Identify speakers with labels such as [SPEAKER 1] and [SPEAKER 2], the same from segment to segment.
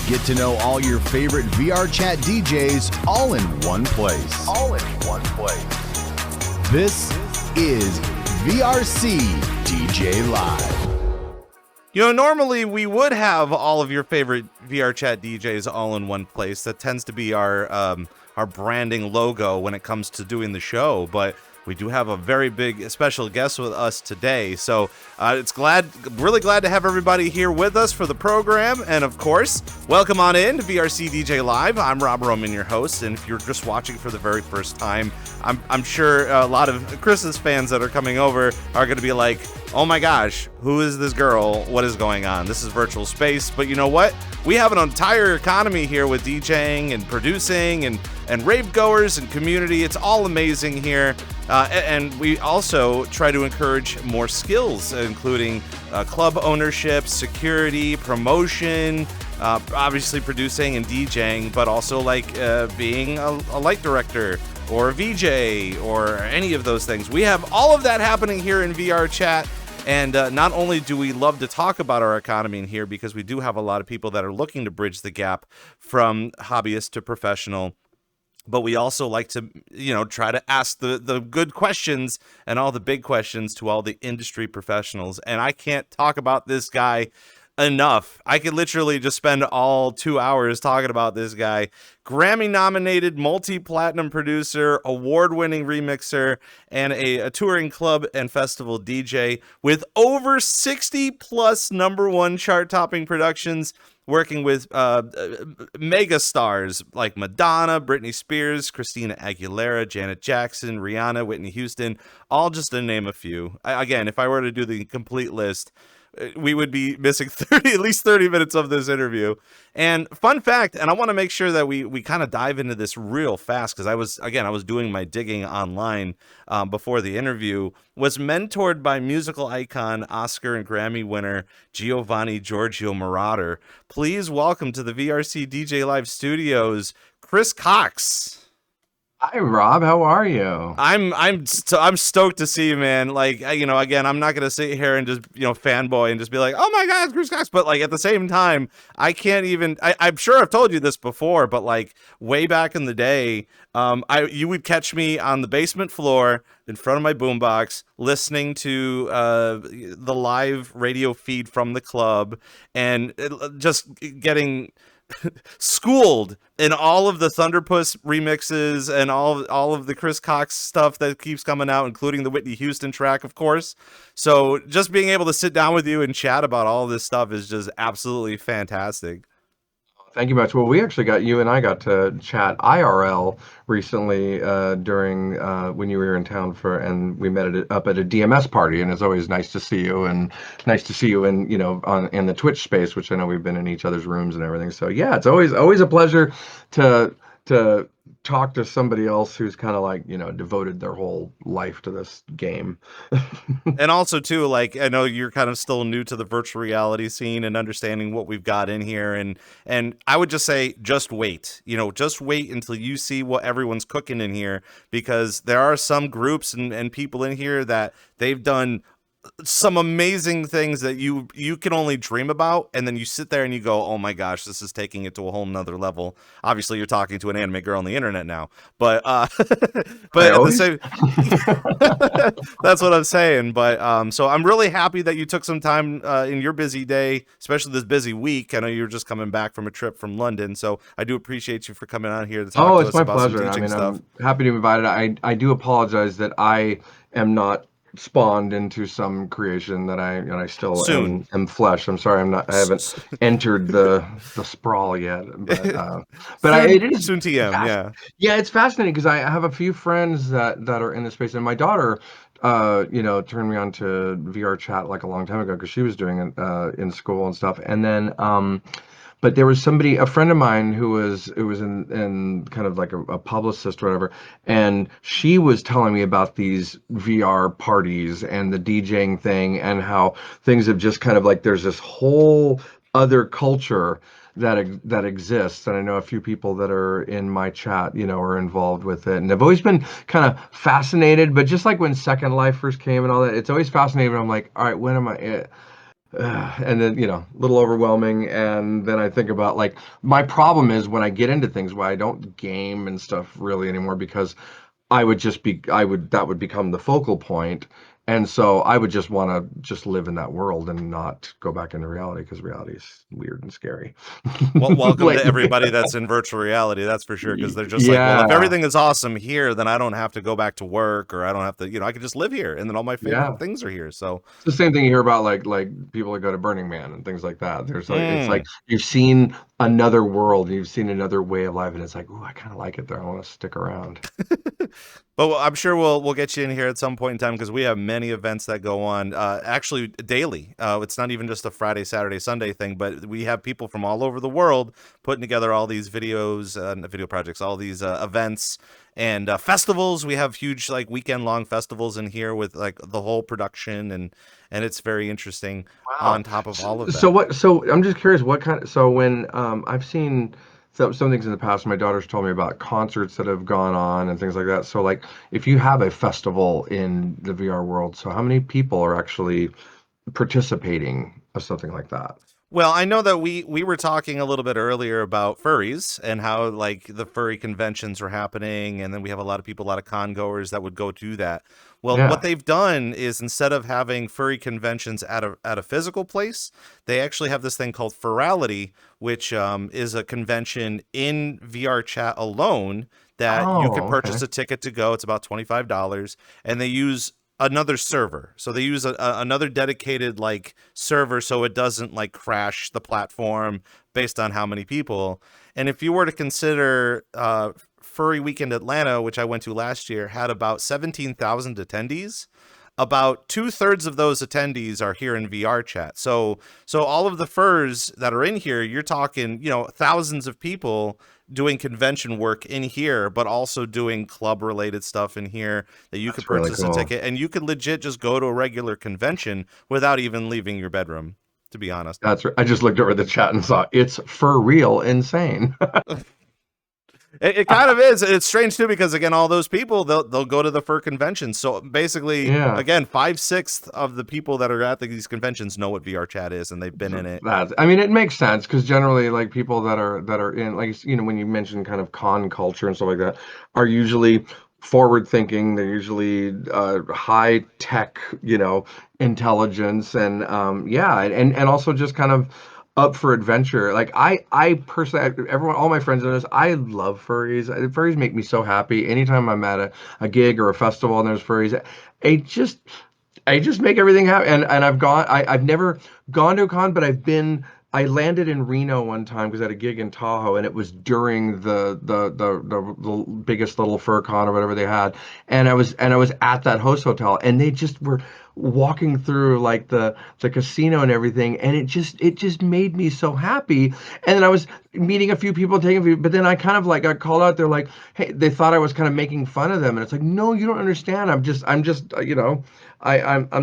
[SPEAKER 1] Get to know all your favorite VRChat DJs all in one place. This is VRCDJ Live.
[SPEAKER 2] You know, normally we would have all of your favorite VRChat DJs all in one place. That tends to be our branding logo when it comes to doing the show, but we do have a very big special guest with us today. So really glad to have everybody here with us for the program. And of course, welcome on in to VRCDJ Live. I'm Rob Roman, your host. And if you're just watching for the very first time, I'm sure a lot of Chris's fans that are coming over are going to be like, oh my gosh, who is this girl? What is going on? This is virtual space. But you know what? We have an entire economy here with DJing and producing and rave goers and community. It's all amazing here. And we also try to encourage more skills, including club ownership, security, promotion, obviously producing and DJing, but also like being a light director or a VJ or any of those things. We have all of that happening here in VRChat. And not only do we love to talk about our economy in here, because we do have a lot of people that are looking to bridge the gap from hobbyist to professional, but we also like to, try to ask the good questions and all the big questions to all the industry professionals. And I can't talk about this guy enough. I could literally just spend all 2 hours talking about this guy. Grammy-nominated, multi-platinum producer, award-winning remixer, and a touring club and festival DJ with over 60-plus #1 chart-topping productions, working with mega stars like Madonna, Britney Spears, Christina Aguilera, Janet Jackson, Rihanna, Whitney Houston, all just to name a few. Again, if I were to do the complete list, we would be missing at least 30 minutes of this interview. And fun fact, and I want to make sure that we kind of dive into this real fast, because I was doing my digging online before the interview, was mentored by musical icon, Oscar and Grammy winner, Giovanni Giorgio Moroder. Please welcome to the VRC DJ Live studios, Chris Cox.
[SPEAKER 3] Hi, Rob. How are you?
[SPEAKER 2] I'm stoked to see you, man. Like, again, I'm not gonna sit here and just fanboy and just be like, oh my God, Chris Cox. But like at the same time, I can't even. I'm sure I've told you this before, but like way back in the day, you would catch me on the basement floor in front of my boombox, listening to the live radio feed from the club, and just getting schooled in all of the Thunderpuss remixes and all of the Chris Cox stuff that keeps coming out, including the Whitney Houston track, of course. So just being able to sit down with you and chat about all this stuff is just absolutely fantastic.
[SPEAKER 3] Thank you much. Well, you and I got to chat IRL recently during when you were in town and we met up at a DMS party, and it's always nice to see you, and nice to see you in in the Twitch space, which I know we've been in each other's rooms and everything. So yeah, it's always a pleasure to talk to somebody else who's kind of like devoted their whole life to this game.
[SPEAKER 2] And also too, like, I know you're kind of still new to the virtual reality scene and understanding what we've got in here, and I would just say just wait until you see what everyone's cooking in here, because there are some groups and people in here that they've done some amazing things that you can only dream about, and then you sit there and you go, oh my gosh, this is taking it to a whole nother level. Obviously you're talking to an anime girl on the internet now, but at the same that's what I'm saying. But so I'm really happy that you took some time in your busy day, especially this busy week. I know you're just coming back from a trip from London, so I do appreciate you for coming on here to talk to us about some teaching stuff.
[SPEAKER 3] I'm happy to be invited. I do apologize that I am not spawned into some creation that I still am flesh. I'm sorry, I haven't entered the sprawl yet. But it is
[SPEAKER 2] soon TM.
[SPEAKER 3] Yeah, it's fascinating because I have a few friends that are in this space, and my daughter turned me on to VRChat like a long time ago because she was doing it in school and stuff, and then but there was a friend of mine who was in kind of like a publicist or whatever, and she was telling me about these VR parties and the DJing thing, and how things have just kind of like, there's this whole other culture that exists. And I know a few people that are in my chat, are involved with it. And I've always been kind of fascinated, but just like when Second Life first came and all that, it's always fascinating. I'm like, all right, when am I And then, a little overwhelming. And then I think about, like, my problem is when I get into things why I don't game and stuff really anymore, because that would become the focal point. And so I would just want to just live in that world and not go back into reality, because reality is weird and scary.
[SPEAKER 2] Well, welcome to
[SPEAKER 3] Lately.
[SPEAKER 2] everybody that's in virtual reality, that's for sure, because they're just like, well, if
[SPEAKER 3] Yeah.
[SPEAKER 2] everything is awesome here, then I don't have to go back to work, or I don't have to, I can just live here, and then all my favorite
[SPEAKER 3] Yeah.
[SPEAKER 2] things are here. So,
[SPEAKER 3] It's the same thing you hear about, like people that go to Burning Man and things like that. It's like
[SPEAKER 2] mm.
[SPEAKER 3] you've seen another world, you've seen another way of life, and it's like, ooh, I kind of like it there. I want to stick around.
[SPEAKER 2] But I'm sure we'll get you in here at some point in time, because we have many events that go on, actually daily. It's not even just a Friday, Saturday, Sunday thing, but we have people from all over the world putting together all these videos, video projects, all these events and festivals. We have huge, like, weekend long festivals in here with, like, the whole production, and it's very interesting
[SPEAKER 3] Wow.
[SPEAKER 2] on top of
[SPEAKER 3] So,
[SPEAKER 2] all of
[SPEAKER 3] so
[SPEAKER 2] that.
[SPEAKER 3] what? So I'm just curious, what kind of? So when I've seen some things in the past, my daughter's told me about concerts that have gone on and things like that. So, like, if you have a festival in the VR world, so how many people are actually participating of something like that?
[SPEAKER 2] Well, I know that we were talking a little bit earlier about furries and how, like, the furry conventions were happening, and then we have a lot of people, a lot of con goers that would go do that. Well, what
[SPEAKER 3] Yeah.
[SPEAKER 2] they've done is, instead of having furry conventions at a physical place, they actually have this thing called Furality, which is a convention in VR chat alone that you can
[SPEAKER 3] Oh,
[SPEAKER 2] purchase
[SPEAKER 3] okay.
[SPEAKER 2] a ticket to go. It's about $25, and they use another server. So they use another dedicated, like, server, so it doesn't, like, crash the platform based on how many people. And if you were to consider Furry Weekend Atlanta, which I went to last year, had about 17,000 attendees. About 2/3 of those attendees are here in VR chat. So all of the furs that are in here, you're talking, thousands of people doing convention work in here, but also doing club related stuff in here that you could
[SPEAKER 3] That's really
[SPEAKER 2] purchase a
[SPEAKER 3] cool.
[SPEAKER 2] ticket, and you could legit just go to a regular convention without even leaving your bedroom, to be honest.
[SPEAKER 3] I just looked over the chat and saw it's for real insane.
[SPEAKER 2] It kind of is. It's strange too, because again, all those people, they'll go to the fur convention. So basically,
[SPEAKER 3] Yeah.
[SPEAKER 2] again, 5/6 of the people that are at these conventions know what VR chat is, and they've been in it.
[SPEAKER 3] I mean, it makes sense, because generally, like, people that are in, like, when you mention kind of con culture and stuff like that, are usually forward thinking. They're usually high tech, intelligence, and yeah, and also just kind of up for adventure. Like, I personally, everyone, all my friends know this. I love furries. Furries make me so happy. Anytime I'm at a gig or a festival and there's furries, it just I just make everything happen. And I've never gone to a con, but I landed in Reno one time because I had a gig in Tahoe, and it was during the biggest little fur con or whatever they had. And I was at that host hotel, and they just were walking through, like, the casino and everything, and it just made me so happy. And then I was meeting a few people, taking a few, but then I kind of, like, got called out. They're like, hey, they thought I was kind of making fun of them, and it's like, no, you don't understand. I'm just I'm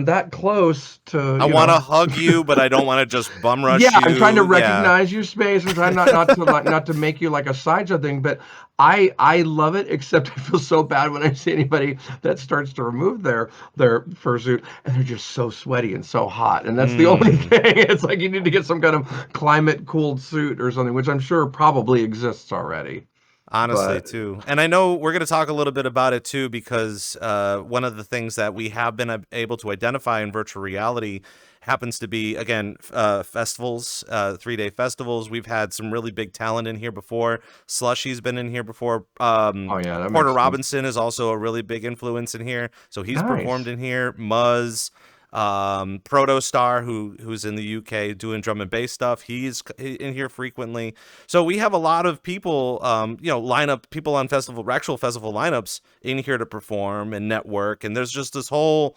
[SPEAKER 3] that close to,
[SPEAKER 2] I want to hug you, but I don't want to just bum
[SPEAKER 3] yeah,
[SPEAKER 2] rush
[SPEAKER 3] I'm trying to
[SPEAKER 2] you. Yeah.
[SPEAKER 3] recognize your space. I'm trying not to make you like a sideshow thing, but I love it. Except I feel so bad when I see anybody that starts to remove their fursuit, and they're just so sweaty and so hot, and that's the only
[SPEAKER 2] Mm.
[SPEAKER 3] thing. It's like you need to get some kind of climate cooled suit or something, which I'm sure probably exists already.
[SPEAKER 2] Honestly,
[SPEAKER 3] But
[SPEAKER 2] too. And I know we're going to talk a little bit about it too, because one of the things that we have been able to identify in virtual reality happens to be, again, festivals, 3-day festivals. We've had some really big talent in here before. Slushy's been in here before.
[SPEAKER 3] oh yeah, that
[SPEAKER 2] Porter
[SPEAKER 3] makes sense.
[SPEAKER 2] Robinson is also a really big influence in here. So he's performed
[SPEAKER 3] Nice.
[SPEAKER 2] in here. Muzz. Protostar, who's in the UK doing drum and bass stuff, he's in here frequently. So we have a lot of people, lineup people on actual festival lineups in here to perform and network, and there's just this whole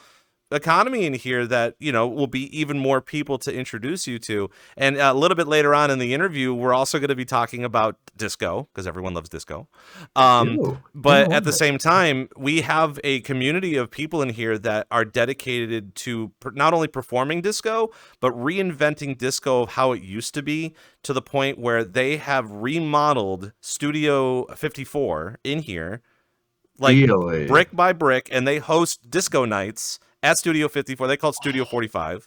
[SPEAKER 2] economy in here that will be even more people to introduce you to. And a little bit later on in the interview, we're also going to be talking about disco, because everyone loves disco.
[SPEAKER 3] They
[SPEAKER 2] um
[SPEAKER 3] do. Yeah, I
[SPEAKER 2] but at
[SPEAKER 3] love
[SPEAKER 2] the
[SPEAKER 3] it.
[SPEAKER 2] same time, we have a community of people in here that are dedicated to not only performing disco, but reinventing disco of how it used to be, to the point where they have remodeled Studio 54 in here, like,
[SPEAKER 3] Really.
[SPEAKER 2] brick by brick, and they host disco nights at Studio 54. They call it Studio 45.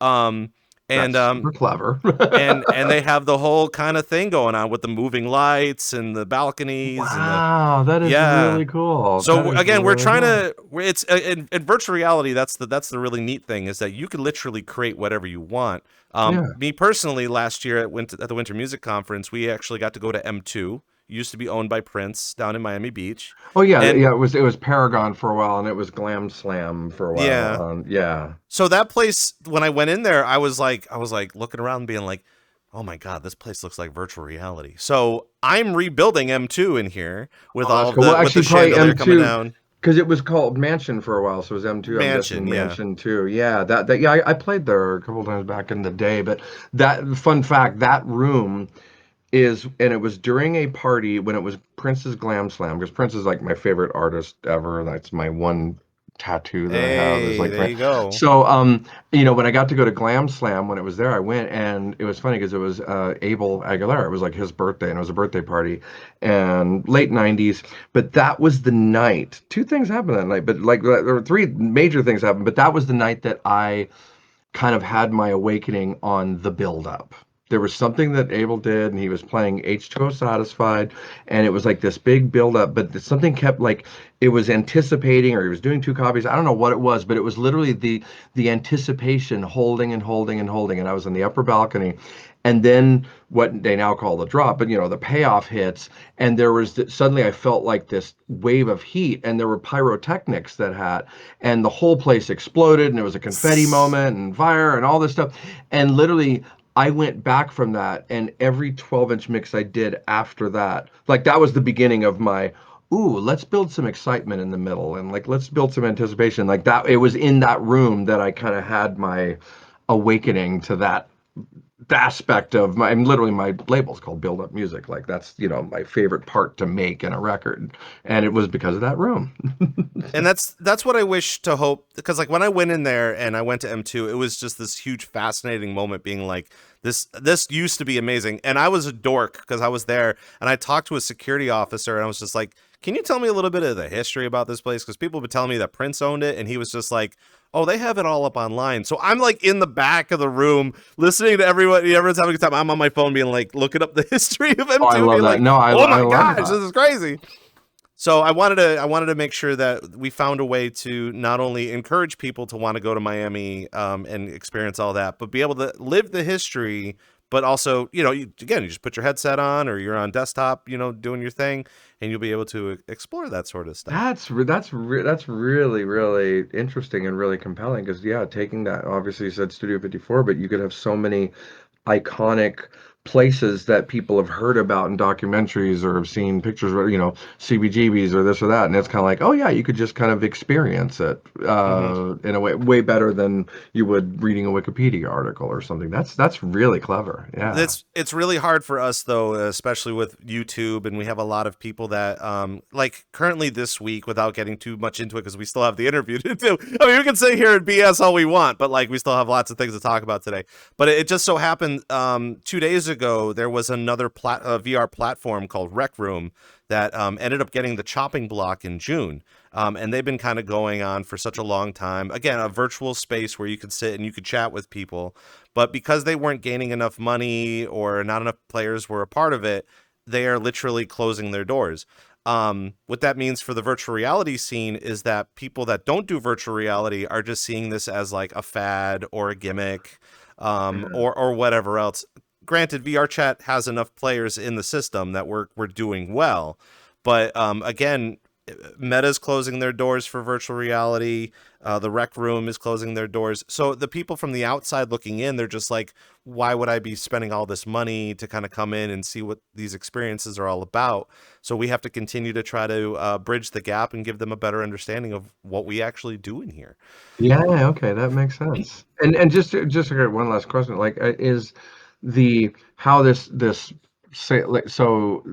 [SPEAKER 2] Um, And
[SPEAKER 3] That's super clever.
[SPEAKER 2] and they have the whole kind of thing going on with the moving lights and the balconies and the
[SPEAKER 3] Wow, that is
[SPEAKER 2] yeah.
[SPEAKER 3] really cool. That
[SPEAKER 2] So
[SPEAKER 3] is
[SPEAKER 2] again, we're
[SPEAKER 3] really
[SPEAKER 2] trying
[SPEAKER 3] cool.
[SPEAKER 2] to. It's in virtual reality. That's the really neat thing is that you can literally create whatever you want.
[SPEAKER 3] Yeah.
[SPEAKER 2] Me personally, last year at the Winter Music Conference, we actually got to go to M2. Used to be owned by Prince down in Miami Beach,
[SPEAKER 3] Oh yeah,
[SPEAKER 2] and
[SPEAKER 3] yeah. It was Paragon for a while, and it was Glam Slam for a while.
[SPEAKER 2] yeah.
[SPEAKER 3] Yeah.
[SPEAKER 2] So that place, when I went in there, I was like looking around and being like, oh my God, this place looks like virtual reality. So I'm rebuilding M2 in here with
[SPEAKER 3] Oh,
[SPEAKER 2] all
[SPEAKER 3] that's
[SPEAKER 2] of
[SPEAKER 3] cool. Well,
[SPEAKER 2] with the
[SPEAKER 3] actually, probably
[SPEAKER 2] chandelier coming
[SPEAKER 3] M2,
[SPEAKER 2] down.
[SPEAKER 3] because it was called Mansion for a while, so it was M2. I'm
[SPEAKER 2] Mansion,
[SPEAKER 3] guessing
[SPEAKER 2] yeah.
[SPEAKER 3] Mansion 2. Yeah, that yeah, I played there a couple times back in the day. But that fun fact, that room and it was during a party when it was Prince's Glam Slam, because Prince is like my favorite artist ever. That's my one tattoo that I have is
[SPEAKER 2] Hey,
[SPEAKER 3] like
[SPEAKER 2] there
[SPEAKER 3] Prince.
[SPEAKER 2] you go.
[SPEAKER 3] So when I got to go to Glam Slam when it was there, I went, and it was funny because it was Abel Aguilar. It was like his birthday, and it was a birthday party, and late '90s. But that was the night. Two things happened that night, but like there were three major things happened. But that was the night that I kind of had my awakening on the build up. There was something that Abel did, and he was playing H2O Satisfied, and it was like this big build up, but something kept like it was anticipating, or he was doing two copies. I don't know what it was, but it was literally the anticipation holding and holding and holding. And I was in the upper balcony, and then what they now call the drop, but the payoff hits, and there was suddenly I felt like this wave of heat, and there were pyrotechnics that had, and the whole place exploded, and it was a confetti moment and fire and all this stuff, and literally I went back from that, and every 12-inch mix I did after that, like that was the beginning of my, ooh, let's build some excitement in the middle, and like let's build some anticipation. Like that, it was in that room that I kind of had my awakening to that aspect of my, and literally my label's called Build Up Music. Like that's, my favorite part to make in a record. And it was because of that room.
[SPEAKER 2] And that's what I wish to hope, because like when I went in there and I went to M2, it was just this huge fascinating moment being like this used to be amazing. And I was a dork because I was there and I talked to a security officer and I was just like, can you tell me a little bit of the history about this place? Because people have been telling me that Prince owned it, and he was just like, oh, they have it all up online. So I'm like in the back of the room listening to everyone's having a good time. I'm on my phone being like looking up the history of
[SPEAKER 3] Oh, I
[SPEAKER 2] M2,
[SPEAKER 3] love
[SPEAKER 2] being
[SPEAKER 3] that.
[SPEAKER 2] like,
[SPEAKER 3] No,
[SPEAKER 2] oh
[SPEAKER 3] I
[SPEAKER 2] my
[SPEAKER 3] love
[SPEAKER 2] gosh, this
[SPEAKER 3] that.
[SPEAKER 2] is crazy. So I wanted to make sure that we found a way to not only encourage people to want to go to Miami and experience all that, but be able to live the history. But also, again, you just put your headset on or you're on desktop, doing your thing, and you'll be able to explore that sort of stuff.
[SPEAKER 3] That's really really interesting and really compelling because yeah, taking that, obviously you said Studio 54, but you could have so many iconic places that people have heard about in documentaries or have seen pictures, or CBGBs or this or that, and it's kind of like, oh yeah, you could just kind of experience it
[SPEAKER 2] Hmm.
[SPEAKER 3] in a way better than you would reading a Wikipedia article or something. That's really clever. Yeah.
[SPEAKER 2] It's really hard for us though, especially with YouTube, and we have a lot of people that like currently this week, without getting too much into it because we still have the interview to do. I mean, we can sit here and BS all we want, but like we still have lots of things to talk about today. But it just so happened 2 days ago there was another VR platform called Rec Room that ended up getting the chopping block in June. And they've been kind of going on for such a long time. Again, a virtual space where you could sit and you could chat with people. But because they weren't gaining enough money or not enough players were a part of it, they are literally closing their doors. What that means for the virtual reality scene is that people that don't do virtual reality are just seeing this as like a fad or a gimmick, or whatever else. Granted, VRChat has enough players in the system that we're doing well, but again, Meta's closing their doors for virtual reality. The Rec Room is closing their doors. So the people from the outside looking in, they're just like, why would I be spending all this money to kind of come in and see what these experiences are all about? So we have to continue to try to bridge the gap and give them a better understanding of what we actually do in here.
[SPEAKER 3] Yeah, okay, that makes sense. And just to get one last question, like, is the how this say like so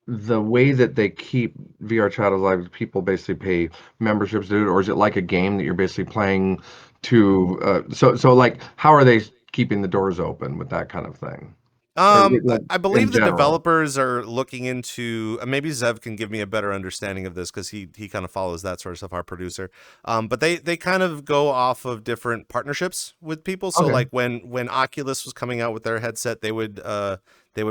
[SPEAKER 3] the way that they keep VR chat alive, people basically pay memberships to do it, or is it like a game that you're basically playing to so like how are they keeping the doors open with that kind of thing? or
[SPEAKER 2] I
[SPEAKER 3] like
[SPEAKER 2] I
[SPEAKER 3] in
[SPEAKER 2] believe the
[SPEAKER 3] general?
[SPEAKER 2] developers are looking into maybe Zev can give me a better understanding of this because he kind of follows that sort of stuff, our producer. But they kind of go off of different partnerships with people. So
[SPEAKER 3] Okay.
[SPEAKER 2] like when Oculus was coming out with their headset, they would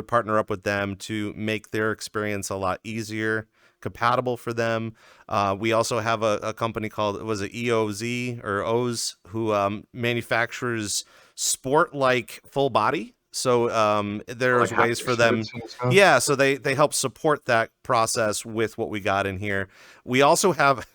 [SPEAKER 2] partner up with them to make their experience a lot easier, compatible for them. We also have a company called, was it EOZ or O's, who manufactures sport like full body. So
[SPEAKER 3] Like
[SPEAKER 2] there's ways
[SPEAKER 3] active
[SPEAKER 2] for them.
[SPEAKER 3] shirts and stuff?
[SPEAKER 2] Yeah, so they help support that process with what we got in here. We also have,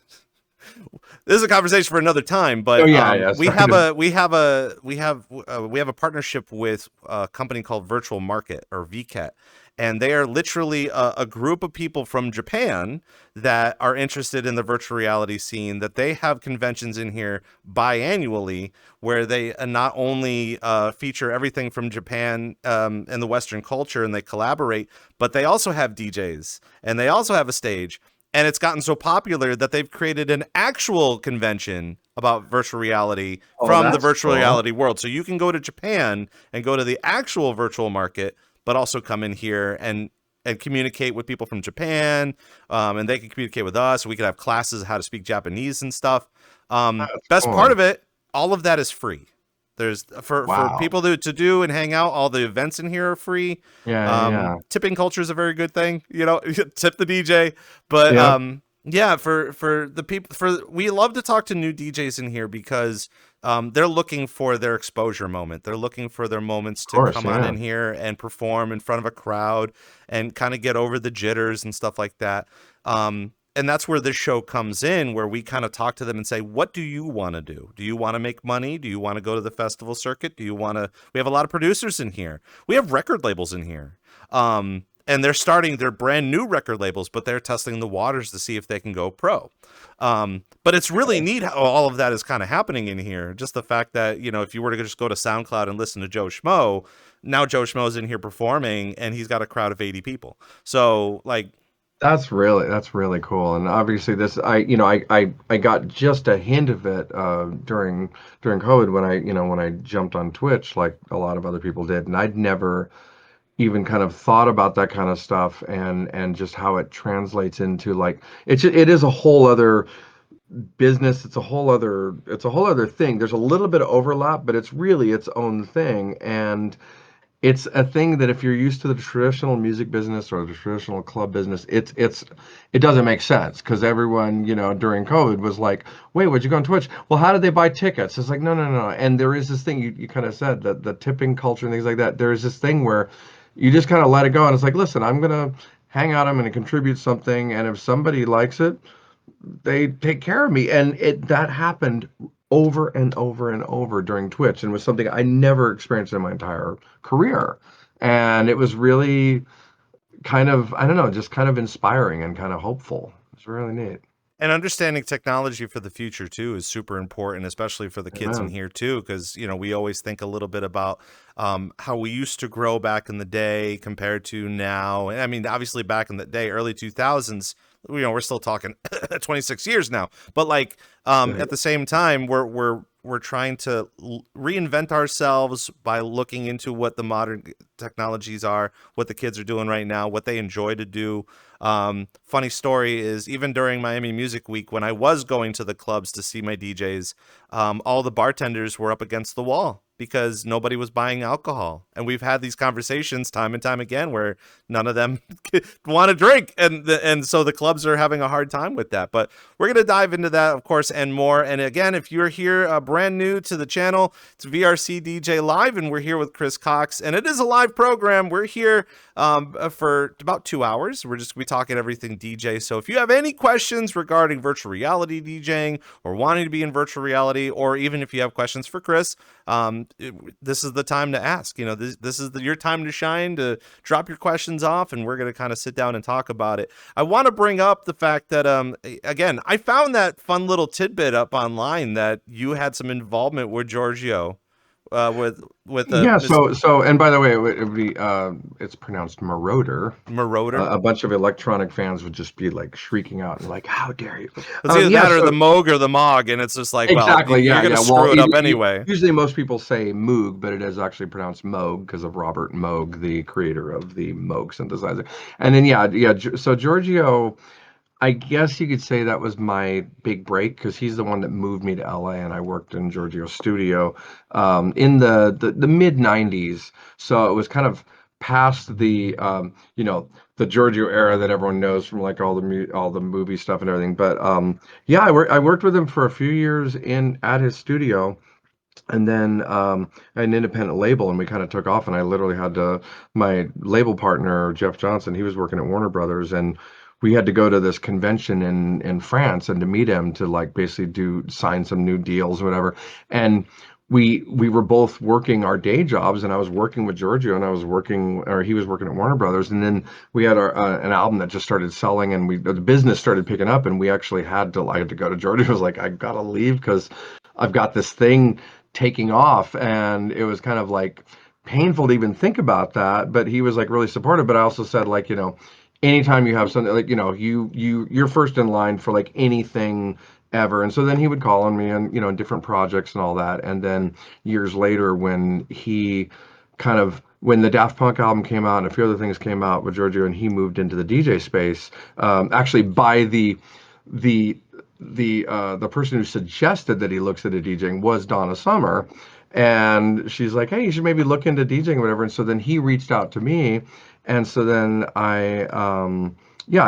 [SPEAKER 2] this is a conversation for another time,
[SPEAKER 3] Oh,
[SPEAKER 2] but
[SPEAKER 3] yeah, yeah, sorry to
[SPEAKER 2] we have a partnership with a company called Virtual Market, or VCAT, and they are literally a group of people from Japan that are interested in the virtual reality scene. That they have conventions in here biannually where they not only feature everything from Japan and the Western culture, and they collaborate, but they also have DJs and they also have a stage. And it's gotten so popular that they've created an actual convention about virtual reality
[SPEAKER 3] Oh,
[SPEAKER 2] from the
[SPEAKER 3] that's
[SPEAKER 2] virtual
[SPEAKER 3] cool.
[SPEAKER 2] reality world. So you can go to Japan and go to the actual virtual market, but also come in here and communicate with people from Japan, and they can communicate with us. We could have classes how to speak Japanese and stuff.
[SPEAKER 3] That's
[SPEAKER 2] Best part
[SPEAKER 3] cool.
[SPEAKER 2] of it, all of that is free. There's for
[SPEAKER 3] Wow.
[SPEAKER 2] people to do and hang out. All the events in here are free.
[SPEAKER 3] Yeah, yeah, yeah.
[SPEAKER 2] Tipping culture is a very good thing. You know, tip the DJ. But
[SPEAKER 3] Yep.
[SPEAKER 2] yeah, for the people, we love to talk to new DJs in here because they're looking for their exposure moment. They're looking for their moments
[SPEAKER 3] Of
[SPEAKER 2] to
[SPEAKER 3] course,
[SPEAKER 2] come on
[SPEAKER 3] yeah.
[SPEAKER 2] in here and perform in front of a crowd and kind of get over the jitters and stuff like that. And that's where this show comes in, where we kind of talk to them and say, what do you want to do? Do you want to make money? Do you want to go to the festival circuit? Do you want to? We have a lot of producers in here. We have record labels in here. And they're starting their brand new record labels, but they're testing the waters to see if they can go pro. But it's really neat how all of that is kind of happening in here. Just the fact that, you know, if you were to just go to SoundCloud and listen to Joe Schmo, now Joe Schmo's in here performing and he's got a crowd of 80 people. So like,
[SPEAKER 3] That's really cool. And obviously this I got just a hint of it during COVID when I jumped on Twitch like a lot of other people did, and I'd never even kind of thought about that kind of stuff and just how it translates into like it is a whole other business. It's a whole other thing. There's a little bit of overlap, but it's really its own thing. And it's a thing that if you're used to the traditional music business or the traditional club business, it doesn't make sense because everyone, during COVID was like, wait, would you go on Twitch? Well, how did they buy tickets? It's like, no, no, no. And there is this thing you kind of said that the tipping culture and things like that. There is this thing where you just kind of let it go, and it's like, listen, I'm gonna hang out, I'm gonna contribute something, and if somebody likes it, they take care of me. And that happened over and over and over during Twitch, and was something I never experienced in my entire career. And it was really kind of, I don't know, just kind of inspiring and kind of hopeful. It's really neat.
[SPEAKER 2] and understanding technology for the future too is super important, especially for the kids in
[SPEAKER 3] Amen.
[SPEAKER 2] here too, because we always think a little bit about how we used to grow back in the day compared to now. And I mean, obviously, back in the day, early 2000s, we're still talking 26 years now, but like
[SPEAKER 3] Right.
[SPEAKER 2] at the same time, we're trying to reinvent ourselves by looking into what the modern technologies are, what the kids are doing right now, what they enjoy to do. Funny story is, even during Miami Music Week, when I was going to the clubs to see my DJs, all the bartenders were up against the wall because nobody was buying alcohol. And we've had these conversations time and time again where none of them want to drink. And so the clubs are having a hard time with that. But we're going to dive into that, of course, and more. And again, if you're here brand new to the channel, it's VRCDJ Live, and we're here with Chris Cox. And it is a live program. We're here for about 2 hours. We're just going to be talking everything DJ. So if you have any questions regarding virtual reality DJing or wanting to be in virtual reality, or even if you have questions for Chris, this is the time to ask. This is your time to shine, to drop your questions off, and we're going to kind of sit down and talk about it. I want to bring up the fact that, again, I found that fun little tidbit up online that you had some involvement with Giorgio with
[SPEAKER 3] Yeah,
[SPEAKER 2] Miss
[SPEAKER 3] and by the way, it would be it's pronounced Moroder.
[SPEAKER 2] Moroder?
[SPEAKER 3] A bunch of electronic fans would just be like shrieking out and like, "How dare you!"
[SPEAKER 2] It's either
[SPEAKER 3] Yeah,
[SPEAKER 2] that or
[SPEAKER 3] so
[SPEAKER 2] the Moog or the Mog, and it's just like, well,
[SPEAKER 3] exactly,
[SPEAKER 2] you're
[SPEAKER 3] yeah,
[SPEAKER 2] gonna
[SPEAKER 3] yeah. Well,
[SPEAKER 2] screw it up anyway.
[SPEAKER 3] usually most people say Moog, but it is actually pronounced Moog because of Robert Moog, the creator of the Moog synthesizer. And then so Giorgio, I guess you could say that was my big break because he's the one that moved me to LA, and I worked in Giorgio's studio in the mid '90s. So it was kind of past the the Giorgio era that everyone knows from like all the movie stuff and everything. But yeah, I worked with him for a few years in at his studio, and then an independent label, and we kind of took off, and I literally had to, my label partner Jeff Johnson, he was working at Warner Brothers, and we had to go to this convention in France and to meet him to like basically do sign some new deals or whatever. And we were both working our day jobs, and I was working with Giorgio, and he was working at Warner Brothers, and then we had an album that just started selling, and the business started picking up, and we actually I had to go to Giorgio. I was like, I gotta leave because I've got this thing taking off, and it was kind of like painful to even think about that, but he was like really supportive. But I also said, like, anytime you have something like, you're first in line for like anything ever. And so then he would call on me and different projects and all that. And then years later, when the Daft Punk album came out and a few other things came out with Giorgio, and he moved into the DJ space, actually by the the person who suggested that he looks into DJing was Donna Summer, and she's like, "Hey, you should maybe look into DJing or whatever." And so then he reached out to me, and so then I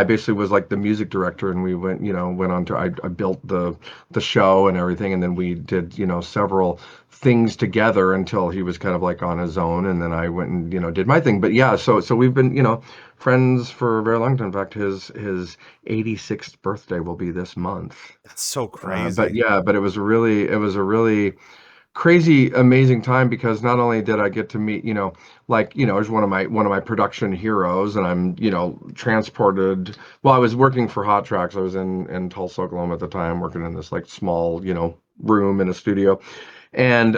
[SPEAKER 3] basically was like the music director, and we went on to, I built the show and everything, and then we did several things together until he was kind of like on his own, and then I went and did my thing. But yeah, so we've been friends for a very long time. In fact, his 86th birthday will be this month.
[SPEAKER 2] That's so
[SPEAKER 3] But
[SPEAKER 2] crazy.
[SPEAKER 3] yeah, but it was a really crazy, amazing time because not only did I get to meet, he's one of my production heroes, and I'm, transported. Well, I was working for Hot Tracks. I was in Tulsa, Oklahoma at the time, working in this like small, room in a studio, and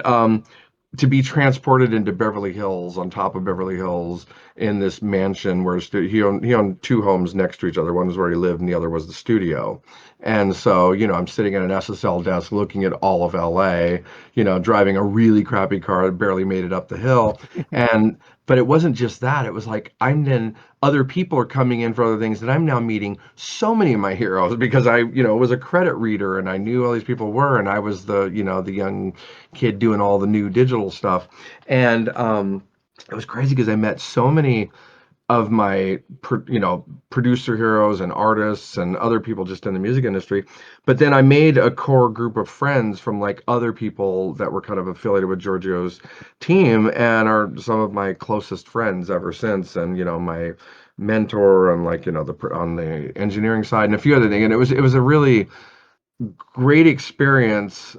[SPEAKER 3] to be transported into Beverly Hills, on top of Beverly Hills, in this mansion where he owned two homes next to each other. One was where he lived, and the other was the studio. And so, I'm sitting at an SSL desk looking at all of LA, driving a really crappy car that barely made it up the hill. And but it wasn't just that. It was like other people are coming in for other things, and I'm now meeting so many of my heroes because I, was a credit reader, and I knew all these people were, and I was the young kid doing all the new digital stuff. And it was crazy because I met so many of my producer heroes and artists and other people just in the music industry. But then I made a core group of friends from like other people that were kind of affiliated with Giorgio's team, and are some of my closest friends ever since. And my mentor on like on the engineering side and a few other things. And it was a really great experience.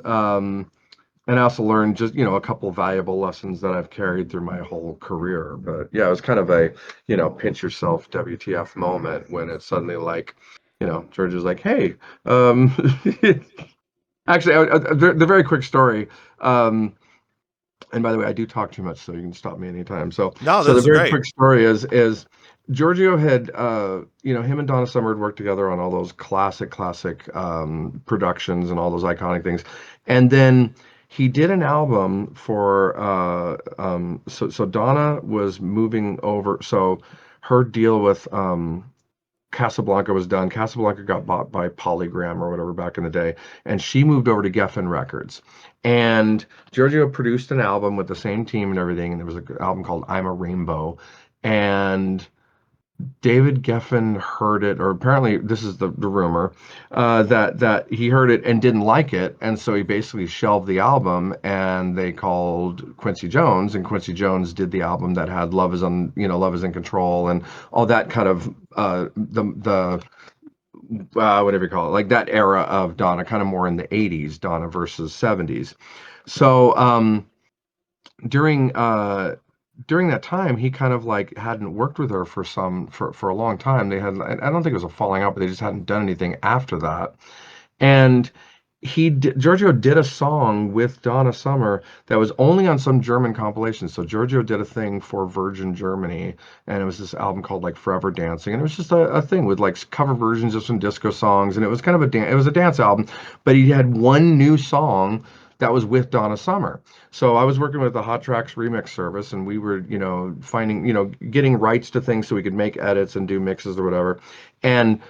[SPEAKER 3] And I also learned just, a couple valuable lessons that I've carried through my whole career. But yeah, it was kind of a, pinch yourself WTF moment when it's suddenly like, George is like, hey, um, actually, the very quick story. Um, and by the way, I do talk too much, so you can stop me anytime. So,
[SPEAKER 2] No,
[SPEAKER 3] so
[SPEAKER 2] this
[SPEAKER 3] the
[SPEAKER 2] is
[SPEAKER 3] very
[SPEAKER 2] great.
[SPEAKER 3] quick story is Giorgio had, him and Donna Summer had worked together on all those classic productions and all those iconic things, and then he did an album for, so Donna was moving over, so her deal with Casablanca was done. Casablanca got bought by Polygram or whatever back in the day, and she moved over to Geffen Records. And Giorgio produced an album with the same team and everything, and there was an album called I'm a Rainbow. And David Geffen heard it, or apparently this is the rumor, that he heard it and didn't like it, and so he basically shelved the album. And they called Quincy Jones, and Quincy Jones did the album that had Love is in Control, and all that kind of the whatever you call it, like that era of Donna, kind of more in the '80s, Donna versus '70s. So during during that time, he kind of like hadn't worked with her for a long time. I don't think it was a falling out, but they just hadn't done anything after that. And Giorgio did a song with Donna Summer that was only on some German compilation. So Giorgio did a thing for Virgin Germany, and it was this album called like Forever Dancing, and it was just a thing with like cover versions of some disco songs, and it was kind of it was a dance album, but he had one new song that was with Donna Summer. So I was working with the Hot Tracks remix service, and we were, finding, getting rights to things so we could make edits and do mixes or whatever. And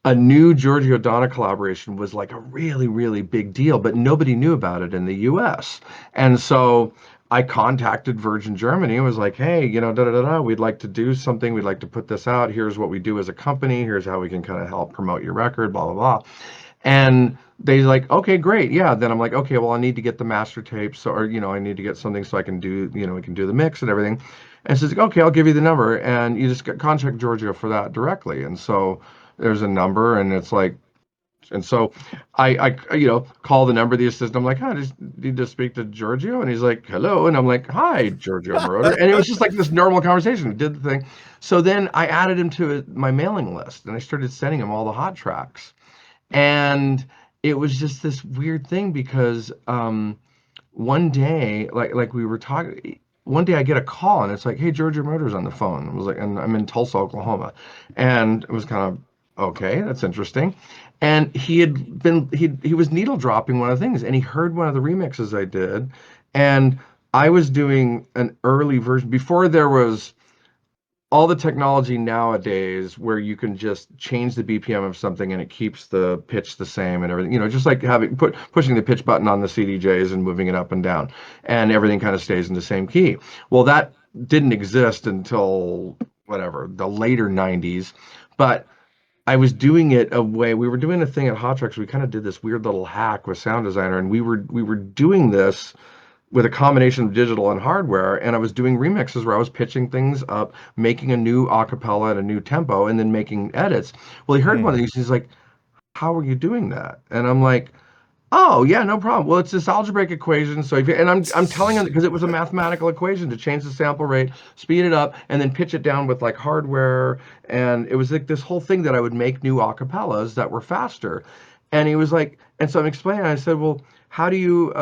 [SPEAKER 3] a new Giorgio Donna collaboration was like a really, really big deal, but nobody knew about it in the US. And so I contacted Virgin Germany and was like, hey, da da da da, we'd like to do something. We'd like to put this out. Here's what we do as a company. Here's how we can kind of help promote your record, blah, blah, blah. And they like, okay, great. Yeah. Then I'm like, okay, well, I need to get the master tapes or, I need to get something so I can do, we can do the mix and everything. And says, okay, I'll give you the number. And you just contact Giorgio for that directly. And so there's a number and it's like, and so I call the number of the assistant. I'm like, hi, I just need to speak to Giorgio. And he's like, hello. And I'm like, hi, Giorgio Moroder. And it was just like this normal conversation. We did the thing. So then I added him to my mailing list and I started sending him all the hot tracks. And it was just this weird thing because one day, like we were talking, one day I get a call and it's like, hey, Giorgio Moroder's on the phone. I was like, and I'm in Tulsa, Oklahoma. And it was kind of, okay, that's interesting. And he was needle dropping one of the things and he heard one of the remixes I did. And I was doing an early version before there was all the technology nowadays where you can just change the BPM of something and it keeps the pitch the same and everything, just like pushing the pitch button on the CDJs and moving it up and down and everything kind of stays in the same key. Well, that didn't exist until whatever, the later 90s. But I was doing it we were doing a thing at Hot Tracks. We kind of did this weird little hack with Sound Designer and we were doing this with a combination of digital and hardware, and I was doing remixes where I was pitching things up, making a new acapella and a new tempo, and then making edits. Well, he heard one of these, he's like, "How are you doing that?" And I'm like, "Oh, yeah, no problem. Well, it's this algebraic equation. So and I'm telling him because it was a mathematical equation to change the sample rate, speed it up, and then pitch it down with like hardware. And it was like this whole thing that I would make new acapellas that were faster. And he was like, and so I'm explaining. I said, well, how do you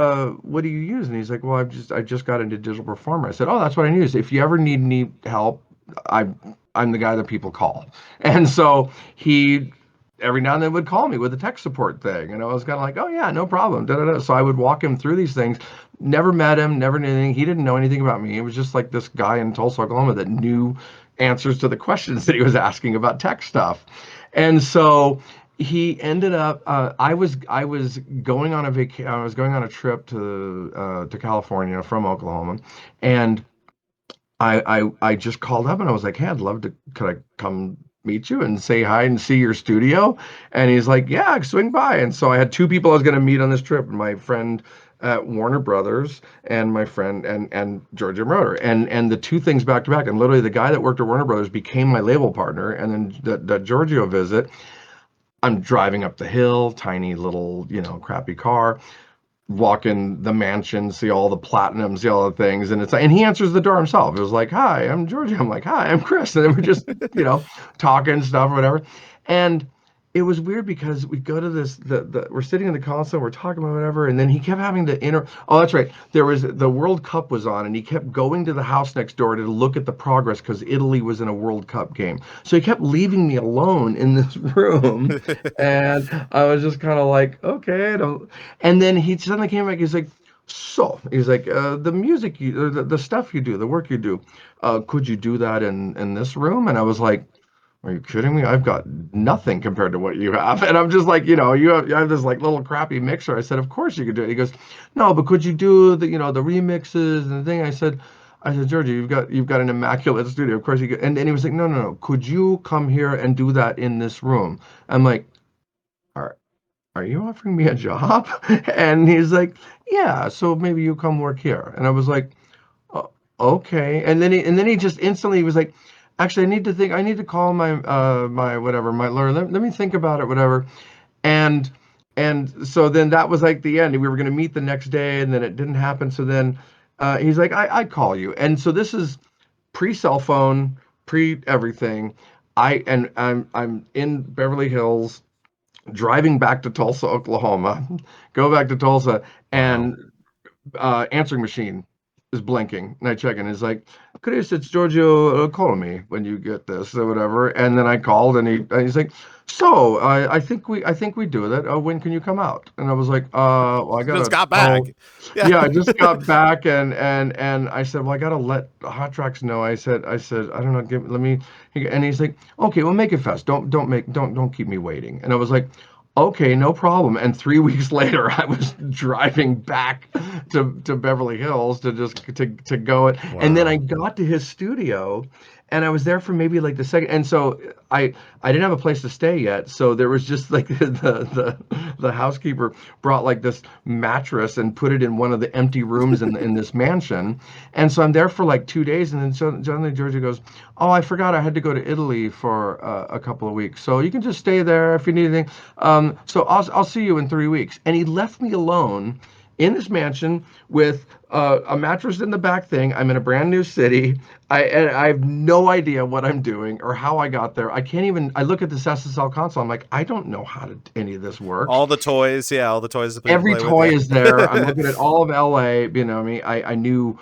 [SPEAKER 3] what do you use? And he's like, well, I just got into digital performer. I said, oh, that's what I use. If you ever need help, I'm the guy that people call. And so he every now and then would call me with a tech support thing. And I was kind of like, oh, yeah, no problem. Da, da, da. So I would walk him through these things. Never met him, never knew anything. He didn't know anything about me. It was just like this guy in Tulsa, Oklahoma that knew answers to the questions that he was asking about tech stuff. And so he ended up I was going on I was going on a trip to California from Oklahoma, and I just called up and I was like, hey, I'd love to, could I come meet you and say hi and see your studio? And he's like, yeah, swing by. And so I had two people I was going to meet on this trip, my friend at Warner Brothers and my friend and Giorgio Moroder. And the two things back to back. And literally the guy that worked at Warner Brothers became my label partner. And then the Giorgio visit, I'm driving up the hill, tiny little, crappy car, walk in the mansion, see all the platinum, see all the things, and he answers the door himself. It was like, "Hi, I'm Giorgio." I'm like, "Hi, I'm Chris," and then we're just talking stuff or whatever. And it was weird because we go to this we're sitting in the console, we're talking about whatever, and then he kept having to oh, that's right, there was the World Cup was on and he kept going to the house next door to look at the progress because Italy was in a World Cup game, so he kept leaving me alone in this room. And I was just kind of like, okay. And then he suddenly came back, he's like, so he's like, the music you or the stuff you do, the work you do, could you do that in this room? And I was like, are you kidding me? I've got nothing compared to what you have. And I'm just like, you have this like little crappy mixer. I said, of course you could do it. He goes, no, but could you do the remixes and the thing? I said, Georgie, you've got an immaculate studio. Of course you could. And he was like, no, no, no. Could you come here and do that in this room? I'm like, are you offering me a job? And he's like, yeah, so maybe you come work here. And I was like, oh, okay. And then he just instantly was like, actually, I need to call my whatever, my lawyer. Let me think about it, whatever. And and so then that was like the end. We were going to meet the next day and then it didn't happen. So then he's like, I call you. And so this is pre-cell phone, pre everything. I'm in Beverly Hills, driving back to Tulsa, Oklahoma, go back to Tulsa,
[SPEAKER 2] Wow.
[SPEAKER 3] and answering machine is blinking, and I check, and it's like, Chris, it's Giorgio, call me when you get this or whatever. And then I called, and he's like, so I think we do that. When can you come out? And I was like, well, I
[SPEAKER 2] Just
[SPEAKER 3] gotta
[SPEAKER 2] got
[SPEAKER 3] call.
[SPEAKER 2] back. Yeah.
[SPEAKER 3] Yeah, I just got back, and I said, well, I gotta let Hot Tracks know. I said, I don't know, let me. And he's like, okay, well, make it fast. Don't keep me waiting. And I was like, okay, no problem. And 3 weeks later, I was driving back to Beverly Hills to go it. And then I
[SPEAKER 2] Wow.
[SPEAKER 3] got to his studio, and I was there for maybe like the second. And so I didn't have a place to stay yet, so there was just like the housekeeper brought like this mattress and put it in one of the empty rooms in this mansion. And so I'm there for like 2 days, and then suddenly Georgia goes, "Oh, I forgot I had to go to Italy for a couple of weeks, so you can just stay there if you need anything. So I'll see you in 3 weeks." And he left me alone in this mansion with a mattress in the back thing. I'm in a brand new city. I have no idea what I'm doing or how I got there. I can't even. I look at this SSL console. I'm like, I don't know how any of this works.
[SPEAKER 2] All the toys, yeah, all the toys that people
[SPEAKER 3] Every
[SPEAKER 2] play with,
[SPEAKER 3] toy
[SPEAKER 2] yeah.
[SPEAKER 3] is there. I'm looking at all of LA. You know, I knew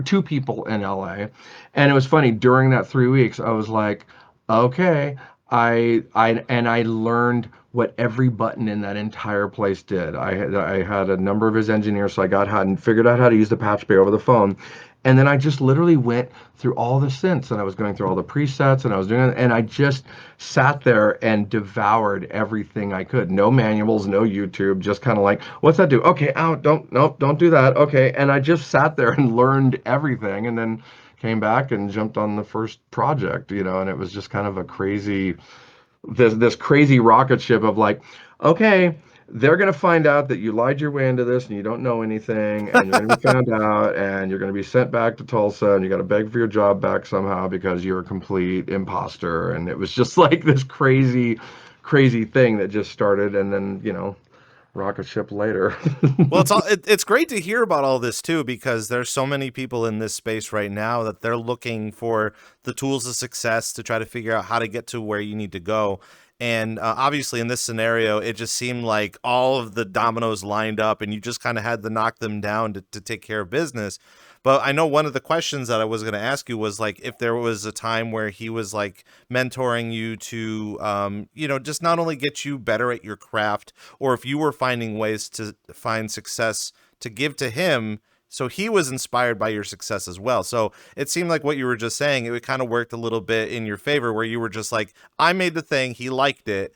[SPEAKER 3] two people in LA, and it was funny during that 3 weeks. I was like, okay, I learned what every button in that entire place did. I had a number of his engineers, so I got how and figured out how to use the patch bay over the phone. And then I just literally went through all the synths, and I was going through all the presets, and I was doing it, and I just sat there and devoured everything I could. No manuals, no YouTube, just kind of like, what's that do? Okay, out, nope, don't do that. Okay, and I just sat there and learned everything, and then came back and jumped on the first project, and it was just kind of a crazy this crazy rocket ship of like, okay, they're gonna find out that you lied your way into this and you don't know anything, and you're gonna be found out, and you're gonna be sent back to Tulsa, and you got to beg for your job back somehow because you're a complete imposter. And it was just like this crazy thing that just started, and then rocket ship later.
[SPEAKER 2] Well, it's great to hear about all this too, because there's so many people in this space right now that they're looking for the tools of success to try to figure out how to get to where you need to go. And obviously, in this scenario, it just seemed like all of the dominoes lined up, and you just kind of had to knock them down to take care of business. But I know one of the questions that I was going to ask you was like if there was a time where he was like mentoring you to, just not only get you better at your craft, or if you were finding ways to find success to give to him, so he was inspired by your success as well. So it seemed like what you were just saying, it kind of worked a little bit in your favor, where you were just like, I made the thing, he liked it,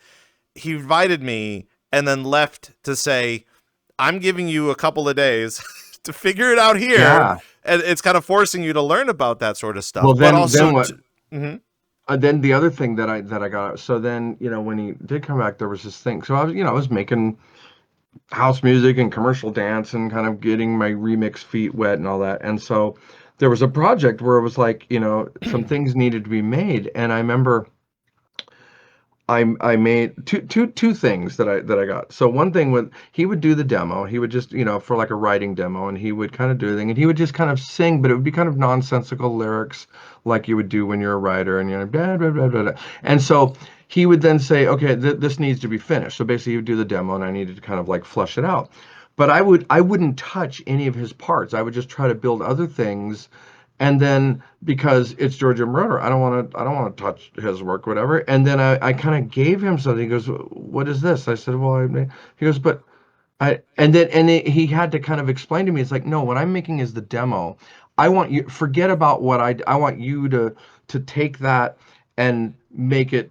[SPEAKER 2] he invited me, and then left to say, I'm giving you a couple of days to figure it out here.
[SPEAKER 3] Yeah.
[SPEAKER 2] And it's kind of forcing you to learn about that sort of stuff,
[SPEAKER 3] Well,
[SPEAKER 2] but
[SPEAKER 3] then
[SPEAKER 2] also
[SPEAKER 3] what?
[SPEAKER 2] Mhm.
[SPEAKER 3] Then the other thing that I got. So then when he did come back, there was this thing. So I was making house music and commercial dance and kind of getting my remix feet wet and all that. And so there was a project where it was like, some things needed to be made. And I remember I made two things that I got. So one thing with he would do the demo. He would just, for like a writing demo, and he would kind of do the thing, and he would just kind of sing, but it would be kind of nonsensical lyrics like you would do when you're a writer, and blah, blah, blah, blah, blah. And so he would then say, okay, this needs to be finished. So basically he would do the demo, and I needed to kind of like flush it out. But I wouldn't touch any of his parts. I would just try to build other things. And then because it's Giorgio Moroder, I don't want to touch his work, whatever. And then I kind of gave him something. He goes, "What is this?" I said, "Well, he goes, but he had to kind of explain to me. It's like, no, what I'm making is the demo. I want you forget about what I want you to take that and make it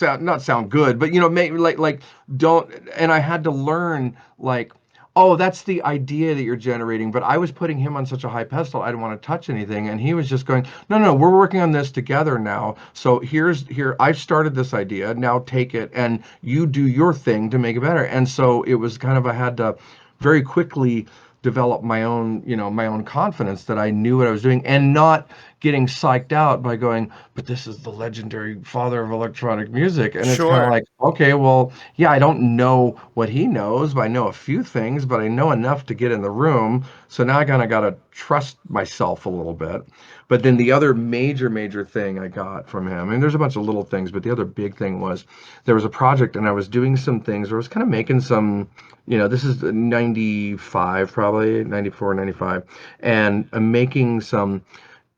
[SPEAKER 3] not sound good, but make like don't. And I had to learn like, oh, that's the idea that you're generating. But I was putting him on such a high pedestal, I didn't want to touch anything, and he was just going, no, we're working on this together now. So here I've started this idea. Now take it and you do your thing to make it better. And so it was kind of I had to very quickly develop my own confidence that I knew what I was doing, and not getting psyched out by going, but this is the legendary father of electronic music. And it's kind of
[SPEAKER 2] Sure.
[SPEAKER 3] like, okay, well, yeah, I don't know what he knows, but I know a few things, but I know enough to get in the room. So now I kind of got to trust myself a little bit. But then the other major thing I got from him, and there's a bunch of little things, but the other big thing was there was a project and I was doing some things where I was kind of making some, this is 95, probably 94, 95. And I'm making some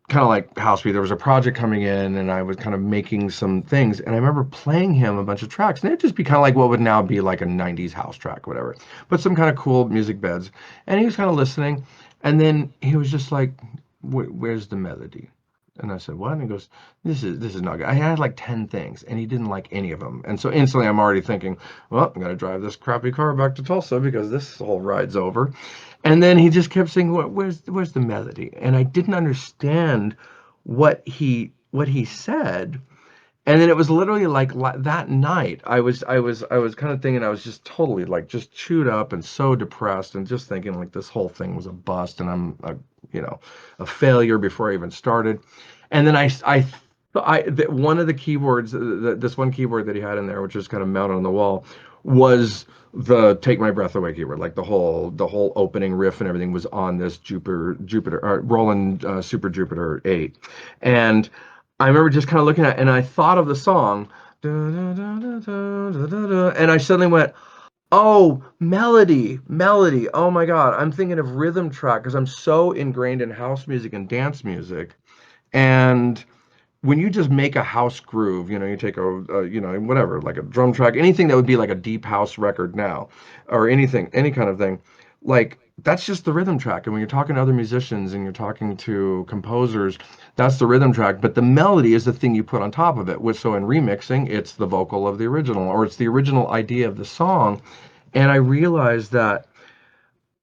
[SPEAKER 3] kind of like house beat. There was a project coming in and I was kind of making some things. And I remember playing him a bunch of tracks and it'd just be kind of like what would now be like a 90s house track, whatever, but some kind of cool music beds. And he was kind of listening. And then he was just like, Where's the melody?" And I said, "What?" And he goes, "This is not good." I had like 10 things and he didn't like any of them. And so instantly I'm already thinking, well, I'm going to drive this crappy car back to Tulsa because this whole ride's over. And then he just kept saying, where's the melody?" And I didn't understand what he said. And then it was literally like that night, I was kind of thinking I was just totally like just chewed up and so depressed and just thinking like this whole thing was a bust and I'm a failure before I even started. And then one of the keyboards, this one keyboard that he had in there, which was kind of mounted on the wall, was the "Take My Breath Away" keyboard. Like the whole opening riff and everything was on this Jupiter Roland Super Jupiter 8. And I remember just kind of looking at it and I thought of the song, and I suddenly went, "Oh, melody, melody. Oh my God." I'm thinking of rhythm track because I'm so ingrained in house music and dance music. And when you just make a house groove, you take whatever, like a drum track, anything that would be like a deep house record now, or anything, any kind of thing, like that's just the rhythm track. And when you're talking to other musicians and you're talking to composers, that's the rhythm track. But the melody is the thing you put on top of it. So in remixing, it's the vocal of the original, or it's the original idea of the song. And I realized that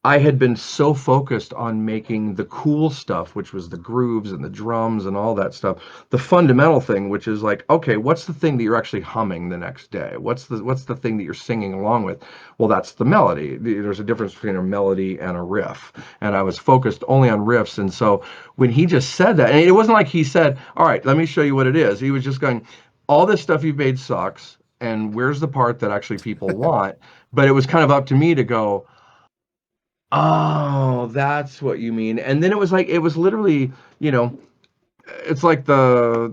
[SPEAKER 3] I had been so focused on making the cool stuff, which was the grooves and the drums and all that stuff. The fundamental thing, which is like, okay, what's the thing that you're actually humming the next day? What's the thing that you're singing along with? Well, that's the melody. There's a difference between a melody and a riff. And I was focused only on riffs. And so when he just said that, and it wasn't like he said, "All right, let me show you what it is." He was just going, "All this stuff you've made sucks. And where's the part that actually people want?" But it was kind of up to me to go, "Oh, that's what you mean." And then it was literally, it's like the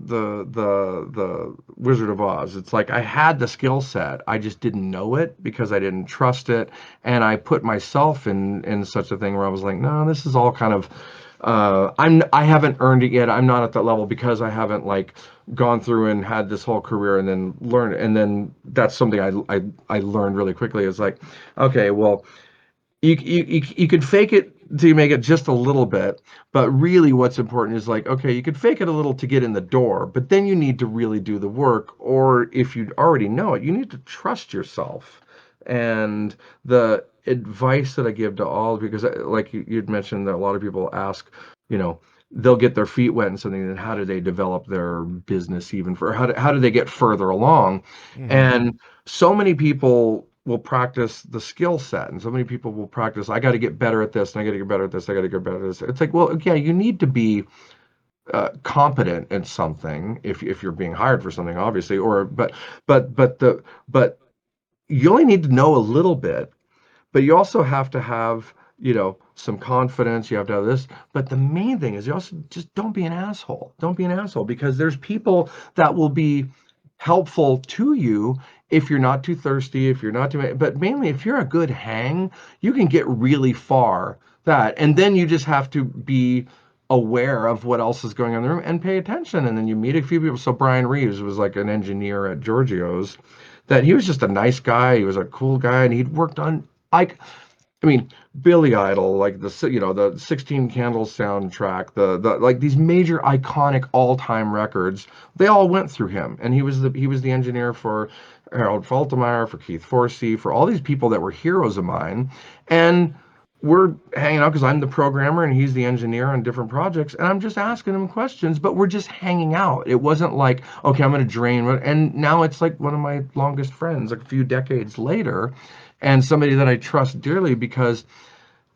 [SPEAKER 3] Wizard of Oz. It's like I had the skill set, I just didn't know it because I didn't trust it, and I put myself in such a thing where I was like, "No, this is all kind of I haven't earned it yet. I'm not at that level because I haven't like gone through and had this whole career and then learned." And then that's something I learned really quickly is like, okay, well, you could fake it to make it just a little bit, but really what's important is like, okay, you could fake it a little to get in the door, but then you need to really do the work. Or if you already know it, you need to trust yourself. And the advice that I give to all, because like you'd mentioned that a lot of people ask, you know, they'll get their feet wet in something, and how do they develop their business even for how do they get further along?
[SPEAKER 2] Hmm.
[SPEAKER 3] And so many people will practice the skill set, and so many people will practice, "I got to get better at this and I got to get better at this, I got to get better at this." It's like, well, yeah, you need to be competent in something if you're being hired for something, obviously, or but you only need to know a little bit, but you also have to have, some confidence. You have to have this. But the main thing is you also just don't be an asshole. Don't be an asshole, because there's people that will be helpful to you if you're not too thirsty, if you're not too, but mainly if you're a good hang, you can get really far. And then you just have to be aware of what else is going on in the room and pay attention. And then you meet a few people. So Brian Reeves was like an engineer at Giorgio's, that he was just a nice guy. He was a cool guy, and he'd worked on, like, I mean, Billy Idol, like the 16 Candles soundtrack, the like these major iconic all-time records, they all went through him, and he was the engineer for Harold Faltermeyer, for Keith Forsey, for all these people that were heroes of mine, and we're hanging out because I'm the programmer and he's the engineer on different projects, and I'm just asking him questions, but we're just hanging out. It wasn't like, okay, I'm going to drain, and now it's like one of my longest friends, like a few decades later, and somebody that I trust dearly because,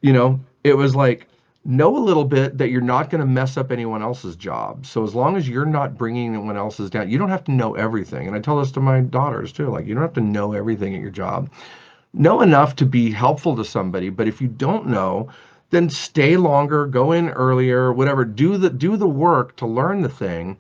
[SPEAKER 3] it was like know a little bit that you're not going to mess up anyone else's job. So as long as you're not bringing anyone else's down, you don't have to know everything. And I tell this to my daughters too, like, you don't have to know everything at your job. Know enough to be helpful to somebody, but if you don't know, then stay longer, go in earlier, whatever, do the work to learn the thing.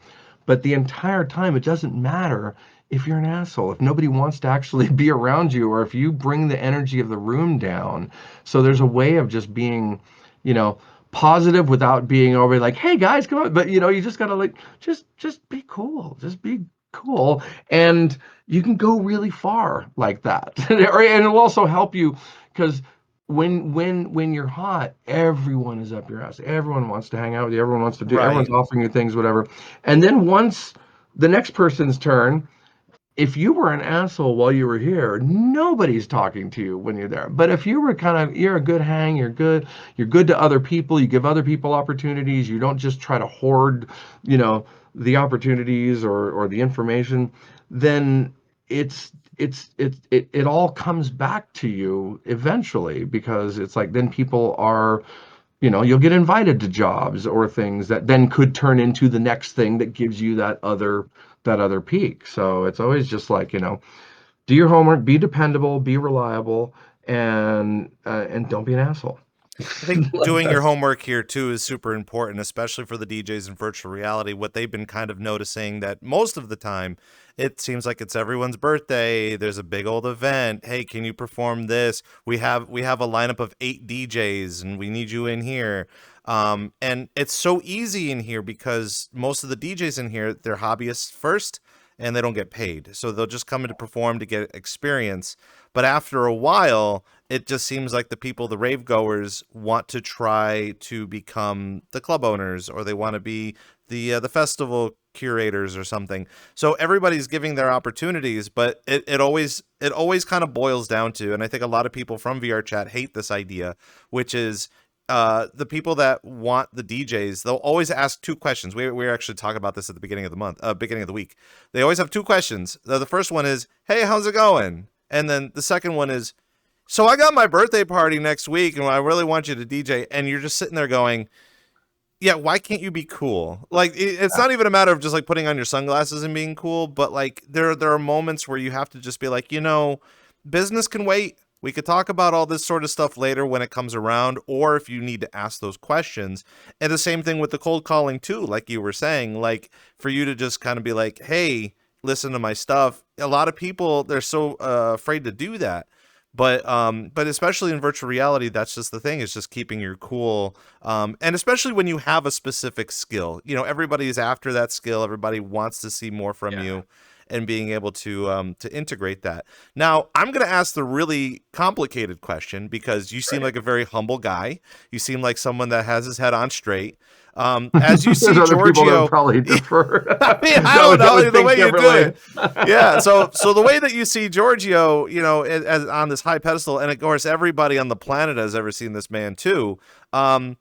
[SPEAKER 3] But the entire time, it doesn't matter if you're an asshole, if nobody wants to actually be around you, or if you bring the energy of the room down. So there's a way of just being, you know, positive without being over like, hey guys, come on. But you just gotta like just be cool. Just be cool. And you can go really far like that. And it'll also help you because when you're hot, everyone is up your ass. Everyone wants to hang out with you. Everyone wants to do. Everyone's
[SPEAKER 2] Right.
[SPEAKER 3] offering you things, whatever. And then once the next person's turn, if you were an asshole while you were here, nobody's talking to you when you're there. But if you were you're a good hang, you're good to other people, you give other people opportunities, you don't just try to hoard, you know, the opportunities or the information, then it all comes back to you eventually because it's like then people are, you'll get invited to jobs or things that then could turn into the next thing that gives you that other peak. So it's always just like, do your homework, be dependable, be reliable, and don't be an asshole.
[SPEAKER 2] I think
[SPEAKER 3] Like
[SPEAKER 2] doing your
[SPEAKER 3] that's
[SPEAKER 2] homework here too is super important, especially for the DJs in virtual reality. What they've been kind of noticing that most of the time, it seems like it's everyone's birthday. There's a big old event. Hey, can you perform this? We have a lineup of 8 DJs, and we need you in here. And it's so easy in here because most of the DJs in here, they're hobbyists first, and they don't get paid, so they'll just come in to perform to get experience. But after a while, it just seems like the people, the rave goers, want to try to become the club owners, or they want to be the festival curators or something. So everybody's giving their opportunities, but it always kind of boils down to, and I think a lot of people from VRChat hate this idea, which is the people that want the DJs, they'll always ask 2 questions. We were actually talking about this at the beginning of the month, beginning of the week. They always have 2 questions. The first one is, "Hey, how's it going?" And then the second one is, "So I got my birthday party next week, and I really want you to DJ." And you're just sitting there going, "Yeah, why can't you be cool?" Like it's not even a matter of just like putting on your sunglasses and being cool, but like there are moments where you have to just be like, business can wait. We could talk about all this sort of stuff later when it comes around, or if you need to ask those questions. And the same thing with the cold calling too, like you were saying, like for you to just kind of be like, "Hey, listen to my stuff." A lot of people, they're so afraid to do that. But especially in virtual reality, that's just the thing. It's just keeping your cool. And especially when you have a specific skill, everybody is after that skill. Everybody wants to see more from
[SPEAKER 3] yeah.
[SPEAKER 2] you, and being able to integrate that. Now, I'm going to ask the really complicated question because you seem
[SPEAKER 3] Right.
[SPEAKER 2] like a very humble guy. You seem like someone that has his head on straight. As you
[SPEAKER 3] There's
[SPEAKER 2] see
[SPEAKER 3] other people that would
[SPEAKER 2] Giorgio,
[SPEAKER 3] probably differ.
[SPEAKER 2] I mean, I
[SPEAKER 3] that
[SPEAKER 2] don't
[SPEAKER 3] would that
[SPEAKER 2] know
[SPEAKER 3] would
[SPEAKER 2] the
[SPEAKER 3] think
[SPEAKER 2] way you do
[SPEAKER 3] differently.
[SPEAKER 2] it. Yeah, so the way that you see Giorgio, as on this high pedestal, and of course everybody on the planet has ever seen this man too. Um,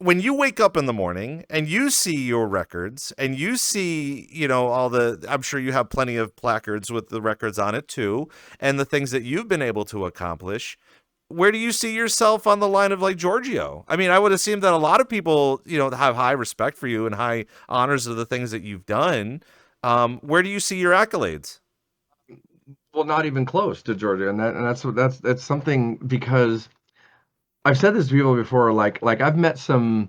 [SPEAKER 2] when you wake up in the morning and you see your records and you see, I'm sure you have plenty of placards with the records on it too, and the things that you've been able to accomplish. Where do you see yourself on the line of like Giorgio? I mean, I would assume that a lot of people, have high respect for you and high honors of the things that you've done. Where do you see your accolades?
[SPEAKER 3] Well, not even close to Georgia, and that's something because I've said this to people before. Like I've met some.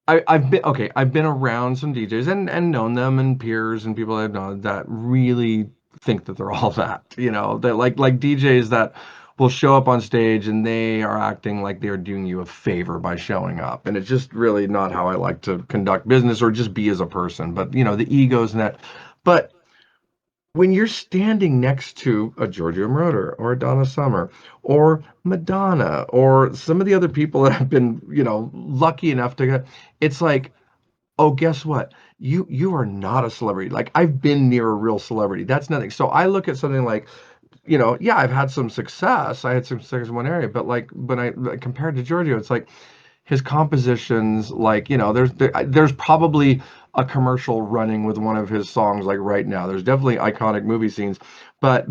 [SPEAKER 3] I've been okay. I've been around some DJs and known them and peers and people I've known that really think that they're all that. That like DJs that will show up on stage and they are acting like they're doing you a favor by showing up, and it's just really not how I like to conduct business or just be as a person. But the egos and that. But when you're standing next to a Giorgio Moroder or a Donna Summer or Madonna or some of the other people that have been, lucky enough to get, it's like, oh, guess what? You are not a celebrity. Like I've been near a real celebrity. That's nothing. So I look at something like, yeah, I've had some success. I had some success in one area, but like when I like, compared to Giorgio, it's like his compositions, like there's probably a commercial running with one of his songs like right now. There's definitely iconic movie scenes, but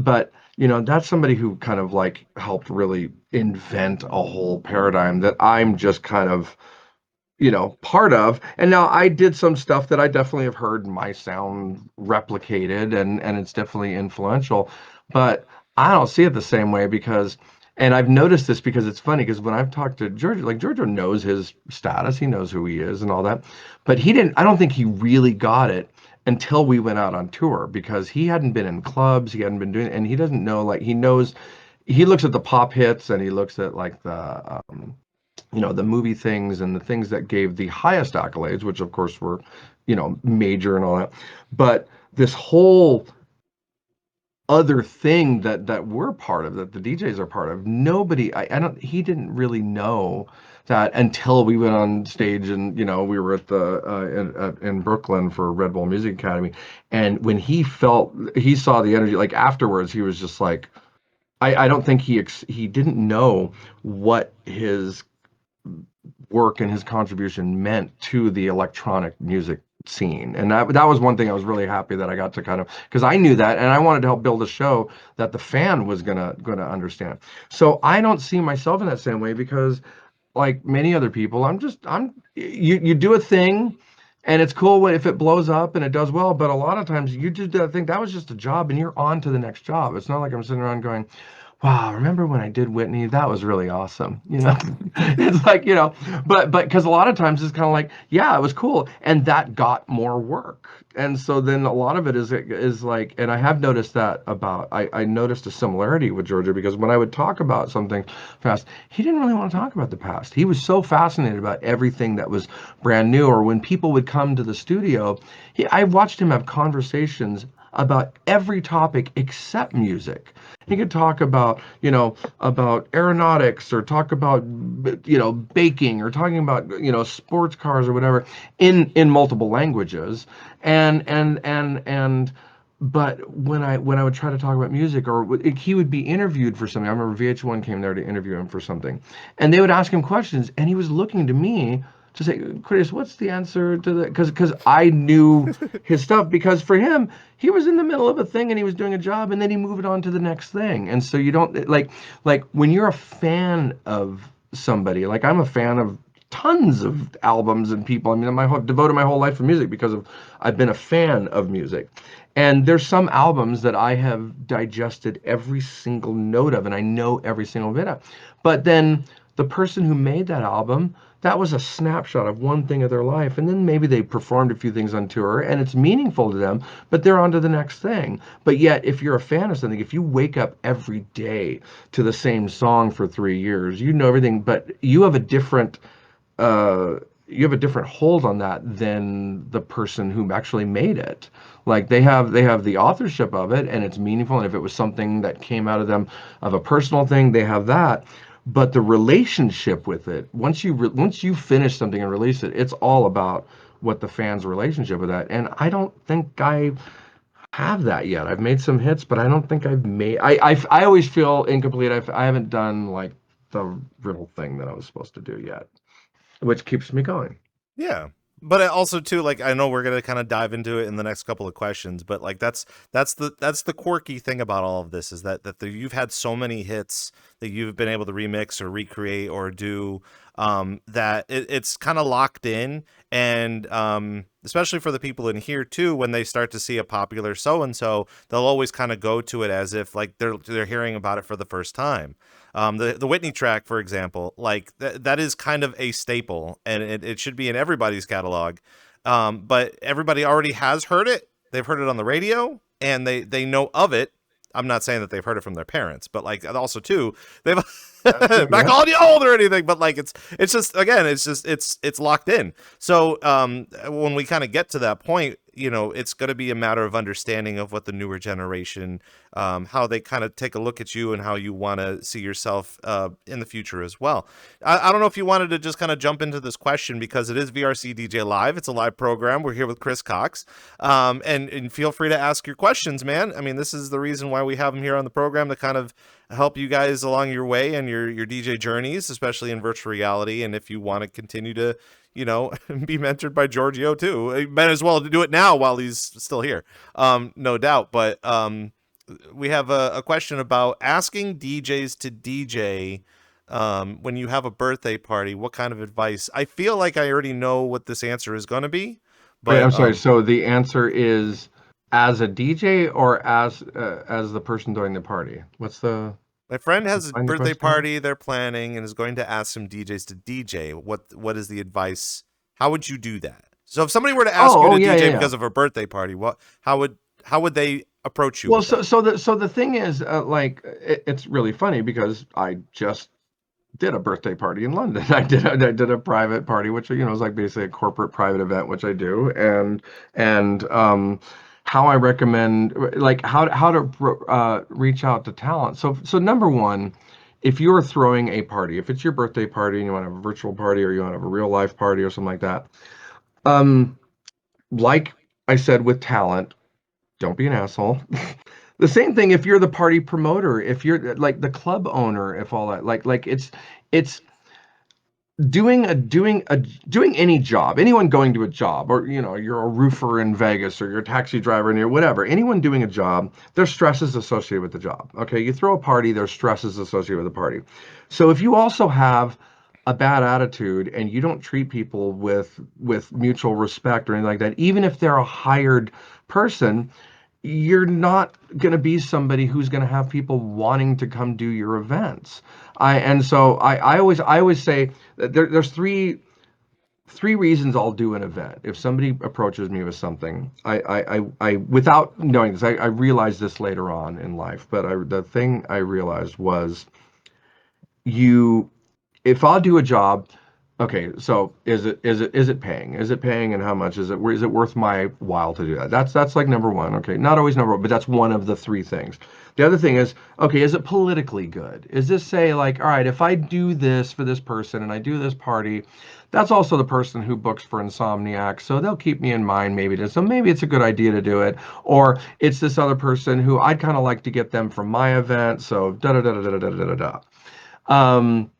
[SPEAKER 3] that's somebody who kind of like helped really invent a whole paradigm that I'm just kind of, part of. And now I did some stuff that I definitely have heard my sound replicated, and it's definitely influential. But I don't see it the same way because, and I've noticed this because it's funny because when I've talked to Giorgio, like Giorgio knows his status, he knows who he is and all that, but he didn't. I don't think he really got it until we went out on tour because he hadn't been in clubs, he hadn't been doing, and he doesn't know, like he knows. He looks at the pop hits and he looks at like the movie things and the things that gave the highest accolades, which of course were, major and all that. But this whole other thing that we're part of, that the DJs are part of, nobody, I don't, he didn't really know that until we went on stage and, we were at the, in Brooklyn for Red Bull Music Academy. And when he saw the energy, like afterwards, he was just like, I don't think he didn't know what his work and his contribution meant to the electronic music scene. And that was one thing I was really happy that I got to kind of, because I knew that and I wanted to help build a show that the fan was gonna understand. So I don't see myself in that same way because like many other people, you do a thing and it's cool if it blows up and it does well, but a lot of times you just think that was just a job and you're on to the next job. It's not like I'm sitting around going, wow, remember when I did Whitney? That was really awesome. It's like, but because a lot of times it's kind of like, yeah, it was cool. And that got more work. And so then a lot of it is like, and I have noticed that I noticed a similarity with Georgia because when I would talk about something fast, he didn't really want to talk about the past. He was so fascinated about everything that was brand new. Or when people would come to the studio, I watched him have conversations about every topic except music. He could talk about, about aeronautics or talk about, baking or talking about, sports cars or whatever in multiple languages. And but when I would try to talk about music or he would be interviewed for something. I remember VH1 came there to interview him for something, and they would ask him questions, and he was looking to me to say, Chris, what's the answer to that? Because I knew his stuff. Because for him, he was in the middle of a thing and he was doing a job, and then he moved on to the next thing. And so you don't like when you're a fan of somebody. Like I'm a fan of tons of albums and people. I mean, devoted my whole life to music because I've been a fan of music. And there's some albums that I have digested every single note of, and I know every single bit of. But then the person who made that album, that was a snapshot of one thing of their life. And then maybe they performed a few things on tour and it's meaningful to them, but they're on to the next thing. But yet, if you're a fan of something, if you wake up every day to the same song for 3 years, you know everything, but uh, you have a different hold on that than the person who actually made it. Like they have the authorship of it and it's meaningful. And if it was something that came out of them of a personal thing, they have that. But the relationship with it, once you finish something and release it, it's all about what the fans' relationship with that. And I don't think I have that yet. I've made some hits, but I don't think I've made. I always feel incomplete. I haven't done like the real thing that I was supposed to do yet, which keeps me going.
[SPEAKER 2] Yeah. But also too, like I know we're gonna kind of dive into it in the next couple of questions, but like that's the quirky thing about all of this is that you've had so many hits that you've been able to remix or recreate or do that it's kind of locked in, and especially for the people in here too, when they start to see a popular so and so, they'll always kind of go to it as if like they're hearing about it for the first time. The Whitney track, for example, like that is kind of a staple, and it should be in everybody's catalog. But everybody already has heard it. They've heard it on the radio, and they know of it. I'm not saying that they've heard it from their parents, but like also too, they've not calling you old or anything, but like it's just again, it's locked in. So when we kind of get to that point, it's going to be a matter of understanding of what the newer generation, how they kind of take a look at you and how you want to see yourself in the future as well. I don't know if you wanted to just kind of jump into this question because it is VRCDJ Live. It's a live program. We're here with Chris Cox, and feel free to ask your questions, man. I mean, this is the reason why we have him here on the program to kind of help you guys along your way and your DJ journeys, especially in virtual reality. And if you want to continue to be mentored by Giorgio too. He might as well do it now while he's still here. No doubt. But we have a question about asking DJs to DJ when you have a birthday party. What kind of advice? I feel like I already know what this answer is going to be,
[SPEAKER 3] Wait,
[SPEAKER 2] but
[SPEAKER 3] I'm sorry. So the answer is as a DJ or as the person doing the party? What's the
[SPEAKER 2] my friend has a
[SPEAKER 3] Find the
[SPEAKER 2] birthday
[SPEAKER 3] question?
[SPEAKER 2] party they're planning and is going to ask some DJs to DJ. What is the advice? How would you do that? So if somebody were to ask you
[SPEAKER 3] Oh,
[SPEAKER 2] to
[SPEAKER 3] yeah, yeah,
[SPEAKER 2] DJ
[SPEAKER 3] yeah.
[SPEAKER 2] because of a birthday party, how would they approach you
[SPEAKER 3] Well,
[SPEAKER 2] with
[SPEAKER 3] so
[SPEAKER 2] that?
[SPEAKER 3] so the thing is, like, it's really funny because I just did a birthday party in London. I did a private party, which is like basically a corporate private event, which I do, and how I recommend like how to reach out to talent. So number one, if you're throwing a party, if it's your birthday party and you want to have a virtual party or you want to have a real life party or something like that, um, like I said with talent, don't be an asshole. The same thing if you're the party promoter, if you're like the club owner, if all that like it's doing any job, anyone going to a job, or you're a roofer in Vegas or you're a taxi driver and you're whatever, anyone doing a job, there's stresses associated with the job. Okay, you throw a party, there's stresses associated with the party. So if you also have a bad attitude and you don't treat people with mutual respect or anything like that, even if they're a hired person, you're not going to be somebody who's going to have people wanting to come do your events. I always say that there's three reasons I'll do an event. If somebody approaches me with something, I without knowing this, I realized this later on in life, but the thing I realized was you if I'll do a job, okay, so is it paying? Is it paying and how much is it worth my while to do that? That's like number one. Okay, not always number one, but that's one of the three things. The other thing is, okay, is it politically good? Is this say like, all right, if I do this for this person and I do this party, that's also the person who books for Insomniac, so they'll keep me in mind so maybe it's a good idea to do it. Or it's this other person who I'd kind of like to get them from my event, so da da da da da da da da da. Um,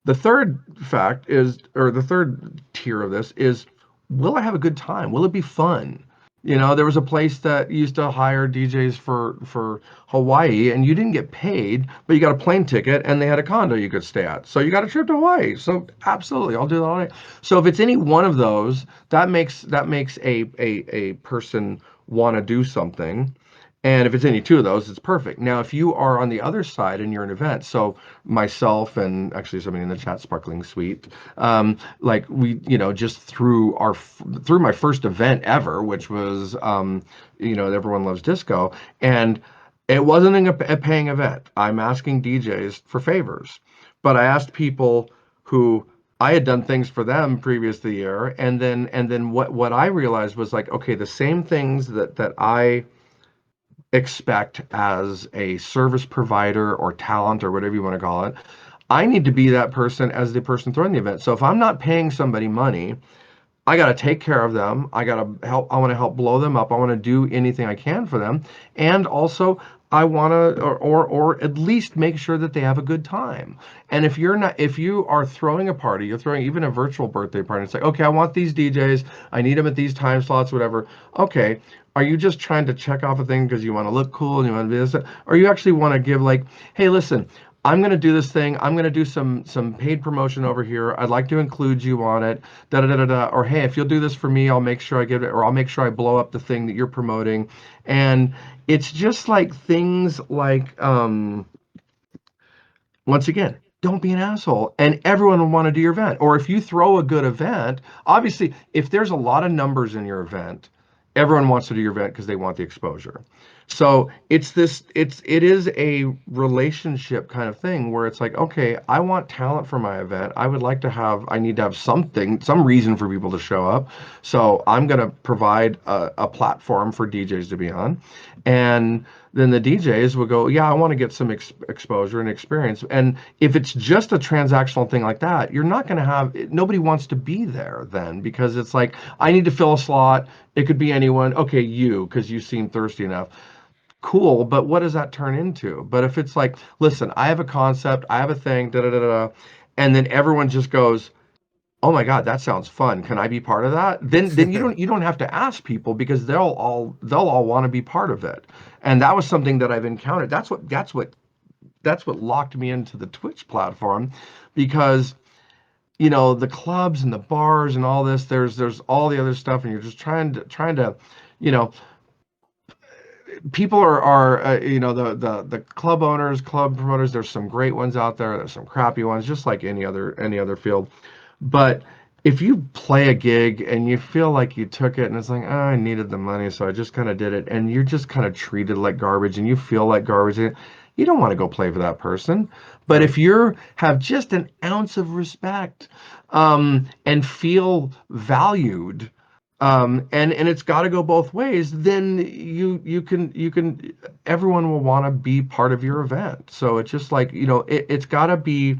[SPEAKER 3] the third fact is, or the third tier of this is, will I have a good time? Will it be fun? There was a place that used to hire DJs for Hawaii, and you didn't get paid, but you got a plane ticket, and they had a condo you could stay at. So you got a trip to Hawaii. So absolutely, I'll do that all night. So if it's any one of those, that makes a person want to do something. And if it's any two of those, it's perfect. Now, if you are on the other side and you're an event, so myself and actually somebody in the chat, Sparkling Sweet, like we, just through my first event ever, which was, Everyone Loves Disco, and it wasn't a paying event. I'm asking DJs for favors, but I asked people who I had done things for them previous the year, and then what I realized was like, okay, the same things that I expect as a service provider or talent or whatever you want to call it. I need to be that person as the person throwing the event. So if I'm not paying somebody money, I got to take care of them. I got to help. I want to help blow them up. I want to do anything I can for them. And also, I want to, or at least make sure that they have a good time. And if you are throwing a party, you're throwing even a virtual birthday party, it's like, okay, I want these DJs. I need them at these time slots, whatever. Okay. Are you just trying to check off a thing because you want to look cool and you want to do this? Or you actually want to give like, hey, listen, I'm going to do this thing. I'm going to do some paid promotion over here. I'd like to include you on it. Da da da da da. Or hey, if you'll do this for me, I'll make sure I give it, or I'll make sure I blow up the thing that you're promoting. And it's just like things like, once again, don't be an asshole, and everyone will want to do your event. Or if you throw a good event, obviously, if there's a lot of numbers in your event, everyone wants to do your event because they want the exposure. So it is a relationship kind of thing where it's like, okay, I want talent for my event. I need to have something, some reason for people to show up. So I'm going to provide a platform for DJs to be on. And then the DJs will go, yeah, I want to get some exposure and experience. And if it's just a transactional thing like that, you're not going to have, nobody wants to be there then because it's like, I need to fill a slot. It could be anyone. Okay, you, because you seem thirsty enough. Cool, but what does that turn into? But if it's like, listen, I have a concept, I have a thing, da da da da, and then everyone just goes, oh my God, that sounds fun. Can I be part of that? Then you don't have to ask people because they'll all want to be part of it. And that was something that I've encountered. That's what locked me into the Twitch platform, because the clubs and the bars and all this, there's all the other stuff, and you're just trying to you know people are the club owners, club promoters. There's some great ones out there, there's some crappy ones, just like any other field. But if you play a gig and you feel like you took it and it's like, oh, I needed the money, so I just kind of did it, and you're just kind of treated like garbage and you feel like garbage, you don't want to go play for that person. But
[SPEAKER 2] Right.
[SPEAKER 3] if you have just an ounce of respect, and feel valued, and it's got to go both ways, then you can everyone will want to be part of your event. So it's just like, it's got to be.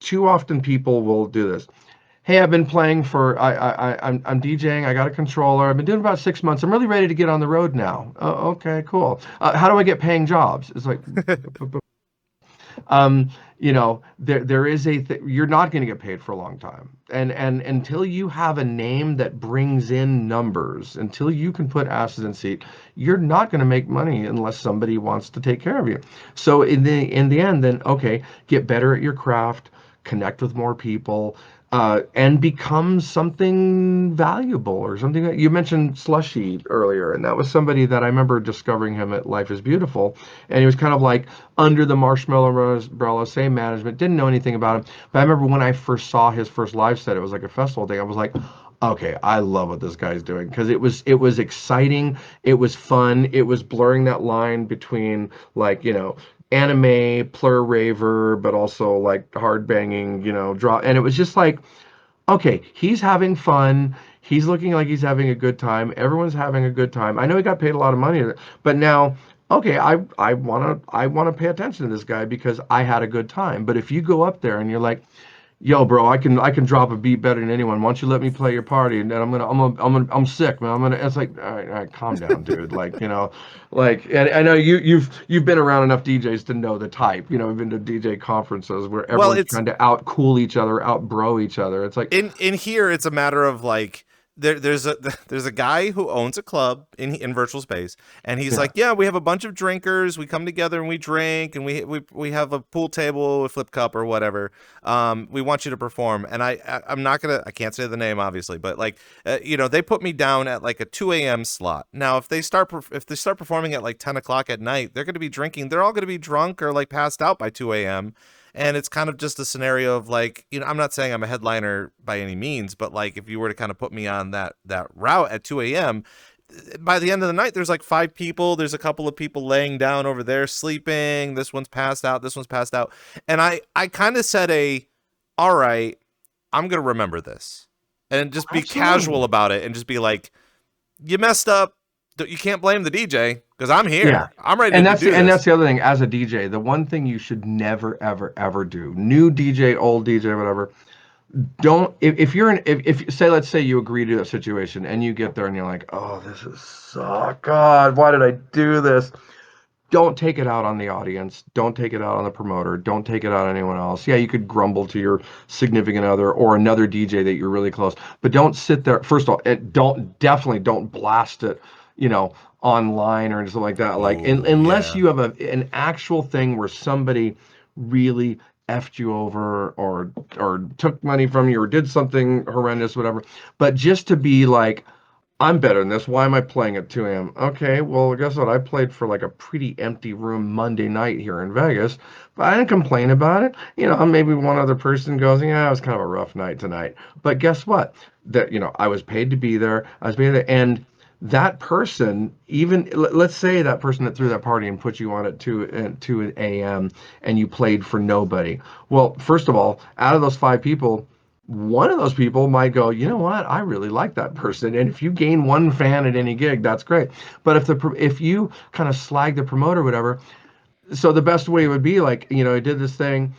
[SPEAKER 3] Too often people will do this. Hey, I've been playing for I'm DJing. I got a controller. I've been doing about 6 months. I'm really ready to get on the road now. Oh, okay, cool. How do I get paying jobs? It's like, um, there is you're not going to get paid for a long time, and until you have a name that brings in numbers, until you can put asses in seat, you're not going to make money unless somebody wants to take care of you. So in the end, then okay, get better at your craft, connect with more people, and become something valuable, or something. That you mentioned Slushy earlier, and that was somebody that I remember discovering him at Life is Beautiful, and he was kind of like under the Marshmallow umbrella, same management, didn't know anything about him. But I remember when I first saw his first live set, it was like a festival thing. I was like, okay, I love what this guy's doing, because it was exciting, it was fun, it was blurring that line between, like, anime plur raver, but also like hard banging, draw, and it was just like, okay, he's having fun. He's looking like he's having a good time. Everyone's having a good time. I know he got paid a lot of money, but now, okay, I wanna pay attention to this guy because I had a good time. But if you go up there and you're like, yo, bro, I can drop a beat better than anyone. Why don't you let me play your party? And then I'm sick, man. It's like, all right, calm down, dude. Like, and I know you've been around enough DJs to know the type. We've been to DJ conferences where
[SPEAKER 2] Well,
[SPEAKER 3] everyone's
[SPEAKER 2] it's
[SPEAKER 3] trying to out cool each other, out bro each other. It's like,
[SPEAKER 2] in here it's a matter of like there's a there's a guy who owns a club in virtual space, and he's
[SPEAKER 3] yeah,
[SPEAKER 2] like, yeah, we have a bunch of drinkers, we come together and we drink, and we have a pool table, a flip cup or whatever. We want you to perform, and I'm not gonna, I can't say the name obviously, but like, they put me down at like a 2 a.m. slot. Now if they start performing at like 10 o'clock at night, they're gonna be drinking, they're all gonna be drunk or like passed out by 2 a.m. And it's kind of just a scenario of like, I'm not saying I'm a headliner by any means, but like if you were to kind of put me on that route at 2 a.m., by the end of the night, there's like 5 people. There's a couple of people laying down over there sleeping. This one's passed out. This one's passed out. And I kind of said all right, I'm going to remember this, and just be casual
[SPEAKER 3] absolutely.
[SPEAKER 2] about it and just be like, you messed up. You can't blame the DJ because I'm
[SPEAKER 3] Yeah.
[SPEAKER 2] here. I'm ready
[SPEAKER 3] And
[SPEAKER 2] to
[SPEAKER 3] that's
[SPEAKER 2] do
[SPEAKER 3] the, and that's
[SPEAKER 2] this.
[SPEAKER 3] the other thing. As a DJ, the one thing you should never, ever, ever do, new DJ, old DJ, whatever, don't, if you're in if say, let's say you agree to a situation and you get there and you're like, oh, this is so, God, why did I do this? Don't take it out on the audience. Don't take it out on the promoter. Don't take it out on anyone else. Yeah, you could grumble to your significant other or another DJ that you're really close, but don't sit there. First of all, definitely don't blast it, online or anything like that. Like,
[SPEAKER 2] Oh
[SPEAKER 3] unless
[SPEAKER 2] yeah.
[SPEAKER 3] you have an actual thing where somebody really effed you over, or took money from you, or did something horrendous, whatever. But just to be like, I'm better than this. Why am I playing at 2 a.m.? Okay, well, guess what? I played for like a pretty empty room Monday night here in Vegas, but I didn't complain about it. Maybe one other person goes, yeah, it was kind of a rough night tonight. But guess what? I was paid to be there. I was paid there. And that person, even let's say that person that threw that party and put you on at 2 a.m. and you played for nobody. Well, first of all, out of those 5 people, one of those people might go, you know what, I really like that person. And if you gain one fan at any gig, that's great. But if you kind of slag the promoter or whatever, so the best way would be like, I did this thing.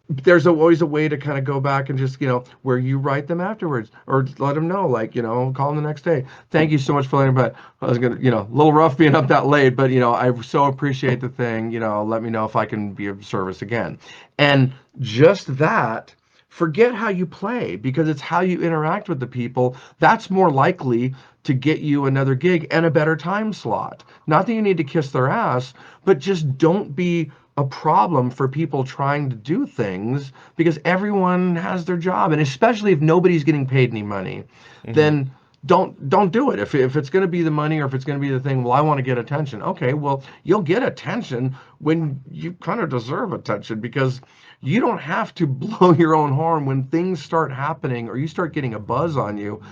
[SPEAKER 3] There's always a way to kind of go back and just, where you write them afterwards, or let them know, like, call them the next day. Thank you so much for letting, but I was gonna, a little rough being up that late, but I so appreciate the thing. Let me know if I can be of service again. And just that, forget how you play, because it's how you interact with the people that's more likely to get you another gig and a better time slot. Not that you need to kiss their ass, but just don't be a problem for people trying to do things, because everyone has their job, and especially if nobody's getting paid any money,
[SPEAKER 2] Mm-hmm.
[SPEAKER 3] then don't do it. If it's going to be the money, or if it's going to be the thing, well, I want to get attention. Okay, well, you'll get attention when you kind of deserve attention, because you don't have to blow your own horn when things start happening or you start getting a buzz on you.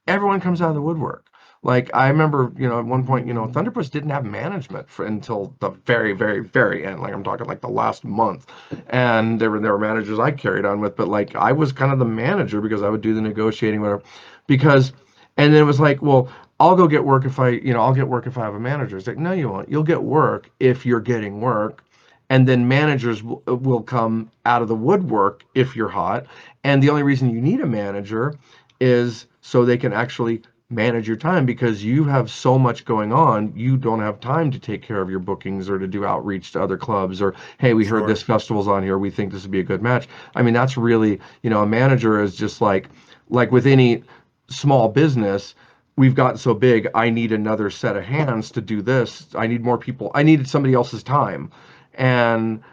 [SPEAKER 3] Everyone comes out of the woodwork. Like, I remember, at one point, Thunderpuss didn't have management until the very, very, very end. Like, I'm talking like the last month, and there were managers I carried on with, but like I was kind of the manager, because I would do the negotiating, whatever. Because, and then it was like, well, I'll go get work if I'll get work if I have a manager. It's like, no, you won't. You'll get work if you're getting work, and then managers will come out of the woodwork if you're hot. And the only reason you need a manager is so they can actually manage your time, because you have so much going on. You don't have time to take care of your bookings or to do outreach to other clubs, or, hey, we heard
[SPEAKER 2] Sure.
[SPEAKER 3] this festival's on here, we think this would be a good match. I mean, that's really, a manager is just like with any small business. We've gotten so big, I need another set of hands to do this. I need more people. I needed somebody else's time. And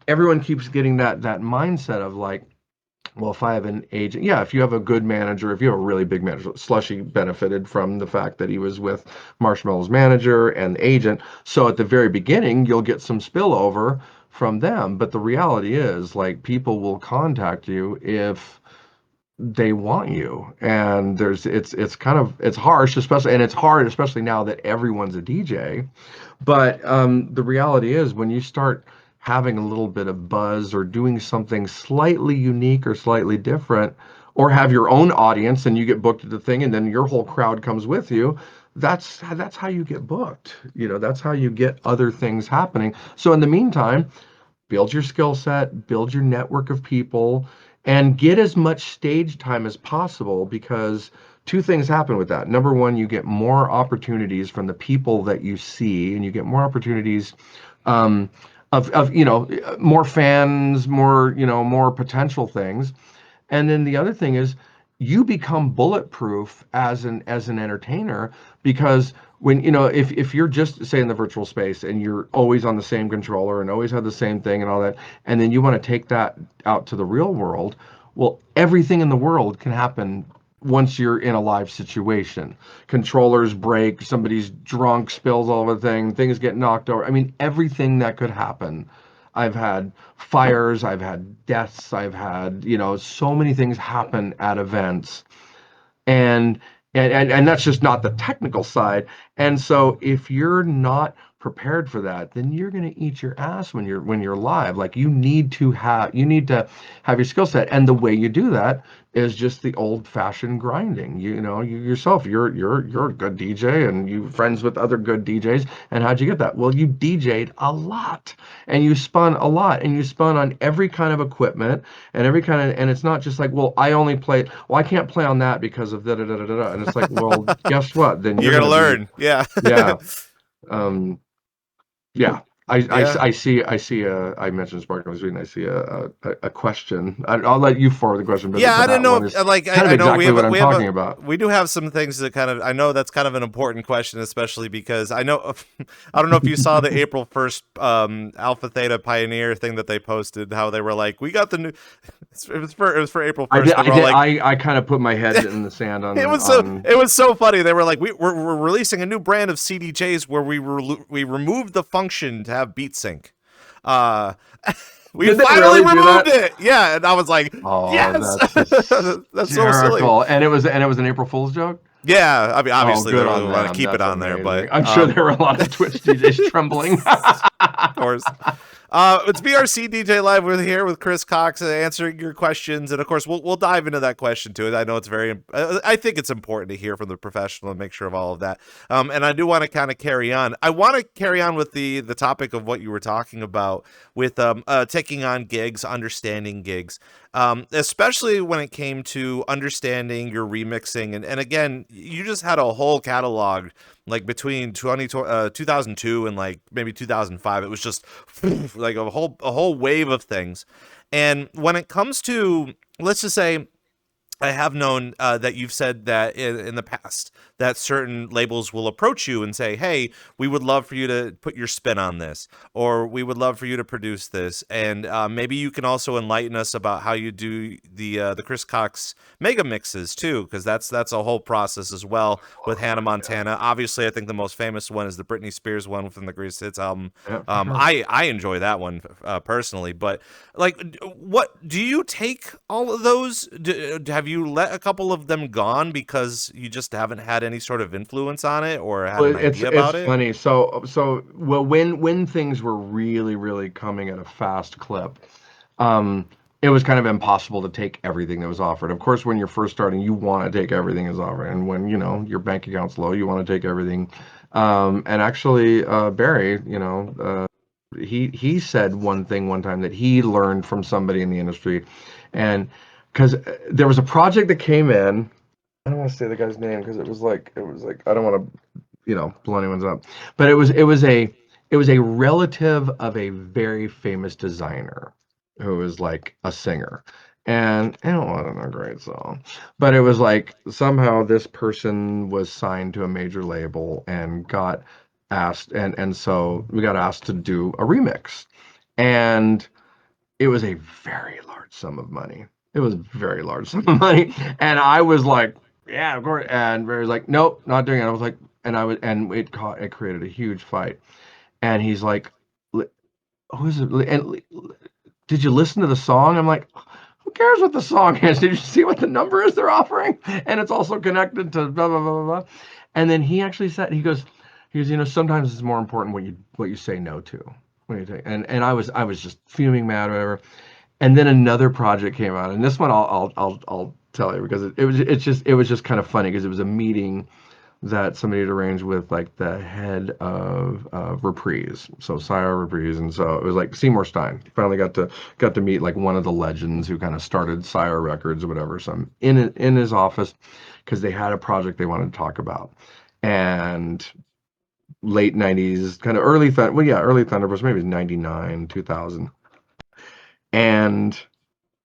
[SPEAKER 3] everyone keeps getting that mindset of like, well, if I have an agent, yeah, if you have a good manager, if you have a really big manager. Slushy benefited from the fact that he was with Marshmallow's manager and the agent. So at the very beginning, you'll get some spillover from them. But the reality is, like, people will contact you if they want you. And it's harsh, especially, and it's hard, especially now that everyone's a DJ. But the reality is, when you start having a little bit of buzz, or doing something slightly unique or slightly different, or have your own audience and you get booked at the thing, and then your whole crowd comes with you, that's how you get booked. That's how you get other things happening. So in the meantime, build your skill set, build your network of people, and get as much stage time as possible, because two things happen with that. Number one, you get more opportunities from the people that you see, and you get more opportunities of more fans, more potential things. And then the other thing is, you become bulletproof as an entertainer, because when if you're just, say, in the virtual space, and you're always on the same controller and always have the same thing and all that, and then you want to take that out to the real world, well, everything in the world can happen once you're in a live situation. Controllers break, somebody's drunk, spills all over the thing, things get knocked over. I mean, everything that could happen. I've had fires, I've had deaths, I've had, so many things happen at events. And and that's just not the technical side. And so if you're not prepared for that, then you're going to eat your ass when you're live. Like, you need to have your skill set, and the way you do that is just the old fashioned grinding. You yourself, you're a good DJ, and you friends with other good DJs. And how'd you get that? Well, you DJ'd a lot, and you spun a lot, and you spun on every kind of equipment, and and it's not just like, well, I can't play on that because of da da da da da. And it's like, well, guess what? Then
[SPEAKER 2] You're
[SPEAKER 3] you're
[SPEAKER 2] gonna
[SPEAKER 3] going to be,
[SPEAKER 2] learn. Yeah.
[SPEAKER 3] yeah. Um, yeah,
[SPEAKER 2] Yeah.
[SPEAKER 3] I see I mentioned Sparkling Sweet, and I see a question. I'll let you forward the question, but
[SPEAKER 2] Yeah, I didn't
[SPEAKER 3] that
[SPEAKER 2] know
[SPEAKER 3] one
[SPEAKER 2] if
[SPEAKER 3] is
[SPEAKER 2] like
[SPEAKER 3] kind of
[SPEAKER 2] I know we
[SPEAKER 3] exactly
[SPEAKER 2] have
[SPEAKER 3] what I'm
[SPEAKER 2] we have
[SPEAKER 3] talking about.
[SPEAKER 2] we do have some things that kind of, I know that's kind of an important question, especially because I know I don't know if you saw the April 1st Alpha Theta Pioneer thing that they posted, how they were like, we got the new it was for April 1st. They were all like,
[SPEAKER 3] I kind of put my head in the sand on.
[SPEAKER 2] it was so funny. They were like, we're releasing a new brand of CDJs where we removed the function to have beat sync. Uh we
[SPEAKER 3] Did they
[SPEAKER 2] finally
[SPEAKER 3] really do
[SPEAKER 2] removed
[SPEAKER 3] that?
[SPEAKER 2] it. Yeah, and I was like,
[SPEAKER 3] Oh,
[SPEAKER 2] yes.
[SPEAKER 3] that's
[SPEAKER 2] That's so silly.
[SPEAKER 3] hysterical. And it was an April Fool's joke?
[SPEAKER 2] Yeah, I mean,
[SPEAKER 3] Oh,
[SPEAKER 2] obviously they
[SPEAKER 3] good
[SPEAKER 2] really
[SPEAKER 3] on
[SPEAKER 2] want to
[SPEAKER 3] them.
[SPEAKER 2] keep it
[SPEAKER 3] That's
[SPEAKER 2] on there,
[SPEAKER 3] amazing.
[SPEAKER 2] but
[SPEAKER 3] I'm sure there were a lot of Twitch DJs trembling.
[SPEAKER 2] of course. It's VRCDJ Live. We're here with Chris Cox, answering your questions, and of course, we'll dive into that question too. I know it's I think it's important to hear from the professional and make sure of all of that. And I do want to kind of carry on. I want to carry on with the topic of what you were talking about with taking on gigs, understanding gigs, especially when it came to understanding your remixing. And again, you just had a whole catalog. Like between 2002 and like maybe 2005, it was just like a whole wave of things. And when it comes to, let's just say, I have known that you've said that in the past that certain labels will approach you and say, "Hey, we would love for you to put your spin on this, or we would love for you to produce this." And maybe you can also enlighten us about how you do the Chris Cox mega mixes too, because that's a whole process as well with Hannah Montana. Obviously, I think the most famous one is the Britney Spears one from the Greatest Hits album.
[SPEAKER 3] Yeah, for sure.
[SPEAKER 2] I enjoy that one personally, but like, what do you take all of those? Have you let a couple of them gone because you just haven't had any sort of influence on it or had
[SPEAKER 3] Well,
[SPEAKER 2] an
[SPEAKER 3] it's
[SPEAKER 2] idea about it?
[SPEAKER 3] funny. So well, when things were really coming at a fast clip, um, it was kind of impossible to take everything that was offered. Of course, when you're first starting, you want to take everything that's offered, and when your bank account's low, you want to take everything. And actually, Barry, he said one thing one time that he learned from somebody in the industry, and because there was a project that came in. I don't want to say the guy's name because it was like I don't want to blow anyone's up, but it was a relative of a very famous designer who was like a singer, and it wasn't a great song, but it was like somehow this person was signed to a major label and got asked, and so we got asked to do a remix, and it was a very large sum of money. It was a very large sum of money. And I was like, yeah, of course. And Barry's like, nope, not doing it. I was like, and it created a huge fight. And he's like, who is it? And did you listen to the song? I'm like, who cares what the song is? Did you see what the number is they're offering? And it's also connected to blah, blah, blah, blah, blah. And then he actually said, he goes, sometimes it's more important what you say no to. What you take. And I was just fuming mad or whatever. And then another project came out, and this one I'll tell you because it was just kind of funny because it was a meeting that somebody had arranged with like the head of Reprise, so Sire Reprise, and so it was like Seymour Stein. Finally got to meet like one of the legends who kind of started Sire Records or whatever. So I'm in his office because they had a project they wanted to talk about, and late '90s, kind of early early Thunderbirds, maybe it was '99, 2000, and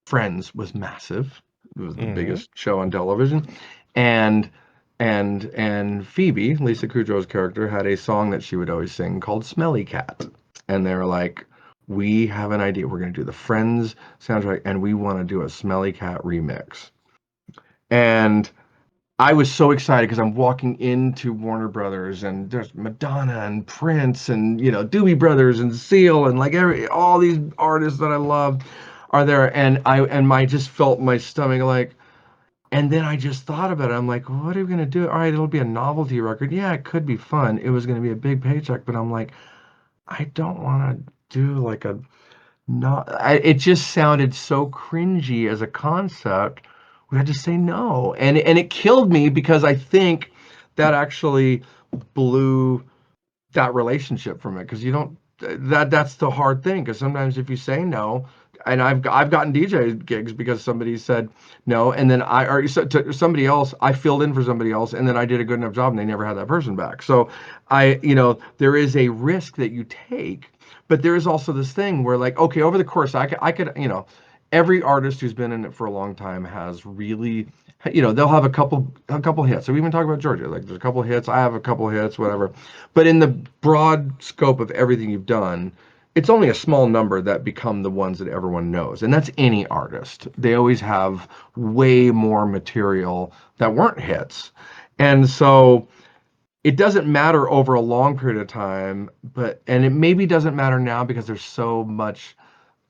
[SPEAKER 3] Friends was massive. It was the
[SPEAKER 2] Hmm.
[SPEAKER 3] biggest show on television, and and Phoebe, Lisa Kudrow's character, had a song that she would always sing called "Smelly Cat," and they were like, "We have an idea. We're going to do the Friends soundtrack, and we want to do a Smelly Cat remix." And I was so excited because I'm walking into Warner Brothers and there's Madonna and Prince and Doobie Brothers and Seal and like all these artists that I love are there, and I just felt my stomach like, and then I just thought about it. I'm like, what are we gonna do? All right, it'll be a novelty record. Yeah, it could be fun. It was gonna be a big paycheck, but I'm like, I don't want to do like a not. It just sounded so cringy as a concept. We had to say no, and it killed me because I think that actually blew that relationship from it because you don't that's the hard thing because sometimes if you say no, and I've gotten DJ gigs because somebody said no, and then to somebody else, I filled in for somebody else, and then I did a good enough job and they never had that person back. So there is a risk that you take, but there is also this thing where like, okay, over the course I could every artist who's been in it for a long time has really, they'll have a couple hits. So we even talk about Giorgio, like there's a couple hits, I have a couple hits, whatever. But in the broad scope of everything you've done, it's only a small number that become the ones that everyone knows. And that's any artist. They always have way more material that weren't hits. And so it doesn't matter over a long period of time, and it maybe doesn't matter now because there's so much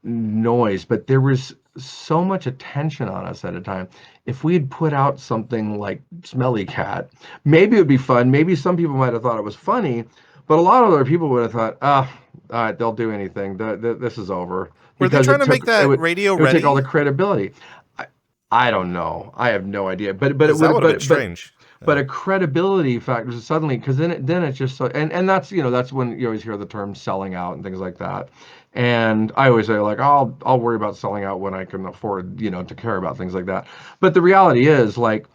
[SPEAKER 3] noise, but there was so much attention on us at a time. If we had put out something like Smelly Cat, maybe it would be fun. Maybe some people might have thought it was funny, but a lot of other people would have thought, all right, they'll do anything. This is over
[SPEAKER 2] Were they
[SPEAKER 3] because
[SPEAKER 2] trying to make
[SPEAKER 3] it
[SPEAKER 2] that
[SPEAKER 3] would
[SPEAKER 2] radio
[SPEAKER 3] it would take all the
[SPEAKER 2] ready?
[SPEAKER 3] credibility. I, I don't know. I have no idea. But it
[SPEAKER 2] Because that
[SPEAKER 3] would
[SPEAKER 2] would have been
[SPEAKER 3] but
[SPEAKER 2] strange.
[SPEAKER 3] but a credibility factor suddenly because then it's just so and that's when you always hear the term selling out and things like that, and I always say like I'll worry about selling out when I can afford to care about things like that, but the reality is like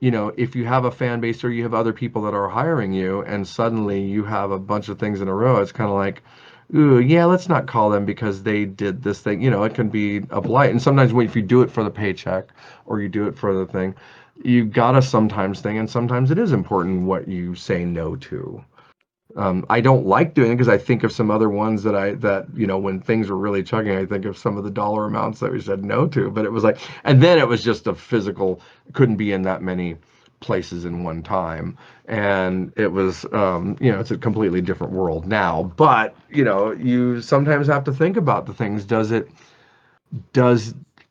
[SPEAKER 3] if you have a fan base or you have other people that are hiring you and suddenly you have a bunch of things in a row, it's kind of like ooh, yeah, let's not call them because they did this thing. It can be a blight. And sometimes if you do it for the paycheck or you do it for the thing, you gotta sometimes think, and sometimes it is important what you say no to. I don't like doing it because I think of some other ones that when things were really chugging, I think of some of the dollar amounts that we said no to. But it was like, and then it was just a physical, couldn't be in that many places in one time. And it was, it's a completely different world now. But, you sometimes have to think about the things. Does,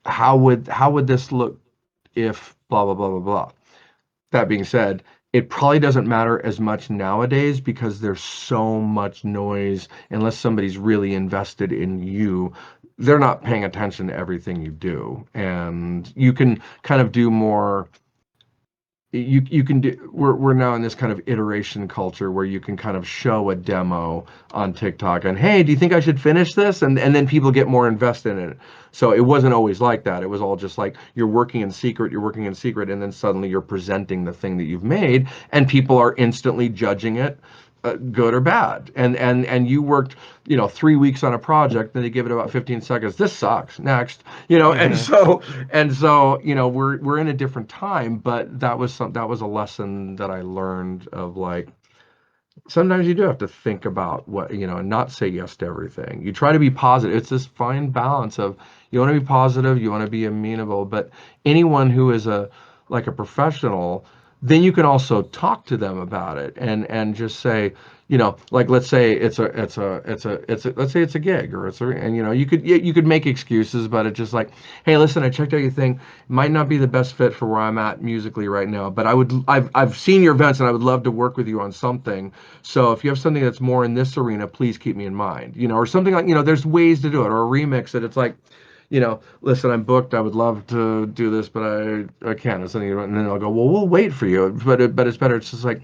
[SPEAKER 3] how would this look if blah, blah, blah, blah, blah. That being said, it probably doesn't matter as much nowadays because there's so much noise. Unless somebody's really invested in you, they're not paying attention to everything you do. And you can kind of do more. You can do, we're now in this kind of iteration culture where you can kind of show a demo on TikTok and, hey, do you think I should finish this? And then people get more invested in it. So it wasn't always like that. It was all just like you're working in secret, and then suddenly you're presenting the thing that you've made, and people are instantly judging it, good or bad. And you worked, 3 weeks on a project, then they give it about 15 seconds. This sucks. Next, and
[SPEAKER 2] Hmm.
[SPEAKER 3] so we're in a different time, but that was a lesson that I learned of, like, sometimes you do have to think about what, and not say yes to everything. You try to be positive. It's this fine balance of, you want to be positive, you want to be amenable, but anyone who is like a professional, then you can also talk to them about it and just say, like, let's say let's say it's a gig, or and you could make excuses, but it's just like, hey, listen, I checked out your thing. Might not be the best fit for where I'm at musically right now, but I've seen your events and I would love to work with you on something. So if you have something that's more in this arena, please keep me in mind, or something like, there's ways to do it, or a remix it. It's like, listen, I'm booked. I would love to do this, but I can't. It's something, and then I'll go, well, we'll wait for you. But it's better. It's just like,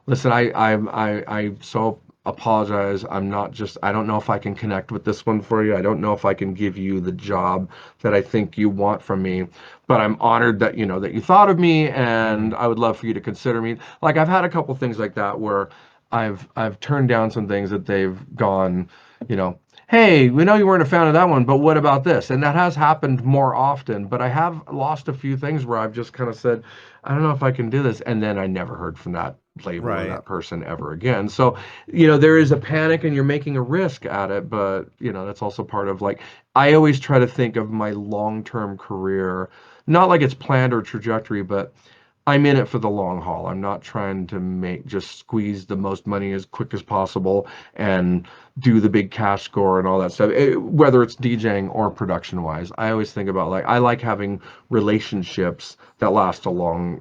[SPEAKER 3] listen, I so apologize. I don't know if I can connect with this one for you. I don't know if I can give you the job that I think you want from me, but I'm honored that, that you thought of me,
[SPEAKER 2] Hmm.
[SPEAKER 3] and I would love for you to consider me. Like, I've had a couple things like that where I've turned down some things that they've gone, you know, hey, we know you weren't a fan of that one, but what about this? And that has happened more often, but I have lost a few things where I've just kind of said, I don't know if I can do this. And then I never heard from that label or
[SPEAKER 2] Right.
[SPEAKER 3] that person ever again. So, there is a panic and you're making a risk at it, but, that's also part of, like, I always try to think of my long-term career, not like it's planned or trajectory, but I'm in it for the long haul. I'm not trying to just squeeze the most money as quick as possible and do the big cash score and all that stuff. Whether it's DJing or production wise, I always think about, like, I like having relationships that last a long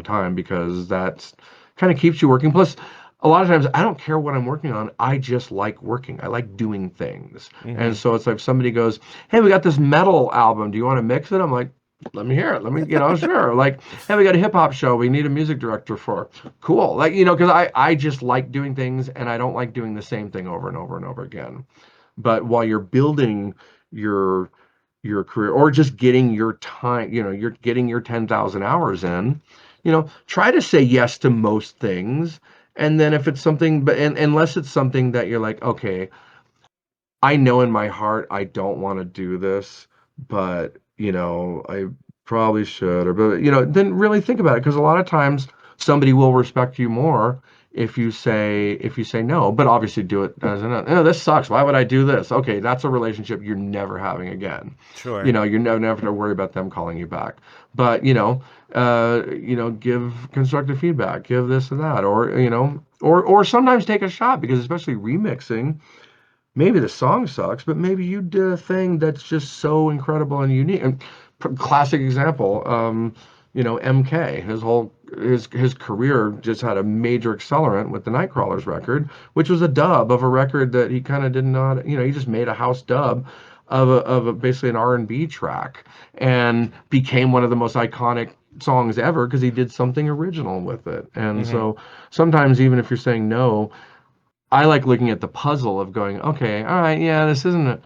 [SPEAKER 3] time, because that's kind of keeps you working. Plus, a lot of times I don't care what I'm working on. I just like working. I like doing things.
[SPEAKER 2] Hmm.
[SPEAKER 3] And so it's like, if somebody goes, "Hey, we got this metal album. Do you want to mix it?" I'm like, let me hear it. Let me, sure. Like, hey, we got a hip hop show we need a music director for. Cool. Like, because I just like doing things, and I don't like doing the same thing over and over and over again. But while you're building your career, or just getting your time, you're getting your 10,000 hours in, try to say yes to most things. And then if it's something, unless it's something that you're like, okay, I know in my heart I don't want to do this, but I probably should, or but then really think about it, because a lot of times somebody will respect you more if you say no, but obviously do it as no, this sucks. Why would I do this? Okay, that's a relationship you're never having again.
[SPEAKER 2] Sure.
[SPEAKER 3] You're never to worry about them calling you back. But give constructive feedback, give this and that, or sometimes take a shot, because especially remixing, maybe the song sucks, but maybe you did a thing that's just so incredible and unique. And classic example, MK, his career just had a major accelerant with the Nightcrawlers record, which was a dub of a record that he kind of did not, he just made a house dub of basically an R&B track, and became one of the most iconic songs ever because he did something original with it. And
[SPEAKER 2] Hmm.
[SPEAKER 3] so sometimes, even if you're saying no, I like looking at the puzzle of going, okay, all right, yeah, this isn't it,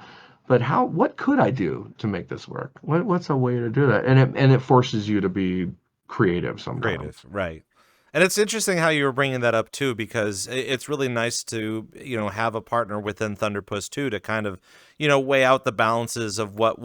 [SPEAKER 3] but what could I do to make this work? What's a way to do that? And it forces you to be creative sometimes.
[SPEAKER 2] Creative. Right. And it's interesting how you were bringing that up too, because it's really nice to, have a partner within Thunderpuss too, to kind of, weigh out the balances of what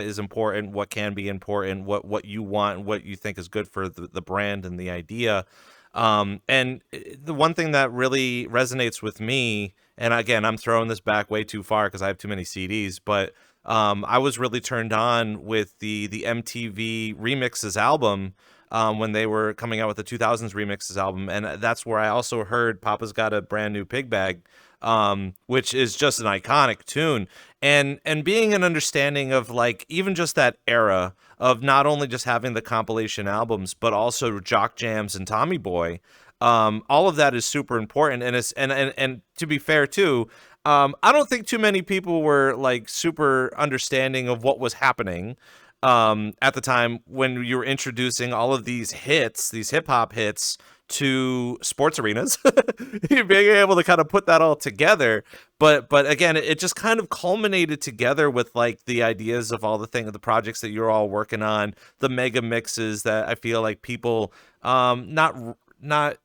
[SPEAKER 2] is important, what can be important, what you want, and what you think is good for the brand and the idea. And the one thing that really resonates with me, and again, I'm throwing this back way too far because I have too many CDs, but I was really turned on with the MTV Remixes album, when they were coming out with the 2000s Remixes album, and that's where I also heard Papa's Got a Brand New Pig Bag, which is just an iconic tune, and being an understanding of like even just that era of not only just having the compilation albums, but also Jock Jams and Tommy Boy. All of that is super important, and it's and to be fair too, I don't think too many people were like super understanding of what was happening at the time when you were introducing all of these hits, these hip hop hits to sports arenas. Being able to kind of put that all together, but again, it just kind of culminated together with like the ideas of all the projects that you're all working on, the mega mixes that I feel like people not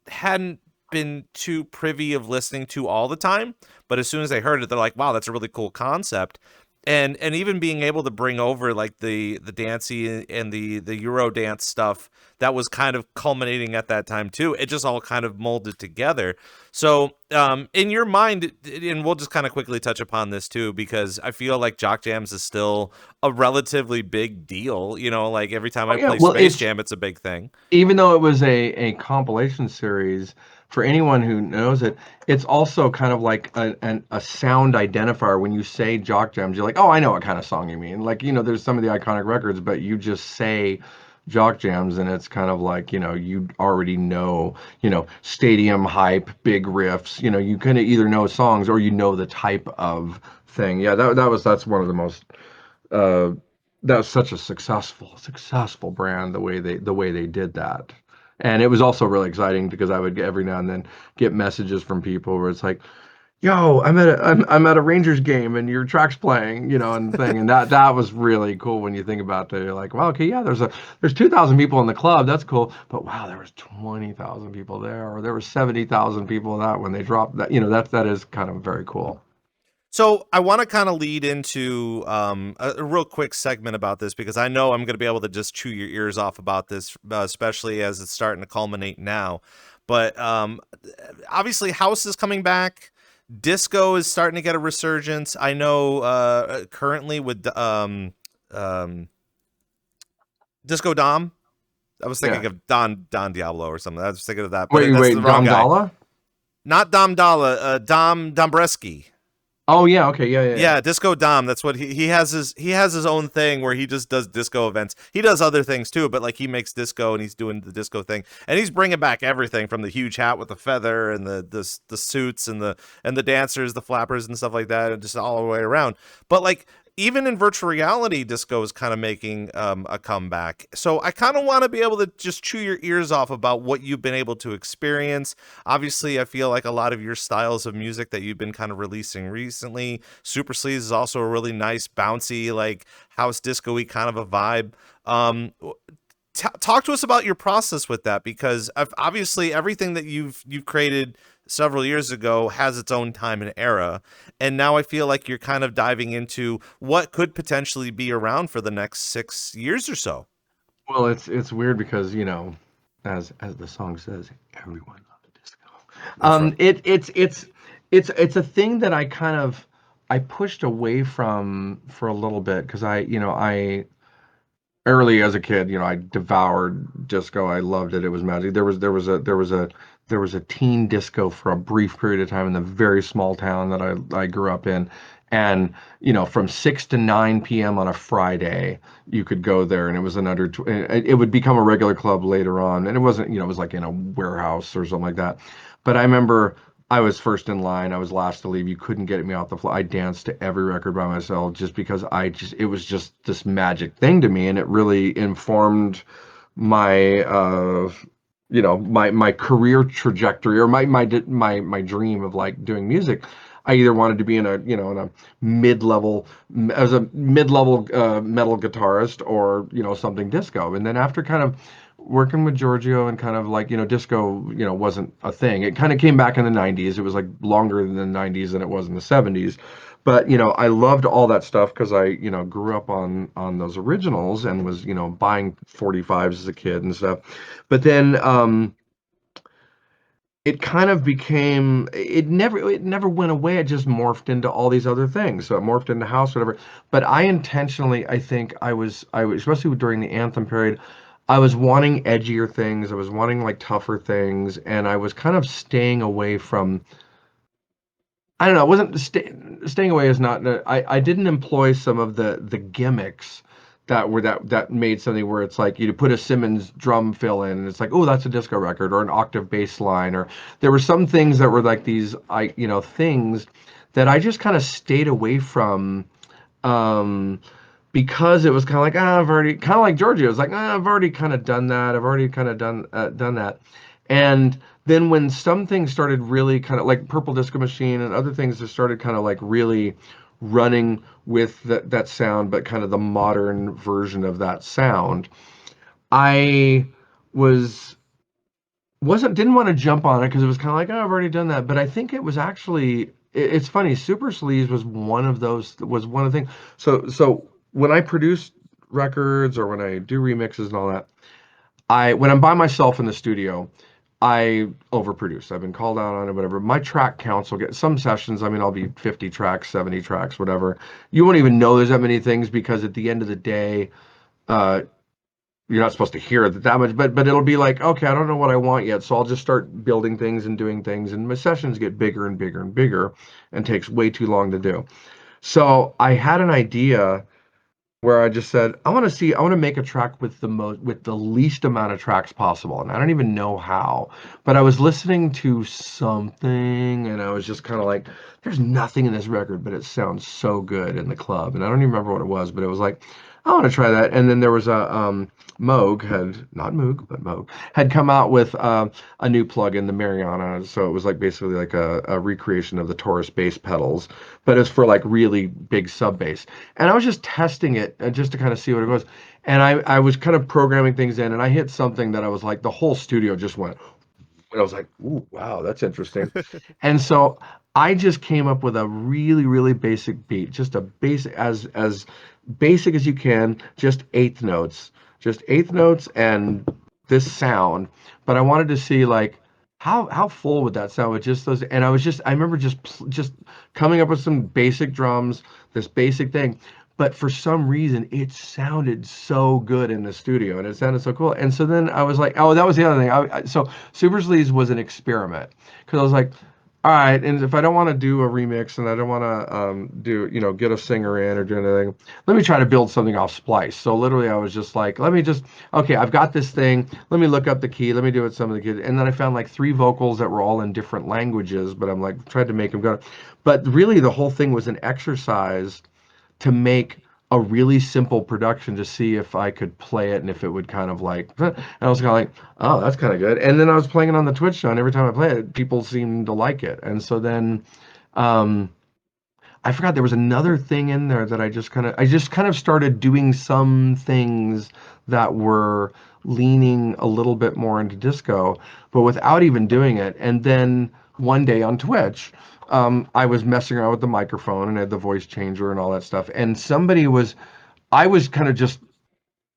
[SPEAKER 2] hadn't been too privy of listening to all the time, but as soon as they heard it, they're like, wow, that's a really cool concept. And even being able to bring over like the dancey and the Euro dance stuff that was kind of culminating at that time too. It just all kind of molded together. So in your mind, and we'll just kind of quickly touch upon this too, because I feel like Jock Jams is still a relatively big deal. Like every time
[SPEAKER 3] Oh
[SPEAKER 2] I
[SPEAKER 3] yeah,
[SPEAKER 2] play
[SPEAKER 3] well,
[SPEAKER 2] Space Jam, it's a big thing.
[SPEAKER 3] even though it was a compilation series, for anyone who knows it, it's also kind of like a sound identifier. When you say Jock Jams, you're like, oh, I know what kind of song you mean. Like, there's some of the iconic records, but you just say Jock Jams, and it's kind of like, you already know, stadium hype, big riffs. You kind of either know songs or the type of thing. Yeah, that's one of the most uh, that was such a successful brand, the way they did that. And it was also really exciting because I would every now and then get messages from people where it's like, yo, I'm at a Rangers game and your track's playing, and thing. And that was really cool when you think about that. You're like, well, okay, yeah, there's 2,000 people in the club, that's cool, but wow, there was 20,000 people there, or there were 70,000 people in that when they dropped that. That is kind of very cool.
[SPEAKER 2] So I want to kind of lead into a real quick segment about this, because I know I'm going to be able to just chew your ears off about this, especially as it's starting to culminate now. But obviously, house is coming back. Disco is starting to get a resurgence. I know currently with Disco Dom. I was thinking
[SPEAKER 3] Yeah.
[SPEAKER 2] of Don Diablo or something. I was thinking of that, but
[SPEAKER 3] Wait,
[SPEAKER 2] that's the
[SPEAKER 3] wait,
[SPEAKER 2] wrong
[SPEAKER 3] Dom
[SPEAKER 2] guy.
[SPEAKER 3] Dalla?
[SPEAKER 2] Not Dom Dalla. Dom Dombreski.
[SPEAKER 3] Oh yeah, okay, yeah.
[SPEAKER 2] Yeah, Disco Dom. That's what he has his own thing where he just does disco events. He does other things too, but like he makes disco and he's doing the disco thing, and he's bringing back everything from the huge hat with the feather and the suits and the dancers, the flappers and stuff like that, and just all the way around. But like even in virtual reality, disco is kind of making a comeback. So I kind of want to be able to just chew your ears off about what you've been able to experience. Obviously, I feel like a lot of your styles of music that you've been kind of releasing recently. Super Sleaze is also a really nice, bouncy, like house disco-y kind of a vibe. Talk to us about your process with that, because obviously everything that you've created several years ago has its own time and era, and now I feel like you're kind of diving into what could potentially be around for the next 6 years or so.
[SPEAKER 3] Well, it's weird because as the song says, everyone loves disco.
[SPEAKER 2] That's right.
[SPEAKER 3] It's a thing that I pushed away from for a little bit because I early as a kid, I devoured disco. I loved it. It was magic. There was a teen disco for a brief period of time in the very small town that I grew up in. And from 6 to 9 p.m. on a Friday, you could go there, and it was it would become a regular club later on, and it wasn't, it was like in a warehouse or something like that. But I remember I was first in line. I was last to leave. You couldn't get me off the floor. I danced to every record by myself just because it was just this magic thing to me, and it really informed my my career trajectory, or my dream of like doing music. I either wanted to be in a mid-level as a mid-level metal guitarist, or something disco. And then after kind of working with Giorgio and kind of like, disco, wasn't a thing. It kind of came back in the 90s. It was like longer in the 90s than it was in the 70s. But, I loved all that stuff because I, grew up on those originals and was, buying 45s as a kid and stuff. But then it kind of became, it never went away. It just morphed into all these other things. So it morphed into house, whatever. But I intentionally, I think I was, especially during the anthem period, I was wanting edgier things. I was wanting like tougher things, and I was kind of staying away from. I don't know. It wasn't staying away is not. I didn't employ some of the gimmicks that made something where it's like you put a Simmons drum fill in and it's like, oh, that's a disco record, or an octave bass line, or there were some things that were like these things that I just kind of stayed away from, um because it was kind of like, I've already kind of like Giorgio. It's like, I've already kind of done that. I've already kind of done that. And then when some things started really kind of like Purple Disco Machine and other things that started kind of like really running with that sound, but kind of the modern version of that sound, I was wasn't didn't want to jump on it because it was kind of like, oh, I've already done that. But I think it was actually it's funny. Super Sleaze was one of the things. So when I produce records or when I do remixes and all that, I when I'm by myself in the studio, I overproduce. I've been called out on it, whatever. My track counts will get some sessions. I mean, I'll be 50 tracks, 70 tracks, whatever. You won't even know there's that many things because at the end of the day, uh, you're not supposed to hear it that much, but it'll be like, okay, I don't know what I want yet, so I'll just start building things and doing things, and my sessions get bigger and bigger and bigger, and takes way too long to do. So I had an idea where I just said, I want to make a track with the least amount of tracks possible, and I don't even know how, but I was listening to something, and I was just kind of like, there's nothing in this record, but it sounds so good in the club, and I don't even remember what it was, but it was like, I want to try that. And then there was a Moog had not Moog, but Moog had come out with a new plugin, the Mariana. So it was like basically like a recreation of the Taurus bass pedals, but it's for like really big sub bass. And I was just testing it just to kind of see what it was. And I was kind of programming things in, and I hit something that I was like, the whole studio just went, and I was like, ooh, wow, that's interesting. And so I just came up with a really, really basic beat, just a basic, as basic as you can, just eighth notes and this sound. But I wanted to see like how full would that sound with just those. And I remember just coming up with some basic drums, this basic thing. But for some reason, it sounded so good in the studio, and it sounded so cool. And so then I was like, oh, that was the other thing. So Super Sleaze was an experiment because I was like, all right, and if I don't want to do a remix and I don't want to get a singer in or do anything, let me try to build something off Splice. So literally, I was just like, okay, I've got this thing. Let me look up the key. Let me do it with some of the kids. And then I found like three vocals that were all in different languages, but I'm like, tried to make them go. But really, the whole thing was an exercise to make a really simple production to see if I could play it and if it would kind of like, and I was kind of like, oh, that's kind of good. And then I was playing it on the Twitch show, and every time I play it, people seem to like it. And so then, um, I forgot there was another thing in there that I just kind of started doing some things that were leaning a little bit more into disco, but without even doing it. And then one day on Twitch, I was messing around with the microphone and I had the voice changer and all that stuff. And I was kind of just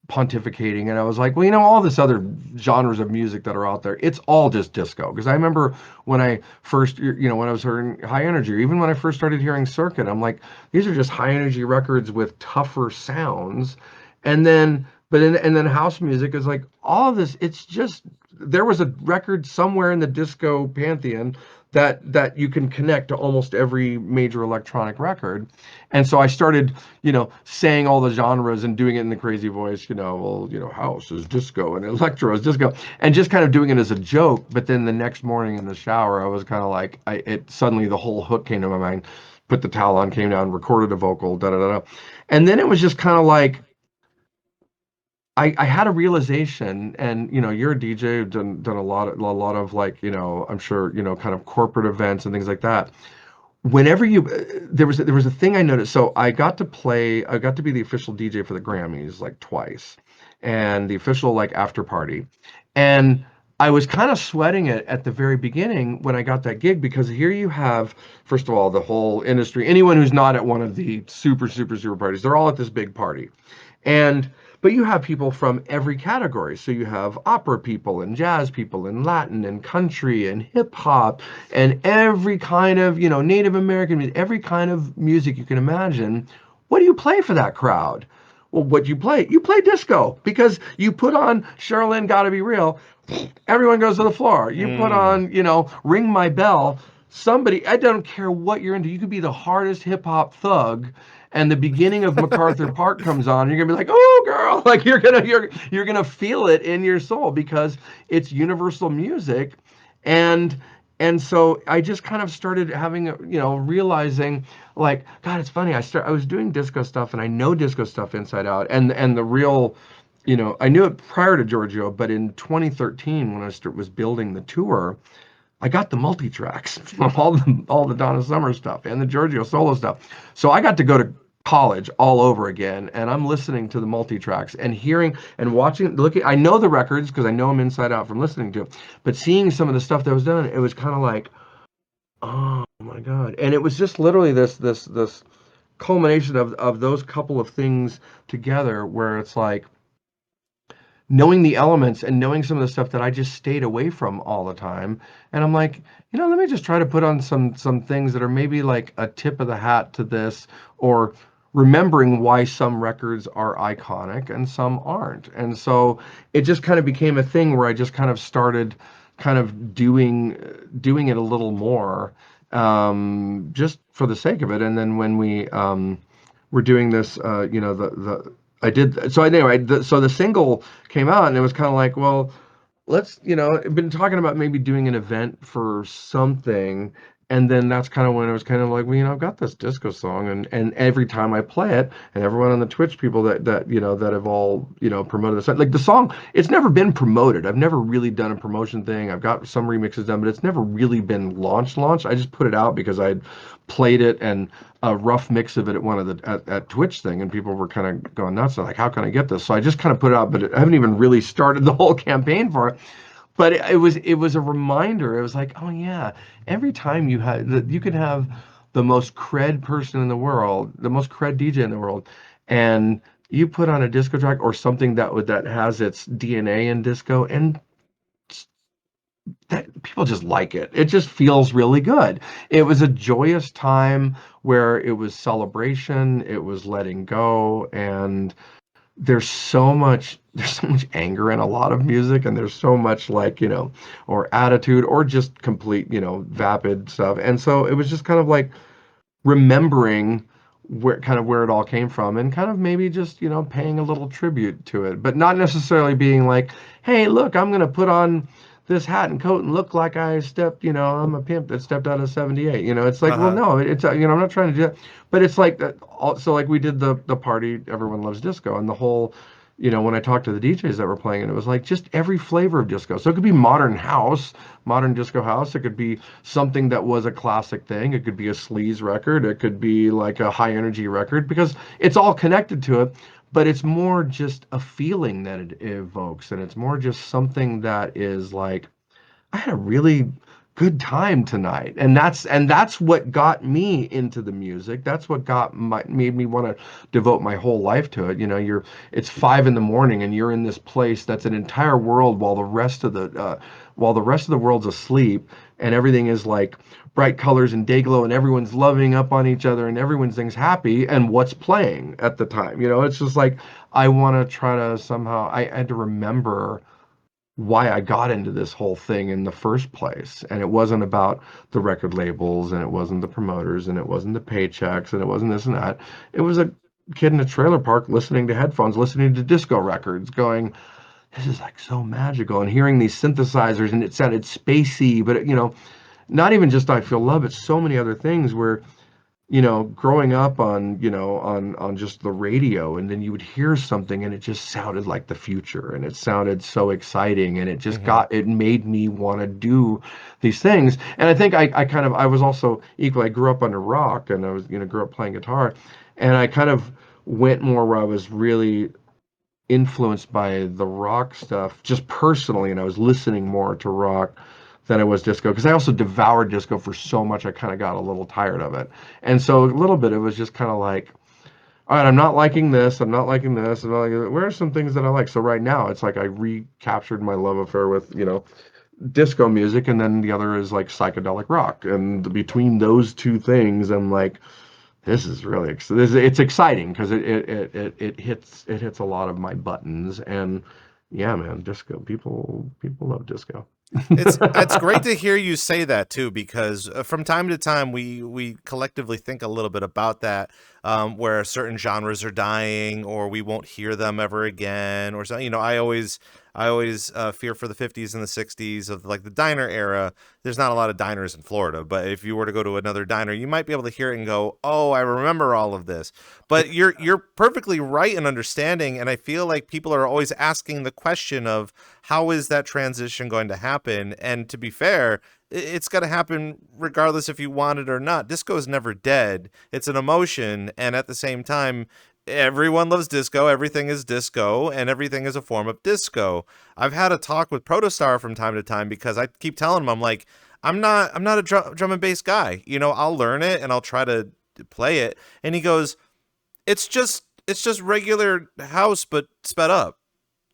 [SPEAKER 3] pontificating, and I was like, well, all this other genres of music that are out there, it's all just disco. Because I remember when I first, when I was hearing high energy, or even when I first started hearing circuit, I'm like, these are just high energy records with tougher sounds. And then, and then house music is like all of this. It's just there was a record somewhere in the disco pantheon that you can connect to almost every major electronic record. And so I started, saying all the genres and doing it in the crazy voice, well, house is disco and electro is disco, and just kind of doing it as a joke. But then the next morning in the shower, I was kind of like, it suddenly the whole hook came to my mind, put the towel on, came down, recorded a vocal, da da da. And then it was just kind of like, I had a realization, and you're a DJ, you've done a lot of like, I'm sure, kind of corporate events and things like that. Whenever there was a thing I noticed. So I got to be the official DJ for the Grammys like twice, and the official like after party. And I was kind of sweating it at the very beginning when I got that gig, because here you have, first of all, the whole industry, anyone who's not at one of the super, super, super parties, they're all at this big party. And but you have people from every category. So you have opera people and jazz people and Latin and country and hip hop and every kind of, Native American music, every kind of music you can imagine. What do you play for that crowd? Well, what do you play? You play disco, because you put on Charlene Gotta Be Real, everyone goes to the floor. You put on, Ring My Bell, somebody, I don't care what you're into, you could be the hardest hip hop thug, and the beginning of MacArthur Park comes on, and you're gonna be like, oh girl, like you're gonna feel it in your soul, because it's universal music. And so I just kind of started having, realizing, like, God, it's funny. I was doing disco stuff, and I know disco stuff inside out, and the real, I knew it prior to Giorgio, but in 2013, when I was building the tour, I got the multi-tracks from all the Donna Summer stuff and the Giorgio solo stuff. So I got to go to college all over again, and I'm listening to the multi-tracks and hearing and watching, looking. I know the records because I know them inside out from listening to it, but seeing some of the stuff that was done, it was kind of like, oh my God. And it was just literally this culmination of those couple of things together, where it's like knowing the elements and knowing some of the stuff that I just stayed away from all the time. And I'm like, let me just try to put on some things that are maybe like a tip of the hat to this, or remembering why some records are iconic and some aren't. And so it just kind of became a thing where I just kind of started kind of doing it a little more, just for the sake of it. And then when we were doing this, the I did. So anyway, so the single came out, and it was kind of like, well, let's, I've been talking about maybe doing an event for something. And then that's kind of when it was kind of like, well, I've got this disco song, and every time I play it, and everyone on the Twitch people that have all, promoted this, like the song, it's never been promoted. I've never really done a promotion thing. I've got some remixes done, but it's never really been launched. I just put it out because I'd played it and a rough mix of it at one of the at Twitch thing, and people were kind of going nuts. Like, how can I get this? So I just kind of put it out, but I haven't even really started the whole campaign for it. But it was a reminder. It was like, oh yeah, every time you can have the most cred person in the world, the most cred DJ in the world, and you put on a disco track or something that has its DNA in disco, and that people just like it. It just feels really good. It was a joyous time where it was celebration, it was letting go, and there's so much anger in a lot of music, and there's so much, like, or attitude, or just complete, vapid stuff. And so it was just kind of like remembering where it all came from, and kind of maybe just, paying a little tribute to it, but not necessarily being like, hey, look, I'm gonna put on this hat and coat and look like I stepped, I'm a pimp that stepped out of 78. It's like, well,
[SPEAKER 2] Uh-huh.
[SPEAKER 3] no, it's, I'm not trying to do that. But it's like that also, like we did the party, Everyone Loves Disco, and the whole, when I talked to the DJs that were playing it, it was like just every flavor of disco. So it could be modern house, modern disco house. It could be something that was a classic thing. It could be a sleaze record. It could be like a high energy record, because it's all connected to it. But it's more just a feeling that it evokes, and it's more just something that is like, I had a really good time tonight. And that's what got me into the music. That's what made me want to devote my whole life to it. It's 5 a.m. and you're in this place that's an entire world, while the rest of the world's asleep, and everything is like bright colors and day glow, and everyone's loving up on each other, and everyone's happy. And what's playing at the time, it's just like, I want to try to somehow, I had to remember why I got into this whole thing in the first place. And it wasn't about the record labels, and it wasn't the promoters, and it wasn't the paychecks, and it wasn't this and that. It was a kid in a trailer park listening to headphones, listening to disco records, going, this is like so magical, and hearing these synthesizers, and it sounded spacey, but not even just I Feel Love, it's so many other things where, growing up on just the radio, and then you would hear something, and it just sounded like the future, and it sounded so exciting, and it made me want to do these things. And I think I was also equal. I grew up under rock, and I was, grew up playing guitar, and I kind of went more where I was really influenced by the rock stuff just personally, and I was listening more to rock than I was disco because I also devoured disco for so much I kind of got a little tired of it. And so a little bit it was just kind of like, all right, I'm not liking this, I'm not liking this, I'm not liking it. Where are some things that I like? So right now it's like I recaptured my love affair with, disco music, and then the other is like psychedelic rock. And between those two things, I'm like, this is really it's exciting because it hits a lot of my buttons. And yeah, man, disco, people love disco.
[SPEAKER 2] It's great to hear you say that too, because from time to time we collectively think a little bit about that, where certain genres are dying or we won't hear them ever again or something. I always fear for the 50s and the 60s of like the diner era. There's not a lot of diners in Florida, but if you were to go to another diner, you might be able to hear it and go, "Oh, I remember all of this." But you're perfectly right in understanding, and I feel like people are always asking the question of how is that transition going to happen? And to be fair, it's going to happen regardless if you want it or not. Disco is never dead. It's an emotion, and at the same time, everyone loves disco. Everything is disco, and everything is a form of disco. I've had a talk with Protostar from time to time because I keep telling him, I'm like, I'm not a drum and bass guy. I'll learn it and I'll try to play it. And he goes, it's just regular house but sped up.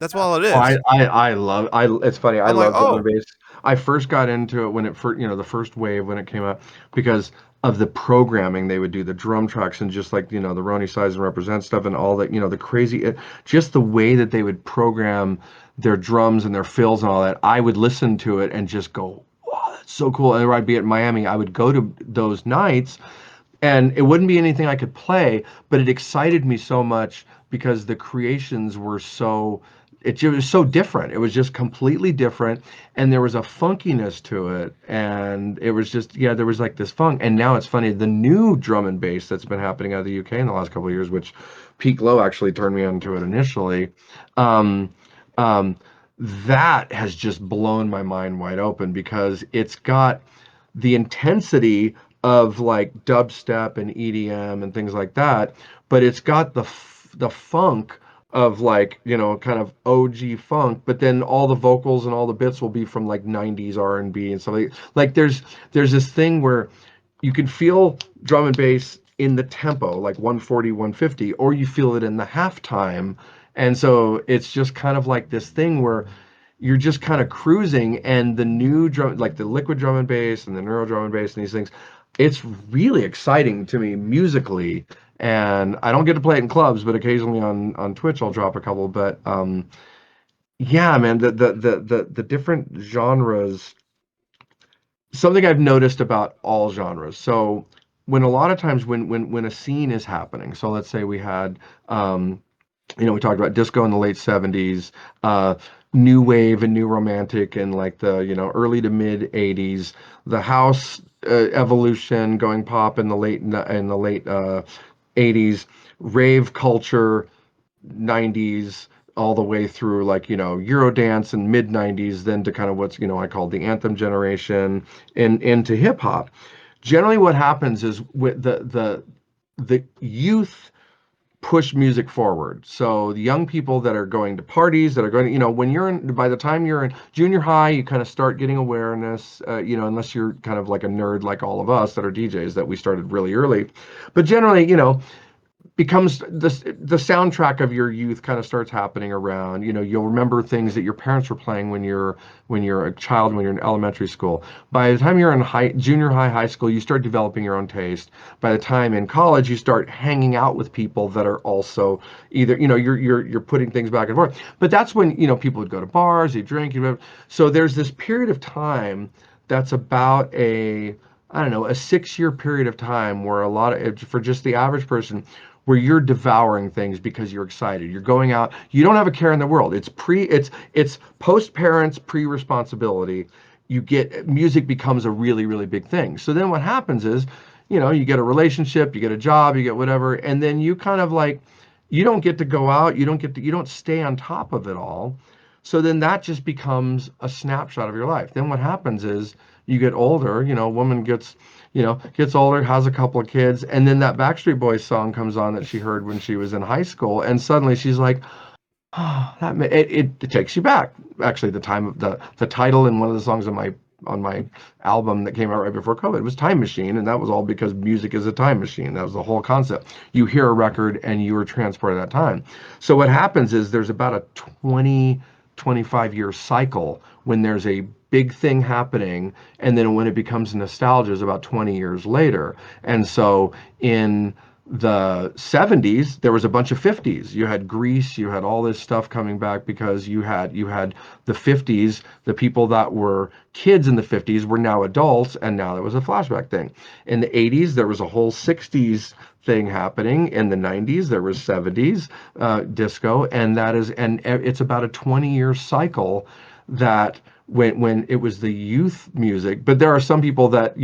[SPEAKER 2] That's all it
[SPEAKER 3] Oh, I,
[SPEAKER 2] is.
[SPEAKER 3] I, I love, it's funny. I
[SPEAKER 2] I'm like,
[SPEAKER 3] love drum and
[SPEAKER 2] oh,
[SPEAKER 3] bass. I first got into it when it first, the first wave when it came out because of the programming they would do, the drum tracks and just like, the Ronnie Size and Represent stuff and all that, the crazy, just the way that they would program their drums and their fills and all that. I would listen to it and just go, wow, that's so cool. And I'd be at Miami. I would go to those nights and it wouldn't be anything I could play, but it excited me so much because the creations were it was so different. It was just completely different, and there was a funkiness to it, and it was just, yeah, there was like this funk. And now it's funny, the new drum and bass that's been happening out of the UK in the last couple of years, which Pete Lowe actually turned me onto it initially. Um, um, that has just blown my mind wide open because it's got the intensity of like dubstep and EDM and things like that, but it's got the funk of like, kind of OG funk, but then all the vocals and all the bits will be from like 90s R&B and B and stuff like there's this thing where you can feel drum and bass in the tempo, like 140, 150, or you feel it in the halftime. And so it's just kind of like this thing where you're just kind of cruising, and the new drum, like the liquid drum and bass and the neural drum and bass and these things, it's really exciting to me musically. And I don't get to play it in clubs, but occasionally on Twitch I'll drop a couple. But yeah, man, the different genres, something I've noticed about all genres. So when a lot of times when a scene is happening, so let's say we had we talked about disco in the late 70s, new wave and new romantic in like the, early to mid 80s, the house evolution going pop in the late 80s, rave culture 90s, all the way through like, Eurodance and mid 90s, then to kind of what's, I call the anthem generation and into hip hop. Generally what happens is with the youth push music forward. So the young people that are going to parties, that are going to, when by the time you're in junior high, you kind of start getting awareness, unless you're kind of like a nerd like all of us that are DJs, that we started really early. But generally, becomes the soundtrack of your youth kind of starts happening around, you'll remember things that your parents were playing when you're a child, when you're in elementary school. By the time you're in junior high, high school, you start developing your own taste. By the time in college, you start hanging out with people that are also either, you're putting things back and forth. But that's when, people would go to bars, you drink, so there's this period of time that's about I don't know, a 6-year period of time where for just the average person, where you're devouring things because you're excited. You're going out. You don't have a care in the world. It's post parents, pre responsibility. Music becomes a really, really big thing. So then what happens is, you get a relationship, you get a job, you get whatever, and then you kind of like, you don't get to go out. You don't stay on top of it all. So then that just becomes a snapshot of your life. Then what happens is you get older, a woman gets older, has a couple of kids, and then that Backstreet Boys song comes on that she heard when she was in high school, and suddenly she's like, It takes you back. Actually, the title in one of the songs on my album that came out right before COVID was Time Machine, and that was all because music is a time machine. That was the whole concept. You hear a record and you were transported at that time. So what happens is there's about a 25 year cycle when there's a big thing happening, and then when it becomes nostalgia is about 20 years later. And so in the 70s there was a bunch of 50s. You had Grease, you had all this stuff coming back because you had the 50s. The people that were kids in the 50s were now adults, and now there was a flashback thing. In the 80s there was a whole 60s thing happening. In the 90s there was 70s disco, and it's about a 20-year cycle that when it was the youth music. But there are some people that,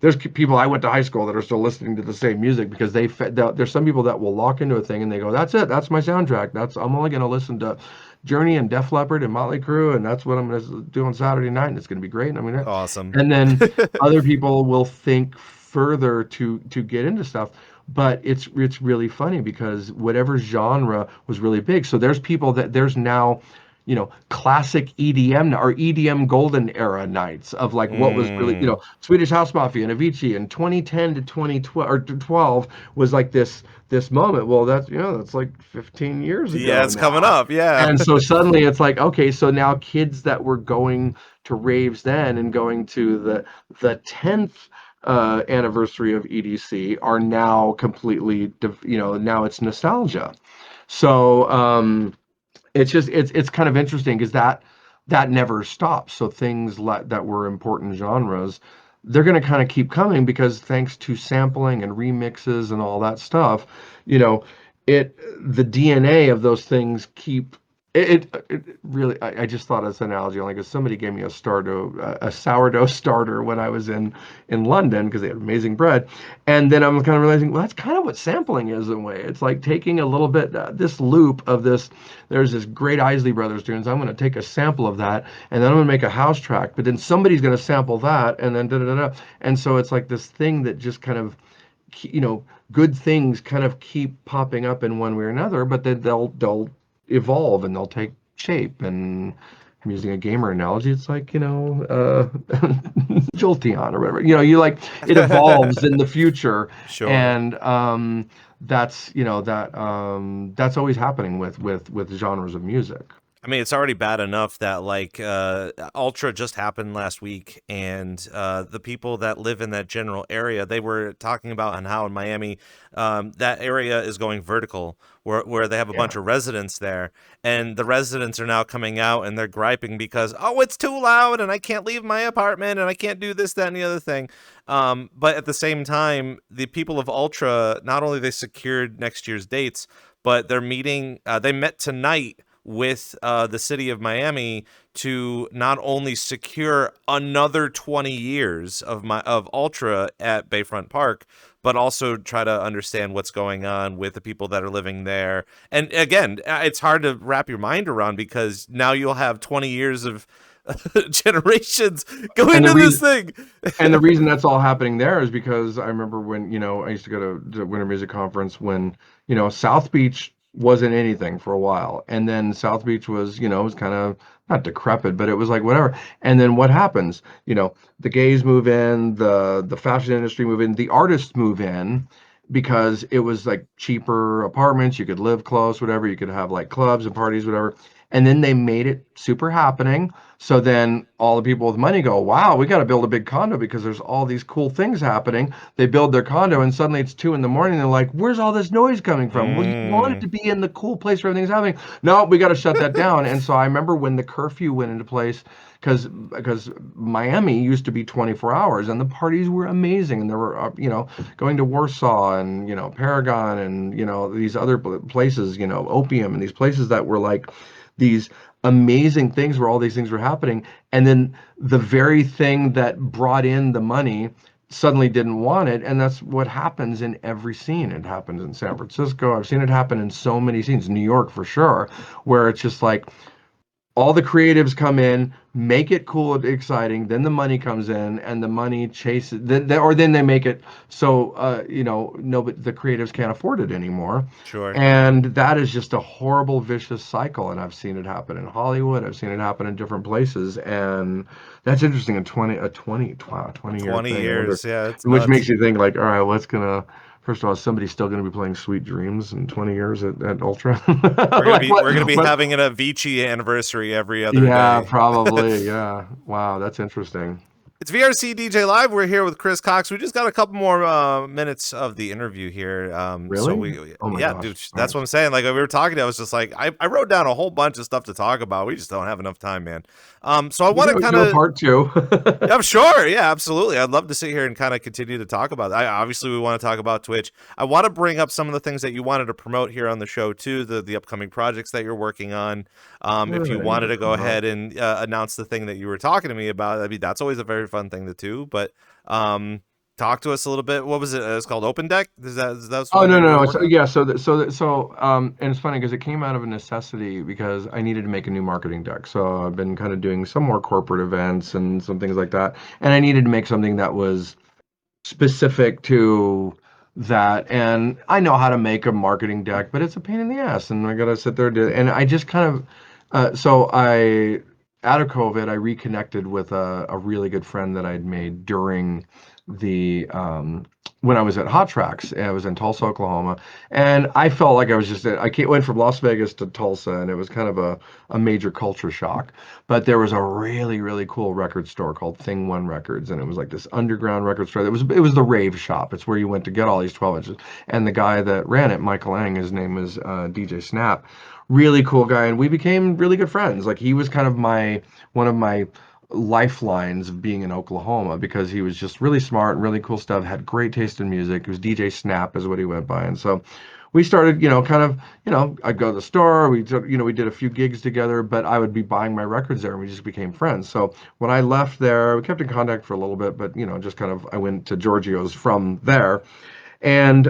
[SPEAKER 3] there's people I went to high school that are still listening to the same music because there's some people that will lock into a thing and they go, that's it, that's my soundtrack, I'm only going to listen to Journey and Def Leppard and Motley Crue, and that's what I'm going to do on Saturday night, and it's going to be great. And
[SPEAKER 2] Awesome.
[SPEAKER 3] and then other people will think further to get into stuff. But it's really funny because whatever genre was really big. So there's now, classic EDM or EDM golden era nights of like what was really,
[SPEAKER 2] Mm.
[SPEAKER 3] Swedish House Mafia and Avicii in 2010 to 2012 or 12 was like this moment. Well, that's like 15 years
[SPEAKER 2] Yeah,
[SPEAKER 3] ago
[SPEAKER 2] it's coming
[SPEAKER 3] now.
[SPEAKER 2] up. Yeah.
[SPEAKER 3] And so suddenly it's like, okay, so now kids that were going to raves then and going to the 10th anniversary of EDC are now completely, now it's nostalgia. So it's kind of interesting because that never stops. So things that were important genres, they're going to kind of keep coming because thanks to sampling and remixes and all that stuff, you know, the DNA of those things keep. It really, I just thought of this analogy only because somebody gave me a sourdough starter when I was in London because they had amazing bread. And then I'm kind of realizing, well, that's kind of what sampling is in a way. It's like taking a little bit, this loop of this. There's this great Isley Brothers tunes. I'm going to take a sample of that, and then I'm going to make a house track. But then somebody's going to sample that, and then da da da da. And so it's like this thing that just kind of, good things kind of keep popping up in one way or another. But then they'll evolve and they'll take shape. And I'm using a gamer analogy. It's like, Jolteon or whatever. You like it evolves in the future,
[SPEAKER 2] Sure.
[SPEAKER 3] and that's always happening with genres of music.
[SPEAKER 2] I mean, it's already bad enough that like Ultra just happened last week, and the people that live in that general area, they were talking about and how in Miami, that area is going vertical, where they have a bunch
[SPEAKER 3] Yeah.
[SPEAKER 2] of residents there, and the residents are now coming out and they're griping because it's too loud and I can't leave my apartment and I can't do this, that, and the other thing. But at the same time, the people of Ultra, not only they secured next year's dates, but they're meeting. They met tonight with the city of Miami to not only secure another 20 years of Ultra at Bayfront Park, but also try to understand what's going on with the people that are living there. And again, it's hard to wrap your mind around because now you'll have 20 years of generations going
[SPEAKER 3] And the
[SPEAKER 2] to this
[SPEAKER 3] reason
[SPEAKER 2] thing.
[SPEAKER 3] and the reason that's all happening there is because I remember when, I used to go to Winter Music Conference when, South Beach wasn't anything for a while. And then South Beach was kind of not decrepit, but it was like whatever. And then what happens? The gays move in, the fashion industry move in, the artists move in because it was like cheaper apartments, you could live close, whatever, you could have like clubs and parties, whatever. And then they made it super happening. So then all the people with money go, wow, we got to build a big condo because there's all these cool things happening. They build their condo and suddenly it's 2 in the morning. They're like, where's all this noise coming from? Well, you wanted
[SPEAKER 2] Mm.
[SPEAKER 3] to be in the cool place where everything's happening. No, we got to shut that down. And so I remember when the curfew went into place because Miami used to be 24 hours and the parties were amazing. And there were, going to Warsaw and, Paragon and, these other places, Opium and these places that were like these amazing things where all these things were happening. And then the very thing that brought in the money suddenly didn't want it. And that's what happens in every scene. It happens in San Francisco. I've seen it happen in so many scenes, New York for sure, where it's just like all the creatives come in, make it cool and exciting, then the money comes in, and the money chases, then they make it so no, but the creatives can't afford it anymore,
[SPEAKER 2] Sure.
[SPEAKER 3] and that is just a horrible vicious cycle. And I've seen it happen in Hollywood, I've seen it happen in different places, and that's interesting. In 20-year
[SPEAKER 2] 20
[SPEAKER 3] thing, I wonder,
[SPEAKER 2] years. Yeah, it's
[SPEAKER 3] which makes
[SPEAKER 2] nuts.
[SPEAKER 3] you think like, all right, what's gonna First of all, is somebody still going to be playing Sweet Dreams in 20 years at Ultra? Like
[SPEAKER 2] We're gonna be
[SPEAKER 3] what?
[SPEAKER 2] having an Avicii anniversary every other
[SPEAKER 3] Yeah,
[SPEAKER 2] day.
[SPEAKER 3] probably. Yeah. Wow, that's interesting.
[SPEAKER 2] It's VRCDJ Live. We're here with Chris Cox. We just got a couple more minutes of the interview here. So
[SPEAKER 3] Really? Oh my
[SPEAKER 2] yeah,
[SPEAKER 3] gosh.
[SPEAKER 2] dude,
[SPEAKER 3] All
[SPEAKER 2] that's
[SPEAKER 3] right.
[SPEAKER 2] what I'm saying. Like we were talking, I was just like, I wrote down a whole bunch of stuff to talk about. We just don't have enough time, man. So I
[SPEAKER 3] We
[SPEAKER 2] want
[SPEAKER 3] can
[SPEAKER 2] to kind
[SPEAKER 3] do a
[SPEAKER 2] of
[SPEAKER 3] part two.
[SPEAKER 2] yeah, sure. Yeah, absolutely. I'd love to sit here and kind of continue to talk about it. Obviously, we want to talk about Twitch. I want to bring up some of the things that you wanted to promote here on the show too, the upcoming projects that you're working on.
[SPEAKER 3] What
[SPEAKER 2] If
[SPEAKER 3] do
[SPEAKER 2] you
[SPEAKER 3] I need
[SPEAKER 2] wanted
[SPEAKER 3] to
[SPEAKER 2] to go
[SPEAKER 3] promote?
[SPEAKER 2] ahead and announce the thing that you were talking to me about, I mean, that's always a very fun thing to do. But talk to us a little bit. What was it? It's called Open Deck. That's
[SPEAKER 3] Oh
[SPEAKER 2] what
[SPEAKER 3] no
[SPEAKER 2] you
[SPEAKER 3] no
[SPEAKER 2] were
[SPEAKER 3] no.
[SPEAKER 2] working on?
[SPEAKER 3] And it's funny because it came out of a necessity because I needed to make a new marketing deck. So I've been kind of doing some more corporate events and some things like that, and I needed to make something that was specific to that. And I know how to make a marketing deck, but it's a pain in the ass, and I gotta sit there and do it. And I just kind of, so I, out of COVID, I reconnected with a really good friend that I'd made during the, when I was at Hot Tracks. I was in Tulsa, Oklahoma, and I felt like I was just, went from Las Vegas to Tulsa, and it was kind of a major culture shock. But there was a really, really cool record store called Thing One Records, and it was like this underground record store. It was the rave shop. It's where you went to get all these 12 inches. And the guy that ran it, Michael Ang, his name was DJ Snap, really cool guy, and we became really good friends. Like he was kind of one of my lifelines of being in Oklahoma because he was just really smart and really cool stuff. Had great taste in music. It was DJ Snap is what he went by, and so we started, kind of, I'd go to the store, we did a few gigs together, but I would be buying my records there and we just became friends. So when I left there, we kept in contact for a little bit, but, just kind of, I went to Giorgio's from there. And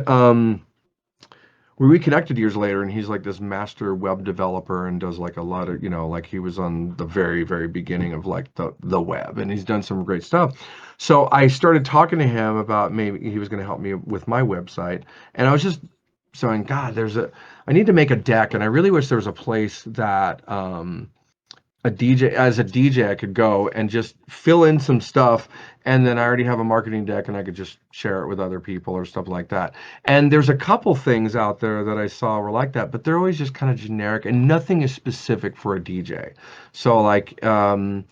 [SPEAKER 3] we reconnected years later, and he's like this master web developer and does like a lot of, like he was on the very, very beginning of like the web, and he's done some great stuff. So I started talking to him about maybe he was going to help me with my website, and I was just saying, God, I need to make a deck, and I really wish there was a place that as a DJ, I could go and just fill in some stuff, and then I already have a marketing deck, and I could just share it with other people or stuff like that. And there's a couple things out there that I saw were like that, but they're always just kind of generic, and nothing is specific for a DJ. So like, if a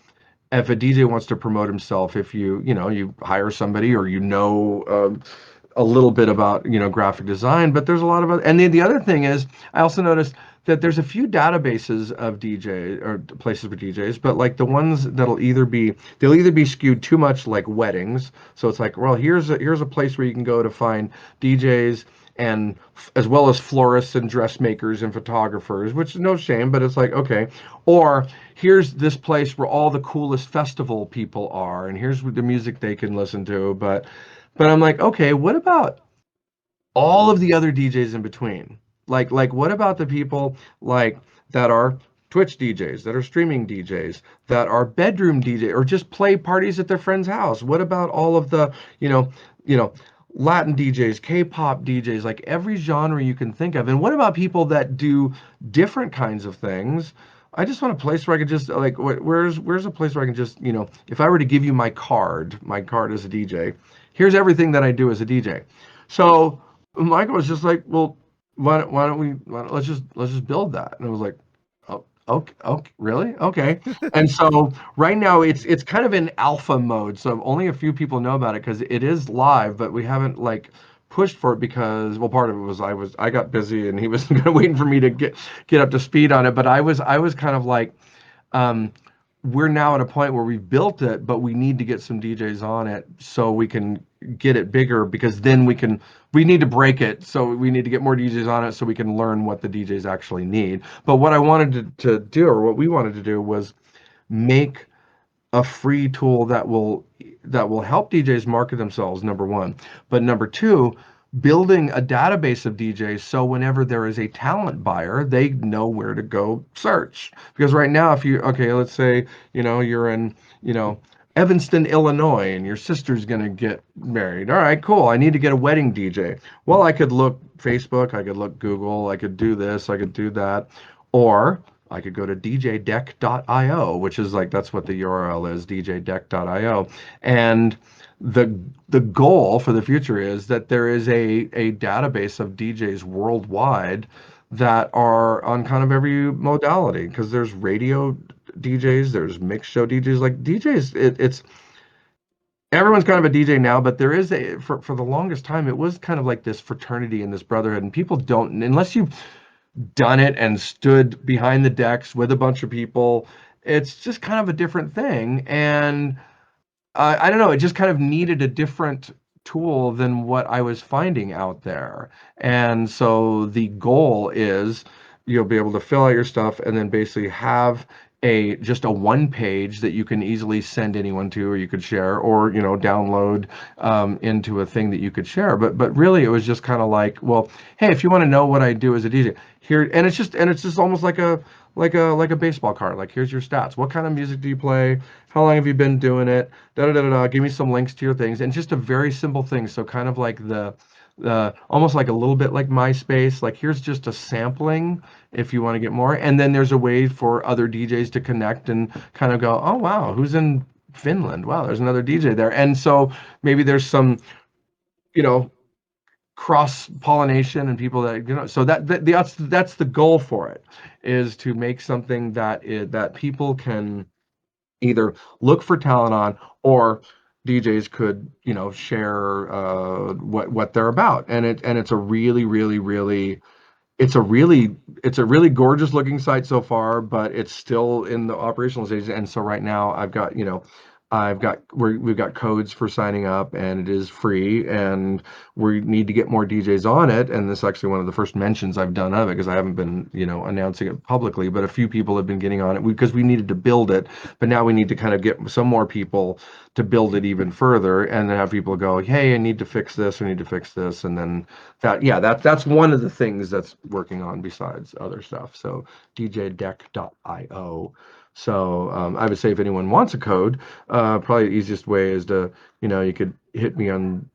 [SPEAKER 3] DJ wants to promote himself, if you hire somebody or a little bit about graphic design, but there's a lot of other. And then the other thing is, I also noticed that there's a few databases of DJ or places for DJs, but like the ones they'll either be skewed too much like weddings. So it's like, well, here's a place where you can go to find DJs and as well as florists and dressmakers and photographers, which is no shame, but it's like, okay. Or here's this place where all the coolest festival people are, and here's the music they can listen to. But I'm like, okay, what about all of the other DJs in between? Like what about the people like that are Twitch DJs, that are streaming DJs, that are bedroom DJ or just play parties at their friend's house? What about all of the, you know, Latin DJs, K-pop DJs, like every genre you can think of? And what about people that do different kinds of things? I just want a place where I could just like, where's a place where I can just, if I were to give you my card as a DJ, here's everything that I do as a DJ. So Michael was just like, well, let's just build that. And I was like, oh, okay, really? Okay. And so right now it's kind of in alpha mode. So only a few people know about it because it is live, but we haven't like pushed for it because, well, part of it was I got busy and he was kind of waiting for me to get up to speed on it. But I was kind of like, um, we're now at a point where we've built it, but we need to get some DJs on it so we can get it bigger because then we need to break it. So we need to get more DJs on it so we can learn what the DJs actually need. But what I wanted to do, or what we wanted to do, was make a free tool that will help DJs market themselves, number one. But number two, building a database of DJs so whenever there is a talent buyer, they know where to go search. Because right now, if you, okay, let's say, you're in, you know, Evanston, Illinois, and your sister's going to get married. All right, cool. I need to get a wedding DJ. Well, I could look Facebook, I could look Google, I could do this, I could do that. Or I could go to djdeck.io, which is like, that's what the URL is, djdeck.io. And the the goal for the future is that there is a database of DJs worldwide that are on kind of every modality, because there's radio DJs, there's mix show DJs, like DJs, it's everyone's kind of a DJ now, but there is for the longest time it was kind of like this fraternity and this brotherhood, and people don't, unless you've done it and stood behind the decks with a bunch of people, it's just kind of a different thing. And I don't know, it just kind of needed a different tool than what I was finding out there. And so the goal is you'll be able to fill out your stuff and then basically have a just a one page that you can easily send anyone to, or you could share, or download into a thing that you could share. But really, it was just kind of like, well, hey, if you want to know what I do as a DJ here, and it's just almost like a baseball card. Like, here's your stats. What kind of music do you play? How long have you been doing it? Da da da da. Da. Give me some links to your things, and just a very simple thing. So kind of like the almost like a little bit like MySpace. Like, here's just a sampling if you want to get more, and then there's a way for other DJs to connect and kind of go, oh wow, who's in Finland? Wow, there's another DJ there, and so maybe there's some you know cross pollination and people that so that's the goal for it, is to make something that people can either look for talent on, or DJs could share what they're about. And it's a really it's a really gorgeous looking site so far, but it's still in the operational stage. And so right now we've got codes for signing up, and it is free, and we need to get more DJs on it. And this is actually one of the first mentions I've done of it, because I haven't been, announcing it publicly, but a few people have been getting on it because we needed to build it. But now we need to kind of get some more people to build it even further, and then have people go, hey, I need to fix this, I need to fix this. And then that's one of the things that's working on besides other stuff. So djdeck.io. So I would say if anyone wants a code, probably the easiest way is to, you could hit me on.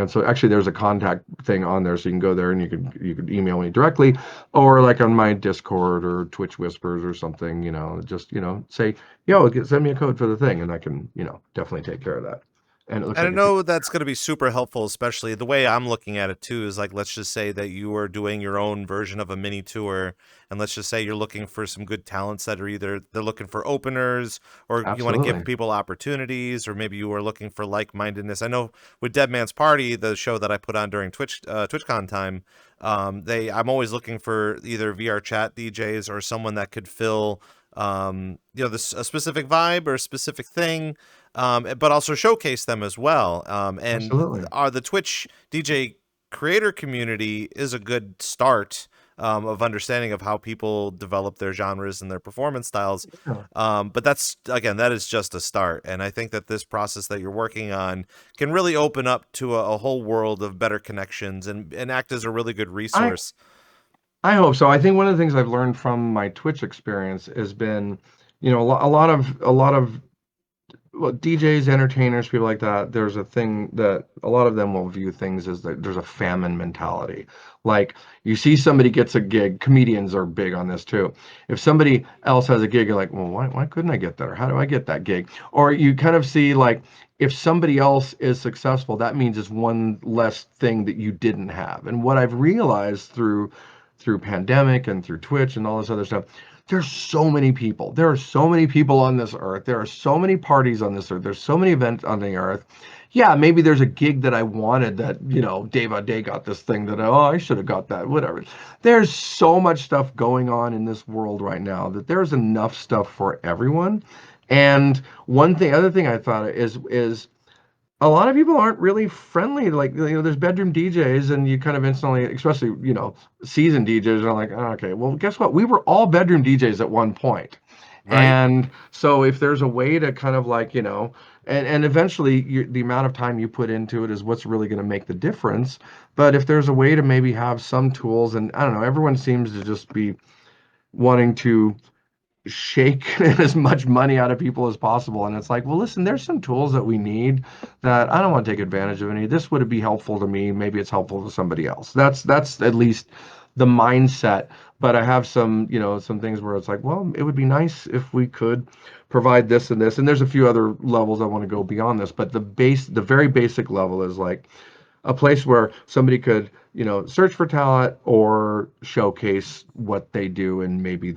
[SPEAKER 3] So actually, there's a contact thing on there, so you can go there and you could email me directly, or like on my Discord or Twitch Whispers or something. Just say, yo, send me a code for the thing, and I can definitely take care of that. And it looks
[SPEAKER 2] And I
[SPEAKER 3] like
[SPEAKER 2] know that's going to be super helpful, especially the way I'm looking at it too is like, let's just say that you are doing your own version of a mini tour, and let's just say you're looking for some good talents that are either they're looking for openers, or you want to give
[SPEAKER 3] absolutely.
[SPEAKER 2] people opportunities, or maybe you are looking for like-mindedness. I know with Dead Man's Party, the show that I put on during TwitchCon time, I'm always looking for either VRChat DJs or someone that could fill this a specific vibe or a specific thing, but also showcase them as well. And
[SPEAKER 3] Absolutely.
[SPEAKER 2] the Twitch DJ creator community is a good start of understanding of how people develop their genres and their performance styles.
[SPEAKER 3] Yeah.
[SPEAKER 2] But that is just a start. And I think that this process that you're working on can really open up to a whole world of better connections, and act as a really good
[SPEAKER 3] I
[SPEAKER 2] resource.
[SPEAKER 3] I hope so. I think one of the things I've learned from my Twitch experience has been, a lot of well, DJs, entertainers, people like that, there's a thing that a lot of them will view things as that there's a famine mentality. Like, you see somebody gets a gig, comedians are big on this too. If somebody else has a gig, you're like, well, why couldn't I get that? Or how do I get that gig? Or you kind of see like, if somebody else is successful, that means it's one less thing that you didn't have. And what I've realized through pandemic and through Twitch and all this other stuff, there's so many people. There are so many people on this earth. There are so many parties on this earth. There's so many events on the earth. Yeah, maybe there's a gig that I wanted that, day by day got this thing that, oh, I should have got that, whatever. There's so much stuff going on in this world right now that there's enough stuff for everyone. And other thing I thought is a lot of people aren't really friendly. Like, there's bedroom DJs, and you kind of instantly, especially, seasoned DJs, are like, oh, okay, well, guess what? We were all bedroom DJs at one point.
[SPEAKER 2] Right.
[SPEAKER 3] And so if there's a way to kind of like, and eventually the amount of time you put into it is what's really going to make the difference. But if there's a way to maybe have some tools, and I don't know, everyone seems to just be wanting to shake as much money out of people as possible. And it's like, well, listen, there's some tools that we need that I don't want to take advantage of any. This would be helpful to me. Maybe it's helpful to somebody else. That's at least the mindset. But I have some, some things where it's like, well, it would be nice if we could provide this and this. And there's a few other levels I want to go beyond this. But the very basic level is like a place where somebody could, search for talent or showcase what they do. And maybe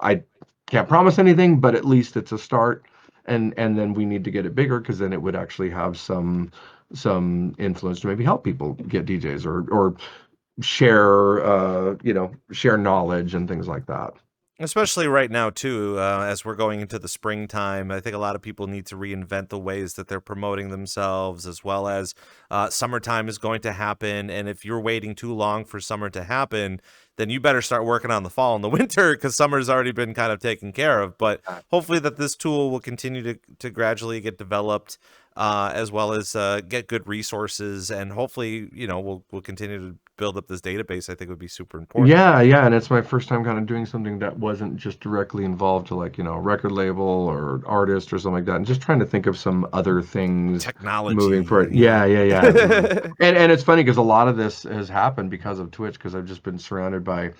[SPEAKER 3] I can't promise anything, but at least it's a start. And then we need to get it bigger because then it would actually have some influence to maybe help people get DJs or share share knowledge and things like that.
[SPEAKER 2] Especially right now, too, as we're going into the springtime, I think a lot of people need to reinvent the ways that they're promoting themselves, as well as summertime is going to happen. And if you're waiting too long for summer to happen, then you better start working on the fall and the winter because summer's already been kind of taken care of. But hopefully that this tool will continue to gradually get developed, as well as get good resources. And hopefully, we'll continue to build up this database. I think would be super important.
[SPEAKER 3] Yeah, and it's my first time kind of doing something that wasn't just directly involved to like, record label or artist or something like that. And just trying to think of some other things moving
[SPEAKER 2] Technology.
[SPEAKER 3] forward. Yeah. And it's funny because a lot of this has happened because of Twitch because I've just been surrounded by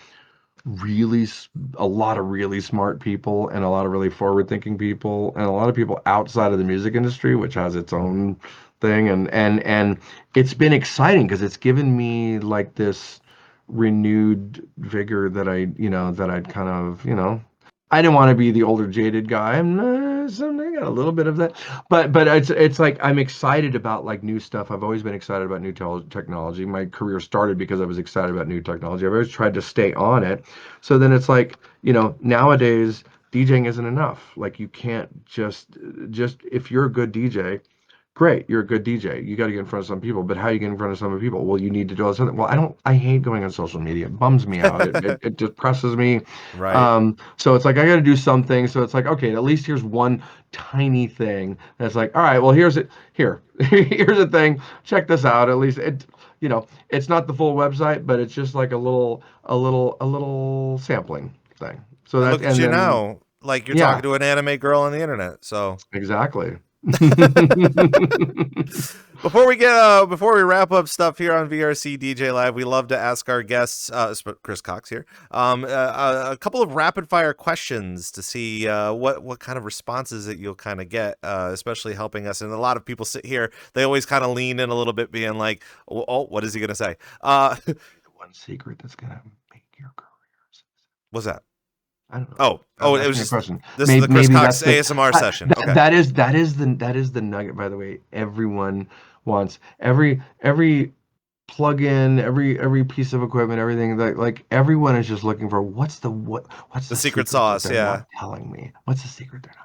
[SPEAKER 3] a lot of really smart people and a lot of really forward-thinking people and a lot of people outside of the music industry, which has its own thing. And it's been exciting because it's given me like this renewed vigor that I'd kind of, I didn't want to be the older jaded guy. I got a little bit of that, but it's like I'm excited about like new stuff. I've always been excited about new technology. My career started because I was excited about new technology. I've always tried to stay on it. So then it's like, nowadays DJing isn't enough. Like you can't just if you're a good DJ, great, you're a good DJ. You got to get in front of some people, but how you get in front of some people? Well, you need to do all something. Well, I hate going on social media. It bums me out. It depresses me.
[SPEAKER 2] Right.
[SPEAKER 3] So it's like, I got to do something. So it's like, okay, at least here's one tiny thing that's like, all right, well, here's it. Here's a thing. Check this out. At least it's not the full website, but it's just like a little sampling thing. So
[SPEAKER 2] And
[SPEAKER 3] that,
[SPEAKER 2] look at
[SPEAKER 3] and
[SPEAKER 2] you
[SPEAKER 3] then,
[SPEAKER 2] now, like you're
[SPEAKER 3] yeah,
[SPEAKER 2] talking to an anime girl on the internet. So
[SPEAKER 3] exactly.
[SPEAKER 2] before we wrap up stuff here on VRC DJ Live, we love to ask our guests, Chris Cox here, a couple of rapid fire questions to see what kind of responses that you'll kind of get, especially helping us. And a lot of people sit here, they always kind of lean in a little bit, being like, "Oh, what is he gonna say?"
[SPEAKER 3] The one secret that's gonna make your career.
[SPEAKER 2] What's that?
[SPEAKER 3] I don't know.
[SPEAKER 2] Oh, it
[SPEAKER 3] Ask
[SPEAKER 2] was
[SPEAKER 3] me a
[SPEAKER 2] just
[SPEAKER 3] question.
[SPEAKER 2] this is
[SPEAKER 3] Maybe
[SPEAKER 2] the Chris Cox
[SPEAKER 3] that's the
[SPEAKER 2] ASMR session. Okay.
[SPEAKER 3] that is the nugget. By the way, everyone wants every plug-in, every piece of equipment, everything that like everyone is just looking for. What's
[SPEAKER 2] The
[SPEAKER 3] the
[SPEAKER 2] secret
[SPEAKER 3] secret that
[SPEAKER 2] sauce,
[SPEAKER 3] they're
[SPEAKER 2] yeah.
[SPEAKER 3] not telling me? What's the secret they're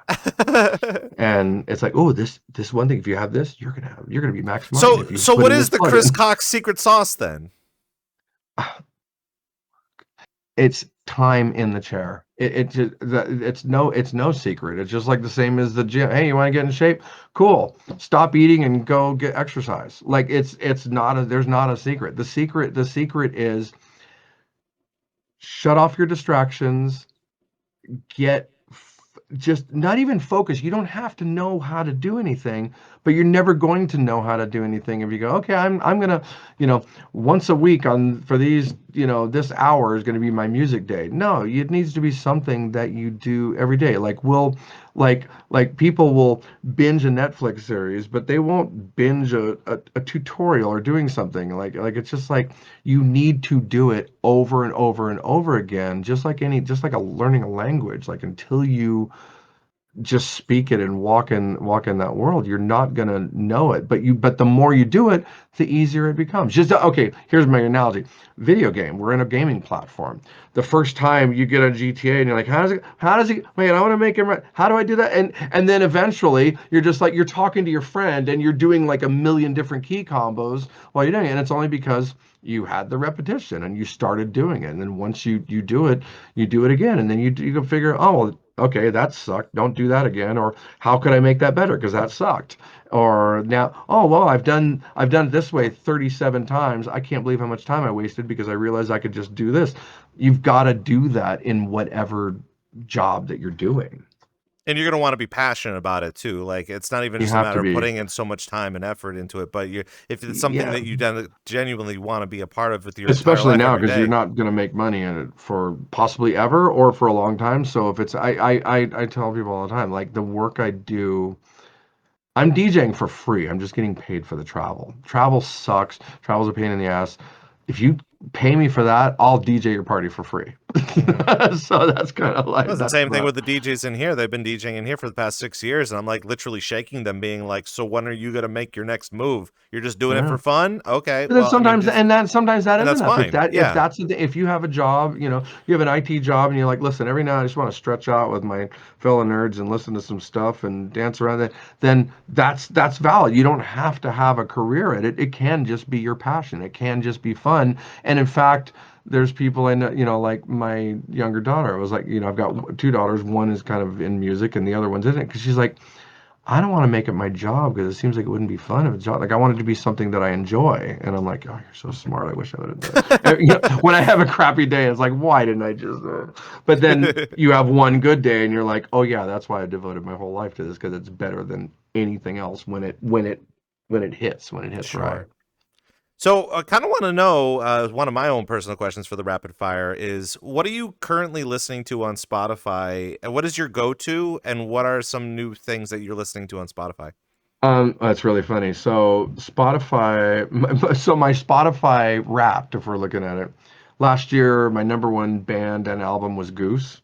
[SPEAKER 3] not? And it's like, oh, this one thing. If you have this, you're gonna be max margin if you
[SPEAKER 2] So
[SPEAKER 3] put
[SPEAKER 2] what
[SPEAKER 3] in
[SPEAKER 2] is
[SPEAKER 3] this
[SPEAKER 2] the Chris
[SPEAKER 3] plugin.
[SPEAKER 2] Cox secret sauce then?
[SPEAKER 3] It's time in the chair. It's no secret. It's just like the same as the gym. Hey, you want to get in shape? Cool. Stop eating and go get exercise. Like it's not there's not a secret. The secret is shut off your distractions, get just not even focus. You don't have to know how to do anything, but you're never going to know how to do anything if you go, okay, I'm gonna, once a week on for these, this hour is gonna be my music day. No, it needs to be something that you do every day. Like people will binge a Netflix series, but they won't binge a tutorial or doing something. Like it's just like you need to do it over and over and over again, just like a learning a language. Like until you just speak it and walk in that world, you're not gonna know it. But the more you do it, the easier it becomes. Just okay, here's my analogy. Video game. We're in a gaming platform. The first time you get a GTA and you're like, how does it wait, I want to make him right. How do I do that? And then eventually you're just like you're talking to your friend and you're doing like a million different key combos while you're doing it. And it's only because you had the repetition and you started doing it. And then once you do it, you do it again. And then you go figure, oh well, okay, that sucked. Don't do that again. Or how could I make that better? Because that sucked. Or now, oh well, I've done it this way 37 times. I can't believe how much time I wasted because I realized I could just do this. You've got to do that in whatever job that you're doing.
[SPEAKER 2] And you're going to want to be passionate about it too. Like, it's not even
[SPEAKER 3] You
[SPEAKER 2] just a
[SPEAKER 3] have to
[SPEAKER 2] matter of
[SPEAKER 3] be.
[SPEAKER 2] putting in so much time and effort into it, but if it's something
[SPEAKER 3] Yeah.
[SPEAKER 2] that you genuinely want to be a part of with your entire
[SPEAKER 3] Especially
[SPEAKER 2] life
[SPEAKER 3] now
[SPEAKER 2] every
[SPEAKER 3] because you're
[SPEAKER 2] day.
[SPEAKER 3] not going to make money in it for possibly ever or for a long time. So if it's, I tell people all the time, like the work I do, I'm DJing for free. I'm just getting paid for the travel. Travel sucks. Travel's a pain in the ass. If you pay me for that, I'll DJ your party for free.
[SPEAKER 2] Mhm.
[SPEAKER 3] So that's kind of
[SPEAKER 2] Well,
[SPEAKER 3] like
[SPEAKER 2] it's the
[SPEAKER 3] that's
[SPEAKER 2] same thing
[SPEAKER 3] the
[SPEAKER 2] with the DJs in here. They've been DJing in here for the past 6 years, and I'm like literally shaking them, being like, "So when are you gonna make your next move? You're just doing it for
[SPEAKER 3] yeah.
[SPEAKER 2] fun? Okay,
[SPEAKER 3] But then
[SPEAKER 2] well, I mean,
[SPEAKER 3] sometimes,
[SPEAKER 2] just
[SPEAKER 3] and that sometimes that
[SPEAKER 2] and
[SPEAKER 3] is
[SPEAKER 2] that's
[SPEAKER 3] enough.
[SPEAKER 2] fine.
[SPEAKER 3] If
[SPEAKER 2] Yeah,
[SPEAKER 3] that's if you have a job, you have an IT job, and you're like, listen, every night I just want to stretch out with my fellow nerds and listen to some stuff and dance around it. Then that's valid. You don't have to have a career at it. It can just be your passion. It can just be fun. And in fact, there's people I know, like my younger daughter. It was like, I've got two daughters. One is kind of in music, and the other one's in it because she's like, I don't want to make it my job because it seems like it wouldn't be fun if it's job. Like I want it to be something that I enjoy. And I'm like, oh, you're so smart. I wish I would have done it. When I have a crappy day, it's like, why didn't I just? But then you have one good day, and you're like, oh yeah, that's why I devoted my whole life to this because it's better than anything else when it hits right.
[SPEAKER 2] sure. So I kind of want to know, one of my own personal questions for the rapid fire is, what are you currently listening to on Spotify? And what is your go-to? And what are some new things that you're listening to on Spotify?
[SPEAKER 3] That's really funny. So so my Spotify Wrapped, if we're looking at it, last year my number one band and album was Goose.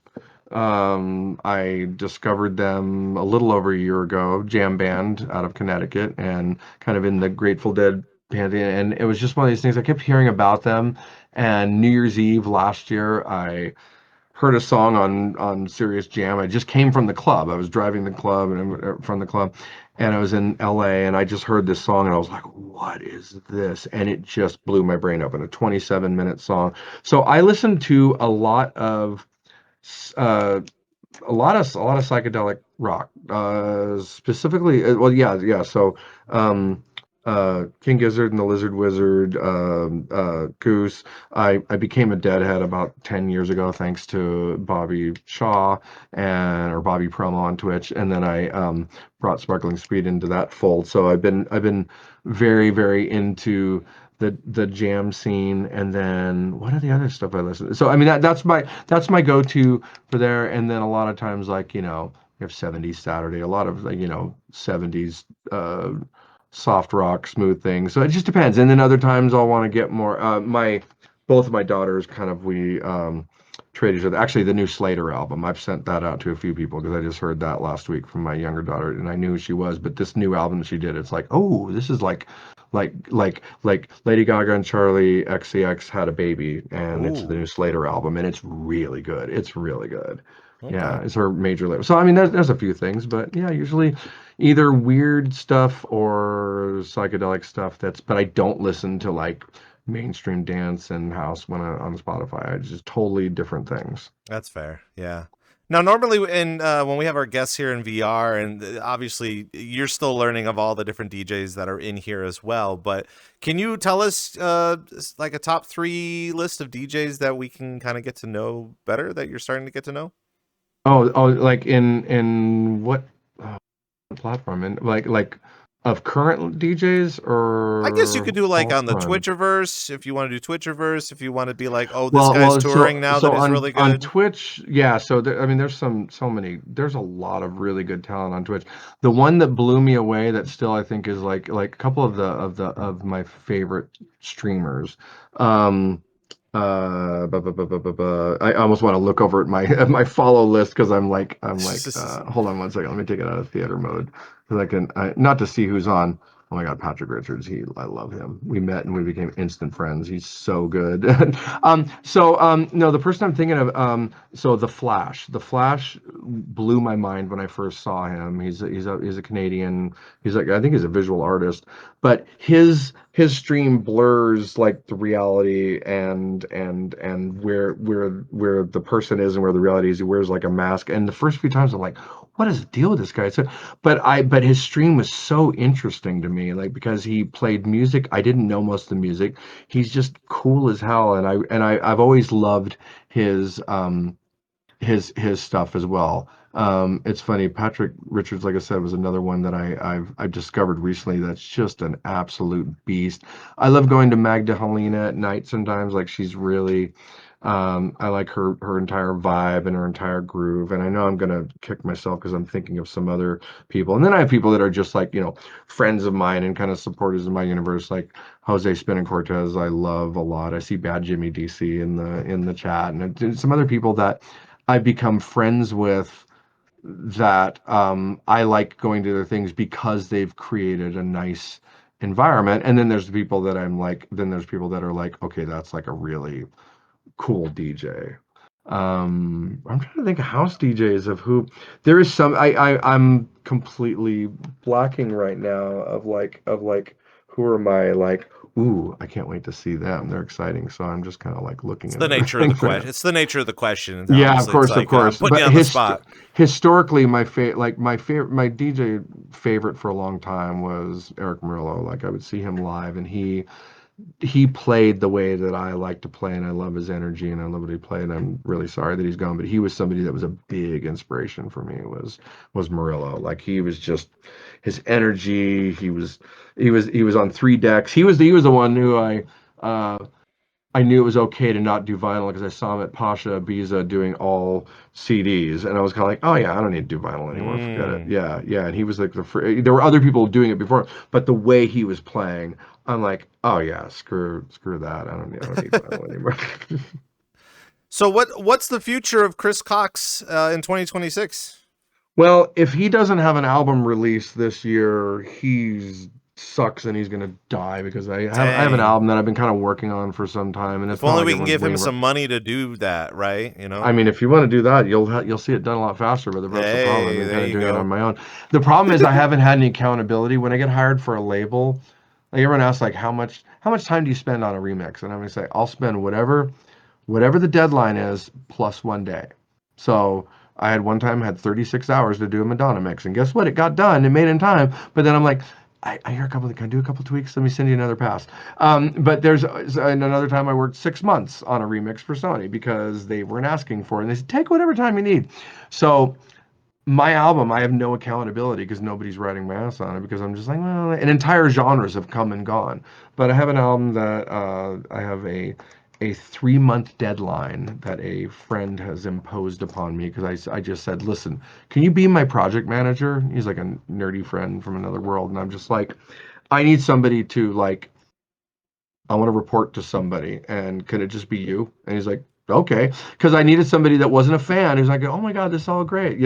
[SPEAKER 3] I discovered them a little over a year ago, jam band out of Connecticut, and kind of in the Grateful Dead band. And it was just one of these things I kept hearing about them. And New Year's Eve last year, I heard a song on Sirius Jam. I just came from the club. I was driving the club and from the club, and I was in LA, and I just heard this song, and I was like, "What is this?" And it just blew my brain open. A 27-minute song. So I listened to uh, a lot of psychedelic rock, specifically. Well, yeah, yeah. So, King Gizzard and the Lizard Wizard, Goose. I became a Deadhead about 10 years ago, thanks to Bobby Shaw or Bobby Promo on Twitch, and then I brought Sparkling Speed into that fold. So I've been very very into the jam scene, and then what are the other stuff I listen to? So I mean that's my go-to for there. And then a lot of times, like, we have 70s Saturday, a lot of, like, 70s soft rock, smooth things. So it just depends. And then other times I'll want to get more. Both of my daughters kind of, we trade each other. Actually, the new Slater album, I've sent that out to a few people because I just heard that last week from my younger daughter, and I knew who she was. But this new album she did, it's like, oh, this is like Lady Gaga and Charlie XCX had a baby, and it's the
[SPEAKER 2] Ooh,
[SPEAKER 3] new Slater album, and it's really good. It's really good.
[SPEAKER 2] okay.
[SPEAKER 3] Yeah, it's her major label. So I mean, there's a few things, but yeah, usually either weird stuff or psychedelic stuff. But I don't listen to like mainstream dance and house on Spotify. I just totally different things.
[SPEAKER 2] That's fair. Yeah. Now, normally, when we have our guests here in VR, and obviously you're still learning of all the different DJs that are in here as well, but can you tell us like a top three list of DJs that we can kind of get to know better, that you're starting to get to know?
[SPEAKER 3] Oh, like in what platform? And like of current DJs
[SPEAKER 2] I guess you could
[SPEAKER 3] or
[SPEAKER 2] do like
[SPEAKER 3] all
[SPEAKER 2] on the
[SPEAKER 3] time?
[SPEAKER 2] Twitcherverse, if you want to do Twitcherverse, if you want to be like, oh, this
[SPEAKER 3] Well,
[SPEAKER 2] guy's
[SPEAKER 3] well,
[SPEAKER 2] touring
[SPEAKER 3] so
[SPEAKER 2] now
[SPEAKER 3] so
[SPEAKER 2] that is
[SPEAKER 3] on
[SPEAKER 2] really
[SPEAKER 3] on
[SPEAKER 2] good.
[SPEAKER 3] Twitch, yeah. So I mean, there's a lot of really good talent on Twitch. The one that blew me away, that still I think is like a couple of my favorite streamers. Um, I almost want to look over at my at my follow list because hold on one second. Let me take it out of theater mode because not to see who's on. Oh my God, Patrick Richards. I love him. We met and we became instant friends. He's so good. No, the person I'm thinking of, so The Flash. The Flash blew my mind when I first saw him. He's a Canadian. He's like, I think he's a visual artist, but his stream blurs like the reality and where the person is and where the reality is. He wears like a mask. And the first few times I'm like, what is the deal with this guy? So, but his stream was so interesting to me, like because he played music. I didn't know most of the music. He's just cool as hell, and I've always loved his his stuff as well. It's funny, Patrick Richards, like I said, was another one that I've discovered recently that's just an absolute beast. I love going to Magda Helena at night sometimes, like she's really I like her entire vibe and her entire groove. And I know I'm gonna kick myself because I'm thinking of some other people. And then I have people that are just like, friends of mine and kind of supporters of my universe, like Jose Spinning Cortez, I love a lot. I see Bad Jimmy DC in the chat, and some other people that I've become friends with that I like going to their things because they've created a nice environment. And then there's the people that there's people that are like, okay, that's like a really cool DJ. I'm trying to think of house DJs of who there is some I'm completely blacking right now of like who are my like, ooh, I can't wait to see them. They're exciting. So I'm just kind of like looking
[SPEAKER 2] It's
[SPEAKER 3] at
[SPEAKER 2] the nature of the
[SPEAKER 3] everything for
[SPEAKER 2] question.
[SPEAKER 3] now.
[SPEAKER 2] It's the nature of the question. And
[SPEAKER 3] Yeah, of
[SPEAKER 2] obviously, it's
[SPEAKER 3] course, of
[SPEAKER 2] like
[SPEAKER 3] course.
[SPEAKER 2] putting you
[SPEAKER 3] But
[SPEAKER 2] on the spot.
[SPEAKER 3] historically, my favorite, my DJ favorite for a long time was Eric Murillo. Like I would see him live, and he played the way that I like to play, and I love his energy, and I love what he played. I'm really sorry that he's gone, but he was somebody that was a big inspiration for me. Was Murillo. Like he was just his energy. He was on three decks. He was the one who I knew it was okay to not do vinyl because I saw him at Pasha Ibiza doing all CDs, and I was kind of like, oh yeah, I don't need to do vinyl anymore. Forget it.
[SPEAKER 2] Mm.
[SPEAKER 3] Yeah, yeah. And he was like there were other people doing it before, but the way he was playing, I'm like, oh yeah, screw that. I don't need vinyl anymore.
[SPEAKER 2] So what's the future of Chris Cox in 2026?
[SPEAKER 3] Well, if he doesn't have an album release this year, he's sucks and he's gonna die because I have an
[SPEAKER 2] Dang.
[SPEAKER 3] album that I've been kind of working on for some time, and it's
[SPEAKER 2] If
[SPEAKER 3] kind of
[SPEAKER 2] only
[SPEAKER 3] like
[SPEAKER 2] we can
[SPEAKER 3] everyone's
[SPEAKER 2] give him
[SPEAKER 3] waiting for.
[SPEAKER 2] some money to do that, right?
[SPEAKER 3] I mean, if you want to do that, you'll see it done a lot faster, but that's the problem. I've
[SPEAKER 2] Hey,
[SPEAKER 3] been
[SPEAKER 2] there
[SPEAKER 3] kind of
[SPEAKER 2] you
[SPEAKER 3] doing it on
[SPEAKER 2] go.
[SPEAKER 3] my own. The problem is I haven't had any accountability. When I get hired for a label, like everyone asks, like how much time do you spend on a remix? And I'm gonna say I'll spend whatever the deadline is plus 1 day. So I had one time had 36 hours to do a Madonna mix, and guess what? It got done. It made it in time. But then I'm like, I hear a couple. Can I do a couple tweaks? Let me send you another pass. But there's another time I worked 6 months on a remix for Sony because they weren't asking for it, and they said take whatever time you need. So my album, I have no accountability because nobody's writing my ass on it because I'm just like, well, and entire genres have come and gone. But I have an album that I have a 3 month deadline that a friend has imposed upon me because I just said, listen, can you be my project manager? He's like a nerdy friend from another world, and I'm just like, I need somebody to like I want to report to somebody, and can it just be you? And he's like, okay, because I needed somebody that wasn't a fan who's like, oh my God, this is all great.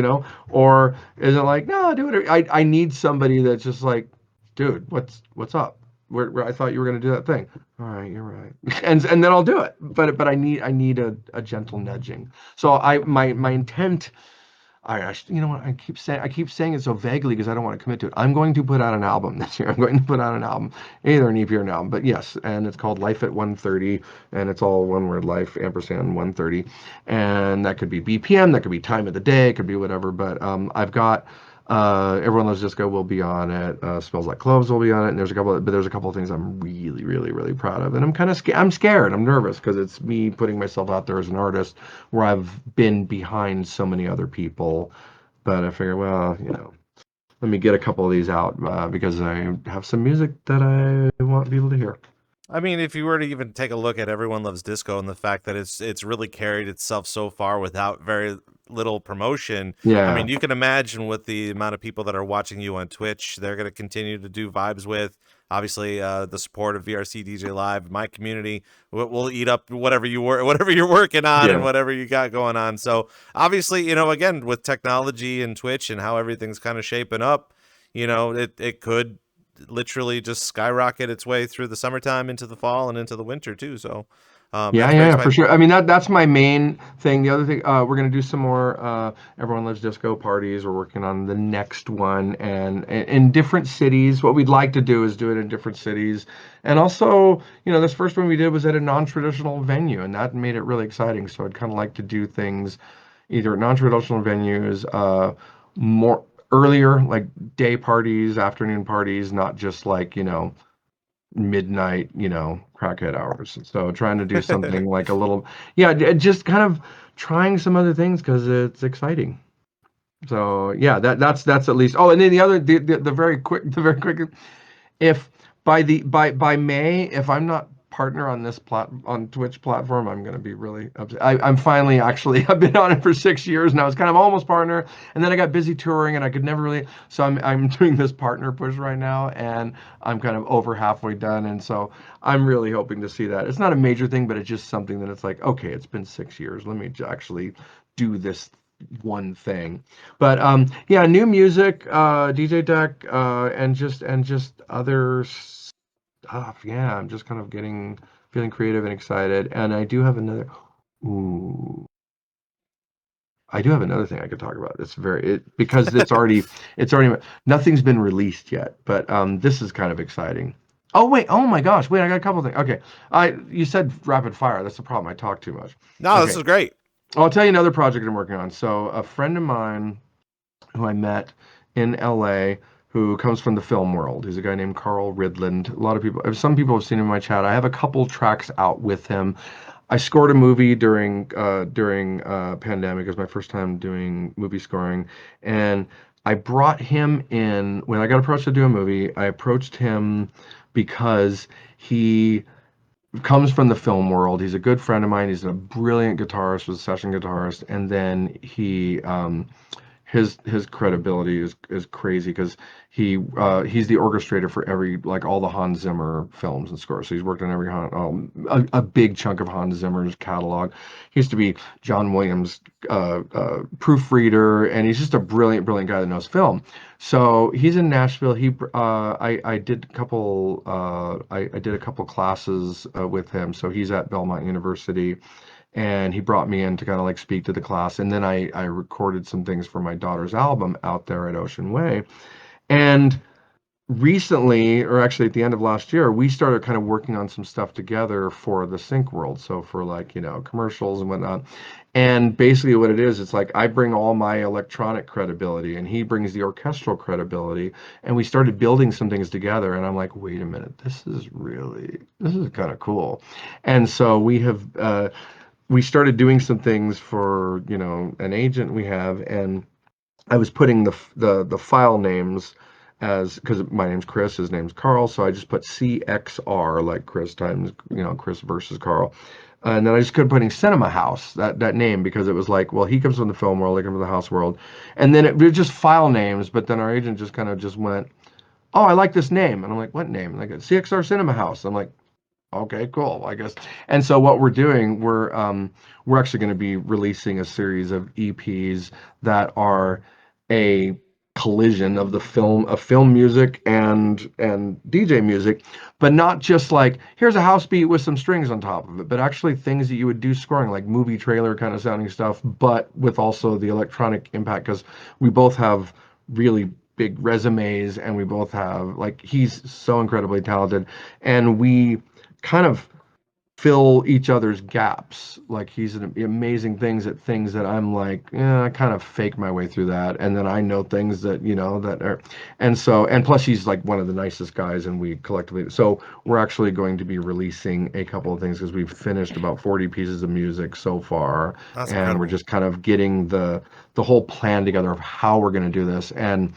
[SPEAKER 3] Or is it like, no, do it. I need somebody that's just like, dude, what's up? Where I thought you were gonna do that thing. All right, you're right, and then I'll do it. But I need a gentle nudging. So my intent. You know what? I keep saying it so vaguely because I don't want to commit to it. I'm going to put out an album this year. I'm going to put out an album, either an EP or an album. But yes, and it's called Life at 130, and it's all one word, life ampersand 130, and that could be BPM, that could be time of the day, it could be whatever. But I've got Everyone Loves Disco will be on it. Smells Like Cloves will be on it, and there's a couple of things I'm really, really, really proud of, and I'm kind of scared. I'm scared. I'm nervous because it's me putting myself out there as an artist, where I've been behind so many other people. But I figure, well, let me get a couple of these out because I have some music that I want people to hear.
[SPEAKER 2] I mean, if you were to even take a look at Everyone Loves Disco and the fact that it's really carried itself so far without very little promotion, I
[SPEAKER 3] Yeah,
[SPEAKER 2] mean, you can imagine with the amount of people that are watching you on Twitch, they're going to continue to do vibes with. Obviously, the support of VRCDJ Live, my community will eat up whatever whatever you're working on and
[SPEAKER 3] yeah.
[SPEAKER 2] whatever you got going on. So obviously, again, with technology and Twitch and how everything's kind of shaping up, it could literally just skyrocket its way through the summertime into the fall and into the winter too. So
[SPEAKER 3] Yeah,
[SPEAKER 2] that's very
[SPEAKER 3] yeah, for
[SPEAKER 2] exciting.
[SPEAKER 3] sure. I mean, that's my main thing. The other thing, we're gonna do some more Everyone Loves Disco parties. We're working on the next one, and in different cities. What we'd like to do is do it in different cities, and also, this first one we did was at a non-traditional venue, and that made it really exciting. So I'd kind of like to do things either at non-traditional venues, more earlier, like day parties, afternoon parties, not just like, midnight, crackhead hours. So trying to do something like a little, yeah, just kind of trying some other things because it's exciting. So yeah, that's at least. Oh, and then the very quick, if by May, if I'm not partner on this on Twitch platform, I'm gonna be really upset. I'm finally actually I've been on it for 6 years and I was kind of almost partner, and then I got busy touring and I could never really. So I'm doing this partner push right now, and I'm kind of over halfway done, and so I'm really hoping to see that. It's not a major thing, but it's just something that it's like, okay, it's been 6 years. Let me actually do this one thing. But yeah, new music, DJ deck, and just other stuff. Yeah, I'm just kind of feeling creative and excited. And ooh, I do have another thing I could talk about. Because it's already nothing's been released yet, but this is kind of exciting. Oh wait, oh my gosh, wait, I got a couple things. Okay, you said rapid fire. That's the problem. I talk too much.
[SPEAKER 2] No, this
[SPEAKER 3] Okay,
[SPEAKER 2] is great.
[SPEAKER 3] I'll tell you another project I'm working on. So a friend of mine who I met in LA, who comes from the film world. He's a guy named Carl Ridland. A lot of people, some people have seen him in my chat. I have a couple tracks out with him. I scored a movie during pandemic. It was my first time doing movie scoring, and I brought him in when I got approached to do a movie. I approached him because he comes from the film world. He's a good friend of mine. He's a brilliant guitarist, was a session guitarist, and then his credibility is crazy because he's the orchestrator for like all the Hans Zimmer films and scores. So he's worked on a big chunk of Hans Zimmer's catalog. He used to be John Williams' proofreader, and he's just a brilliant guy that knows film. So he's in Nashville. I did a couple classes with him. So he's at Belmont University, and he brought me in to kind of like speak to the class, and then I recorded some things for my daughter's album out there at Ocean Way. And recently, or actually at the end of last year, we started kind of working on some stuff together for the sync world, so for like commercials and whatnot. And basically what it is, it's like I bring all my electronic credibility and he brings the orchestral credibility, and we started building some things together, and I'm like, wait a minute, this is kind of cool. And so we started doing some things for an agent we have, and I was putting the file names as, because my name's Chris, his name's Carl, so I just put CXR, like Chris times Chris versus Carl. And then I just kept putting Cinema House, that name, because it was like, well, he comes from the film world, I come from the house world. And then it was just file names, but then our agent just kind of just went, oh, I like this name. And I'm like, what name? And like, CXR Cinema House. I'm like, okay, cool, I guess. And so what we're doing, we're actually going to be releasing a series of EPs that are a collision of film music and DJ music, but not just like here's a house beat with some strings on top of it, but actually things that you would do scoring, like movie trailer kind of sounding stuff, but with also the electronic impact, because we both have really big resumes, and we both have, like, he's so incredibly talented, and we kind of fill each other's gaps. Like, he's an amazing things that I'm like, I kind of fake my way through that, and then I know things that that are, and plus he's like one of the nicest guys, and we collectively, so we're actually going to be releasing a couple of things because we've finished about 40 pieces of music so far,
[SPEAKER 2] That's
[SPEAKER 3] and we're
[SPEAKER 2] incredible.
[SPEAKER 3] just kind of getting the whole plan together of how we're going to do this. And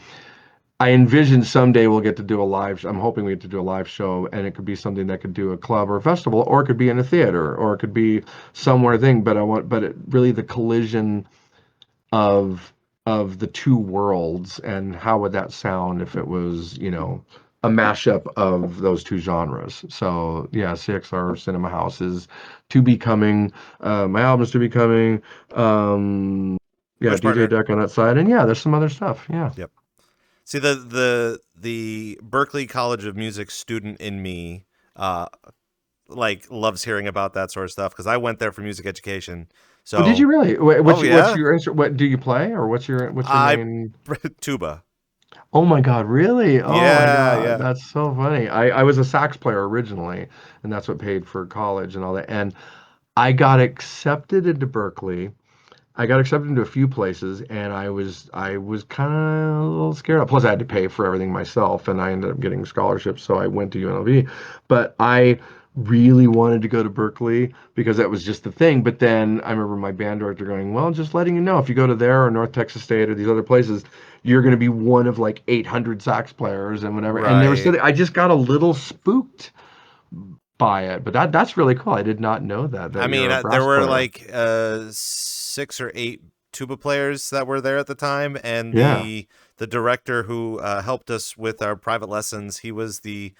[SPEAKER 3] I envision someday we'll get to do a live. I'm hoping we get to do a live show, and it could be something that could do a club or a festival, or it could be in a theater, or it could be somewhere thing. But it really, the collision of the two worlds, and how would that sound if it was a mashup of those two genres. So yeah, CXR Cinema House is to be coming. My album's to be coming. Yeah,
[SPEAKER 2] Push
[SPEAKER 3] DJ
[SPEAKER 2] partner.
[SPEAKER 3] deck on that side, and yeah, there's some other stuff. Yeah.
[SPEAKER 2] Yep. See, the Berklee College of Music student in me, like loves hearing about that sort of stuff because I went there for music education.
[SPEAKER 3] Oh, did
[SPEAKER 2] So,
[SPEAKER 3] you really?
[SPEAKER 2] oh
[SPEAKER 3] What's
[SPEAKER 2] yeah,
[SPEAKER 3] your instrument? What do you play, or what's your
[SPEAKER 2] I
[SPEAKER 3] main?
[SPEAKER 2] tuba.
[SPEAKER 3] Oh my God, really? Oh my
[SPEAKER 2] Yeah,
[SPEAKER 3] God,
[SPEAKER 2] yeah.
[SPEAKER 3] that's so funny. I was a sax player originally, and that's what paid for college and all that. And I got accepted into Berkeley. I got accepted into a few places, and I was kind of a little scared. Plus, I had to pay for everything myself, and I ended up getting scholarships, so I went to UNLV. But I really wanted to go to Berkeley because that was just the thing. But then I remember my band director going, "Well, just letting you know, if you go to there or North Texas State or these other places, you're going to be one of like 800 sax players and whatever." And they were
[SPEAKER 2] Right.
[SPEAKER 3] sitting, I just got a little spooked by it. But that's really cool. I did not know
[SPEAKER 2] I
[SPEAKER 3] that
[SPEAKER 2] mean,
[SPEAKER 3] you're a
[SPEAKER 2] there
[SPEAKER 3] brass
[SPEAKER 2] were
[SPEAKER 3] player.
[SPEAKER 2] like 6 or 8 tuba players that were there at the time, and
[SPEAKER 3] Yeah.
[SPEAKER 2] the director who helped us with our private lessons, he was the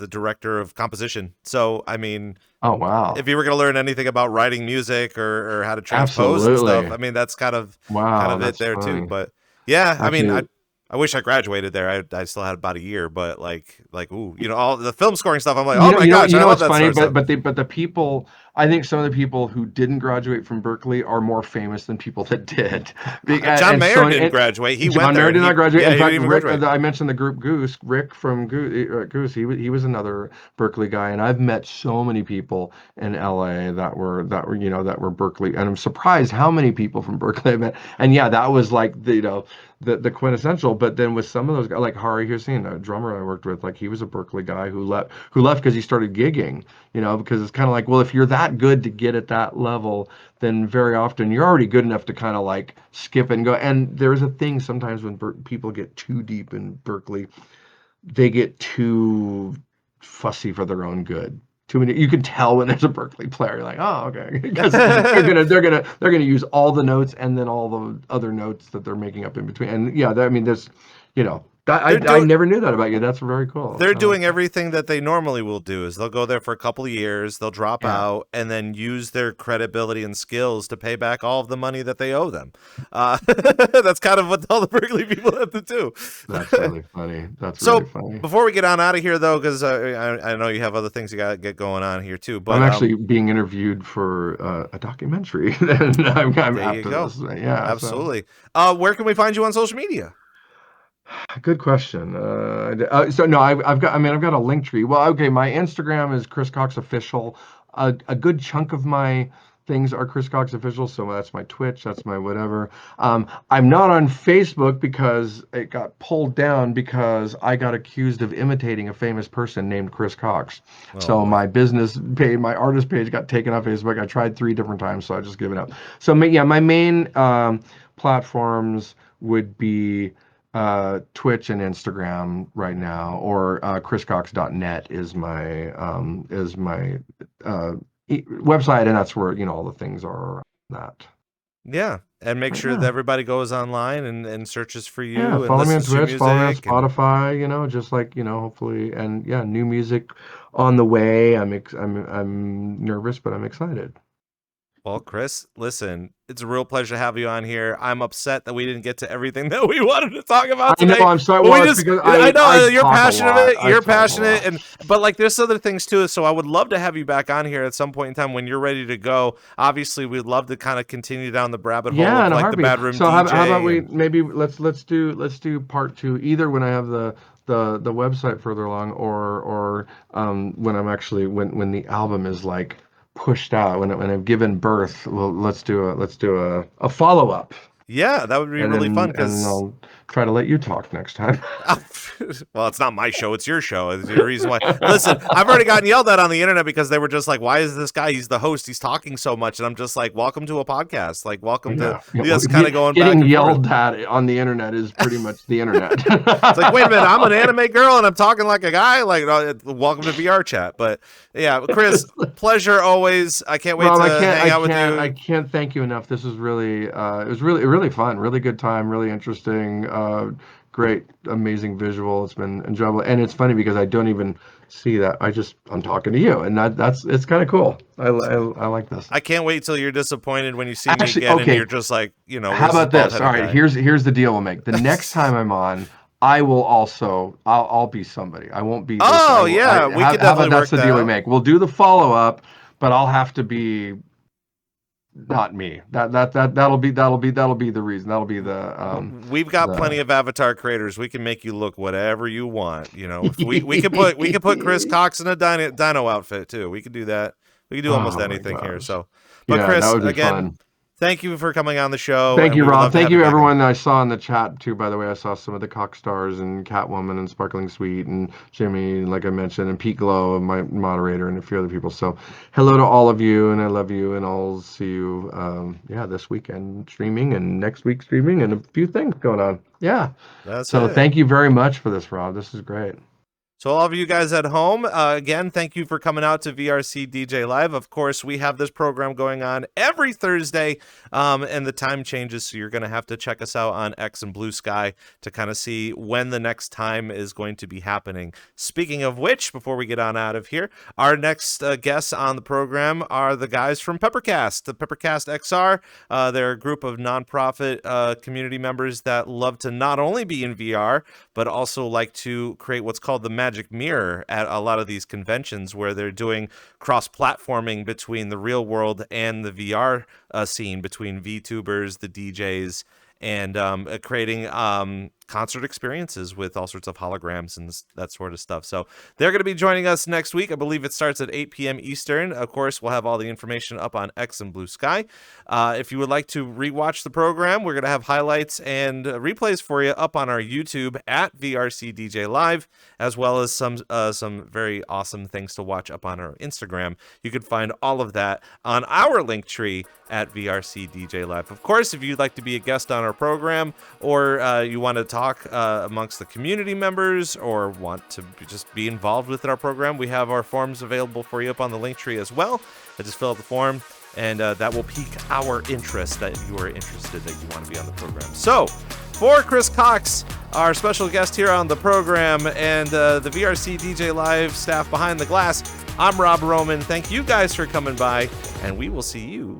[SPEAKER 2] director of composition. So, I mean,
[SPEAKER 3] Oh wow.
[SPEAKER 2] if you were going to learn anything about writing music or how to transpose and stuff,
[SPEAKER 3] Absolutely.
[SPEAKER 2] I mean, that's kind
[SPEAKER 3] Wow,
[SPEAKER 2] of it
[SPEAKER 3] that's
[SPEAKER 2] there too.
[SPEAKER 3] funny.
[SPEAKER 2] But yeah, I mean,
[SPEAKER 3] Actually,
[SPEAKER 2] I wish I graduated there. I still had about a year, but ooh, all the film scoring stuff. I'm like,
[SPEAKER 3] you
[SPEAKER 2] oh
[SPEAKER 3] know,
[SPEAKER 2] my
[SPEAKER 3] you know,
[SPEAKER 2] gosh,
[SPEAKER 3] you
[SPEAKER 2] I
[SPEAKER 3] know
[SPEAKER 2] love
[SPEAKER 3] what's
[SPEAKER 2] that
[SPEAKER 3] funny,
[SPEAKER 2] sort of
[SPEAKER 3] but
[SPEAKER 2] stuff.
[SPEAKER 3] the people, I think some of the people who didn't graduate from Berkeley are more famous than people that did.
[SPEAKER 2] John
[SPEAKER 3] And
[SPEAKER 2] Mayer
[SPEAKER 3] so,
[SPEAKER 2] didn't graduate. He went
[SPEAKER 3] John
[SPEAKER 2] there
[SPEAKER 3] Mayer
[SPEAKER 2] and
[SPEAKER 3] did not graduate.
[SPEAKER 2] yeah,
[SPEAKER 3] In
[SPEAKER 2] he didn't
[SPEAKER 3] fact,
[SPEAKER 2] even
[SPEAKER 3] Rick,
[SPEAKER 2] graduate.
[SPEAKER 3] I mentioned the group Goose, Rick from Goose. He was another Berkeley guy, and I've met so many people in LA that were Berkeley, and I'm surprised how many people from Berkeley I met. And yeah, that was like the quintessential. But then with some of those guys, like Hari Hussein, a drummer I worked with, like he was a Berkeley guy who left because he started gigging. Because it's kind of like, well, if you're that good to get at that level, then very often you're already good enough to kind of like skip and go. And there's a thing sometimes when people get too deep in Berkeley, they get too fussy for their own good. Too many, you can tell when there's a Berkeley player. You're like, oh, okay, because they're gonna use all the notes and then all the other notes that they're making up in between. And yeah, I mean, there's,
[SPEAKER 2] They're
[SPEAKER 3] I
[SPEAKER 2] doing
[SPEAKER 3] never knew that about you. That's very cool.
[SPEAKER 2] they're
[SPEAKER 3] I like
[SPEAKER 2] doing
[SPEAKER 3] that.
[SPEAKER 2] everything that they normally will do is they'll go there for a couple of years, they'll drop
[SPEAKER 3] Yeah,
[SPEAKER 2] out, and then use their credibility and skills to pay back all of the money that they owe them. That's kind of what all the Berkeley people have to do.
[SPEAKER 3] that's really funny. That's really
[SPEAKER 2] So
[SPEAKER 3] funny.
[SPEAKER 2] before we get on out of here, though, because I know you have other things you got to get going on here too,
[SPEAKER 3] I'm
[SPEAKER 2] but
[SPEAKER 3] actually being interviewed for a documentary, and I'm
[SPEAKER 2] there you
[SPEAKER 3] after
[SPEAKER 2] go.
[SPEAKER 3] this. Yeah, so
[SPEAKER 2] Absolutely. Where can we find you on social media?
[SPEAKER 3] good question. So no, I've got a link tree. Well, okay, my Instagram is Chris Cox Official. A good chunk of my things are Chris Cox Official, so that's my Twitch, that's my whatever. I'm not on Facebook because it got pulled down because I got accused of imitating a famous person named Chris Cox.
[SPEAKER 2] Oh
[SPEAKER 3] So
[SPEAKER 2] boy.
[SPEAKER 3] my business page, my artist page got taken off Facebook. I tried 3 different times, so I just given up. So yeah, my main platforms would be Twitch and Instagram right now, or chriscox.net is my uh, website, and that's where all the things are around that
[SPEAKER 2] Yeah, and make
[SPEAKER 3] right
[SPEAKER 2] sure that
[SPEAKER 3] now.
[SPEAKER 2] everybody goes online and searches for
[SPEAKER 3] Yeah,
[SPEAKER 2] you and
[SPEAKER 3] follow me on
[SPEAKER 2] listens to your
[SPEAKER 3] Twitch, follow me on
[SPEAKER 2] music. And
[SPEAKER 3] Spotify. Just like hopefully, and yeah, new music on the way. I'm nervous, but I'm excited.
[SPEAKER 2] well, Chris, listen, it's a real pleasure to have you on here. I'm upset that we didn't get to everything that we wanted to talk about
[SPEAKER 3] I know.
[SPEAKER 2] today,
[SPEAKER 3] I'm sorry.
[SPEAKER 2] but we
[SPEAKER 3] Well, it's
[SPEAKER 2] just,
[SPEAKER 3] because
[SPEAKER 2] I
[SPEAKER 3] I
[SPEAKER 2] know you're
[SPEAKER 3] talk a
[SPEAKER 2] passionate
[SPEAKER 3] lot.
[SPEAKER 2] of it,
[SPEAKER 3] I
[SPEAKER 2] you're
[SPEAKER 3] talk a
[SPEAKER 2] passionate,
[SPEAKER 3] lot.
[SPEAKER 2] but like there's other things too. So I would love to have you back on here at some point in time when you're ready to go. Obviously, we'd love to kind of continue down the rabbit hole
[SPEAKER 3] Yeah,
[SPEAKER 2] of
[SPEAKER 3] in a
[SPEAKER 2] like the
[SPEAKER 3] heartbeat.
[SPEAKER 2] bad room
[SPEAKER 3] So how about
[SPEAKER 2] DJ
[SPEAKER 3] we
[SPEAKER 2] and
[SPEAKER 3] maybe let's do part two, either when I have the website further along, or when I'm actually when the album is like pushed out, when I've given birth. Well, let's do a follow up,
[SPEAKER 2] yeah, that would be
[SPEAKER 3] and
[SPEAKER 2] really fun
[SPEAKER 3] then
[SPEAKER 2] because
[SPEAKER 3] I'll try to let you talk next time.
[SPEAKER 2] well, it's not my show; it's your show. It's the reason why. Listen, I've already gotten yelled at on the internet because they were just like, "Why is this guy? He's the host. He's talking so much." And I'm just like, "Welcome to a podcast. Like, welcome to
[SPEAKER 3] Yeah, yeah. Well,
[SPEAKER 2] us kind of going back
[SPEAKER 3] getting
[SPEAKER 2] and forth."
[SPEAKER 3] yelled at on the internet is pretty much the internet.
[SPEAKER 2] It's like, wait a minute, I'm an anime girl and I'm talking like a guy. Like, welcome to VRChat. But yeah, Chris, pleasure always. I can't wait
[SPEAKER 3] Rob,
[SPEAKER 2] to
[SPEAKER 3] I can't,
[SPEAKER 2] hang
[SPEAKER 3] I
[SPEAKER 2] out with
[SPEAKER 3] can't, I
[SPEAKER 2] you.
[SPEAKER 3] can't thank you enough. This was really, it was really fun, really good time, really interesting, great, amazing visual. It's been enjoyable, and it's funny because I don't even see that. I'm talking to you, and it's kind of cool. I like this.
[SPEAKER 2] I can't wait till you're disappointed when you see me
[SPEAKER 3] Actually,
[SPEAKER 2] again and
[SPEAKER 3] okay.
[SPEAKER 2] you're just like,
[SPEAKER 3] How
[SPEAKER 2] where's this
[SPEAKER 3] about
[SPEAKER 2] bald
[SPEAKER 3] this? All
[SPEAKER 2] headed
[SPEAKER 3] right,
[SPEAKER 2] guy?
[SPEAKER 3] here's the deal we'll make. The next time I'm on, I will also, I'll be somebody. I won't be this.
[SPEAKER 2] Oh yeah, we could
[SPEAKER 3] how
[SPEAKER 2] definitely
[SPEAKER 3] about
[SPEAKER 2] work
[SPEAKER 3] that's the
[SPEAKER 2] that
[SPEAKER 3] deal we
[SPEAKER 2] out.
[SPEAKER 3] make? We'll do the follow up, but I'll have to be not me. That'll be the reason. That'll be
[SPEAKER 2] We've got plenty
[SPEAKER 3] the
[SPEAKER 2] of avatar creators. We can make you look whatever you want. You know, if we could put Chris Cox in a dino outfit too. We could do that. We could do almost
[SPEAKER 3] Oh my
[SPEAKER 2] anything here.
[SPEAKER 3] gosh.
[SPEAKER 2] So, but
[SPEAKER 3] Yeah, that
[SPEAKER 2] Chris,
[SPEAKER 3] would be
[SPEAKER 2] again,
[SPEAKER 3] fun.
[SPEAKER 2] thank you for coming on the show,
[SPEAKER 3] Thank
[SPEAKER 2] and
[SPEAKER 3] you,
[SPEAKER 2] we would
[SPEAKER 3] Rob.
[SPEAKER 2] love to
[SPEAKER 3] Thank
[SPEAKER 2] have you
[SPEAKER 3] you,
[SPEAKER 2] back on.
[SPEAKER 3] everyone. I saw in the chat too, by the way, I saw some of the Cox stars and Catwoman and Sparkling Sweet and Jimmy, like I mentioned, and Pete Glow, my moderator, and a few other people. So hello to all of you, and I love you, and I'll see you, this weekend streaming and next week streaming and a few things going on. Yeah.
[SPEAKER 2] That's
[SPEAKER 3] So
[SPEAKER 2] it.
[SPEAKER 3] thank you very much for this, Rob. This is great.
[SPEAKER 2] So all of you guys at home, again, thank you for coming out to VRC DJ Live. Of course, we have this program going on every Thursday, and the time changes, so you're going to have to check us out on X and Blue Sky to kind of see when the next time is going to be happening. Speaking of which, before we get on out of here, our next guests on the program are the guys from Peppercast, the Peppercast XR. They're a group of nonprofit community members that love to not only be in VR, but also like to create what's called the Magic Mirror at a lot of these conventions, where they're doing cross-platforming between the real world and the VR scene, between VTubers, the DJs, and creating concert experiences with all sorts of holograms and that sort of stuff. So they're going to be joining us next week. I believe it starts at 8 p.m. Eastern. Of course, we'll have all the information up on X and Blue Sky. If you would like to rewatch the program, we're going to have highlights and replays for you up on our YouTube at VRCDJLIVE, as well as some very awesome things to watch up on our Instagram. You can find all of that on our link tree at VRCDJLIVE. Of course, if you'd like to be a guest on our program, or you want to talk amongst the community members, or want to just be involved with our program, we have our forms available for you up on the link tree as well. Just fill out the form, and that will pique our interest that you are interested, that you want to be on the program. So, for Chris Cox, our special guest here on the program, and the VRC DJ Live staff behind the glass, I'm Rob Roman. Thank you guys for coming by, and we will see you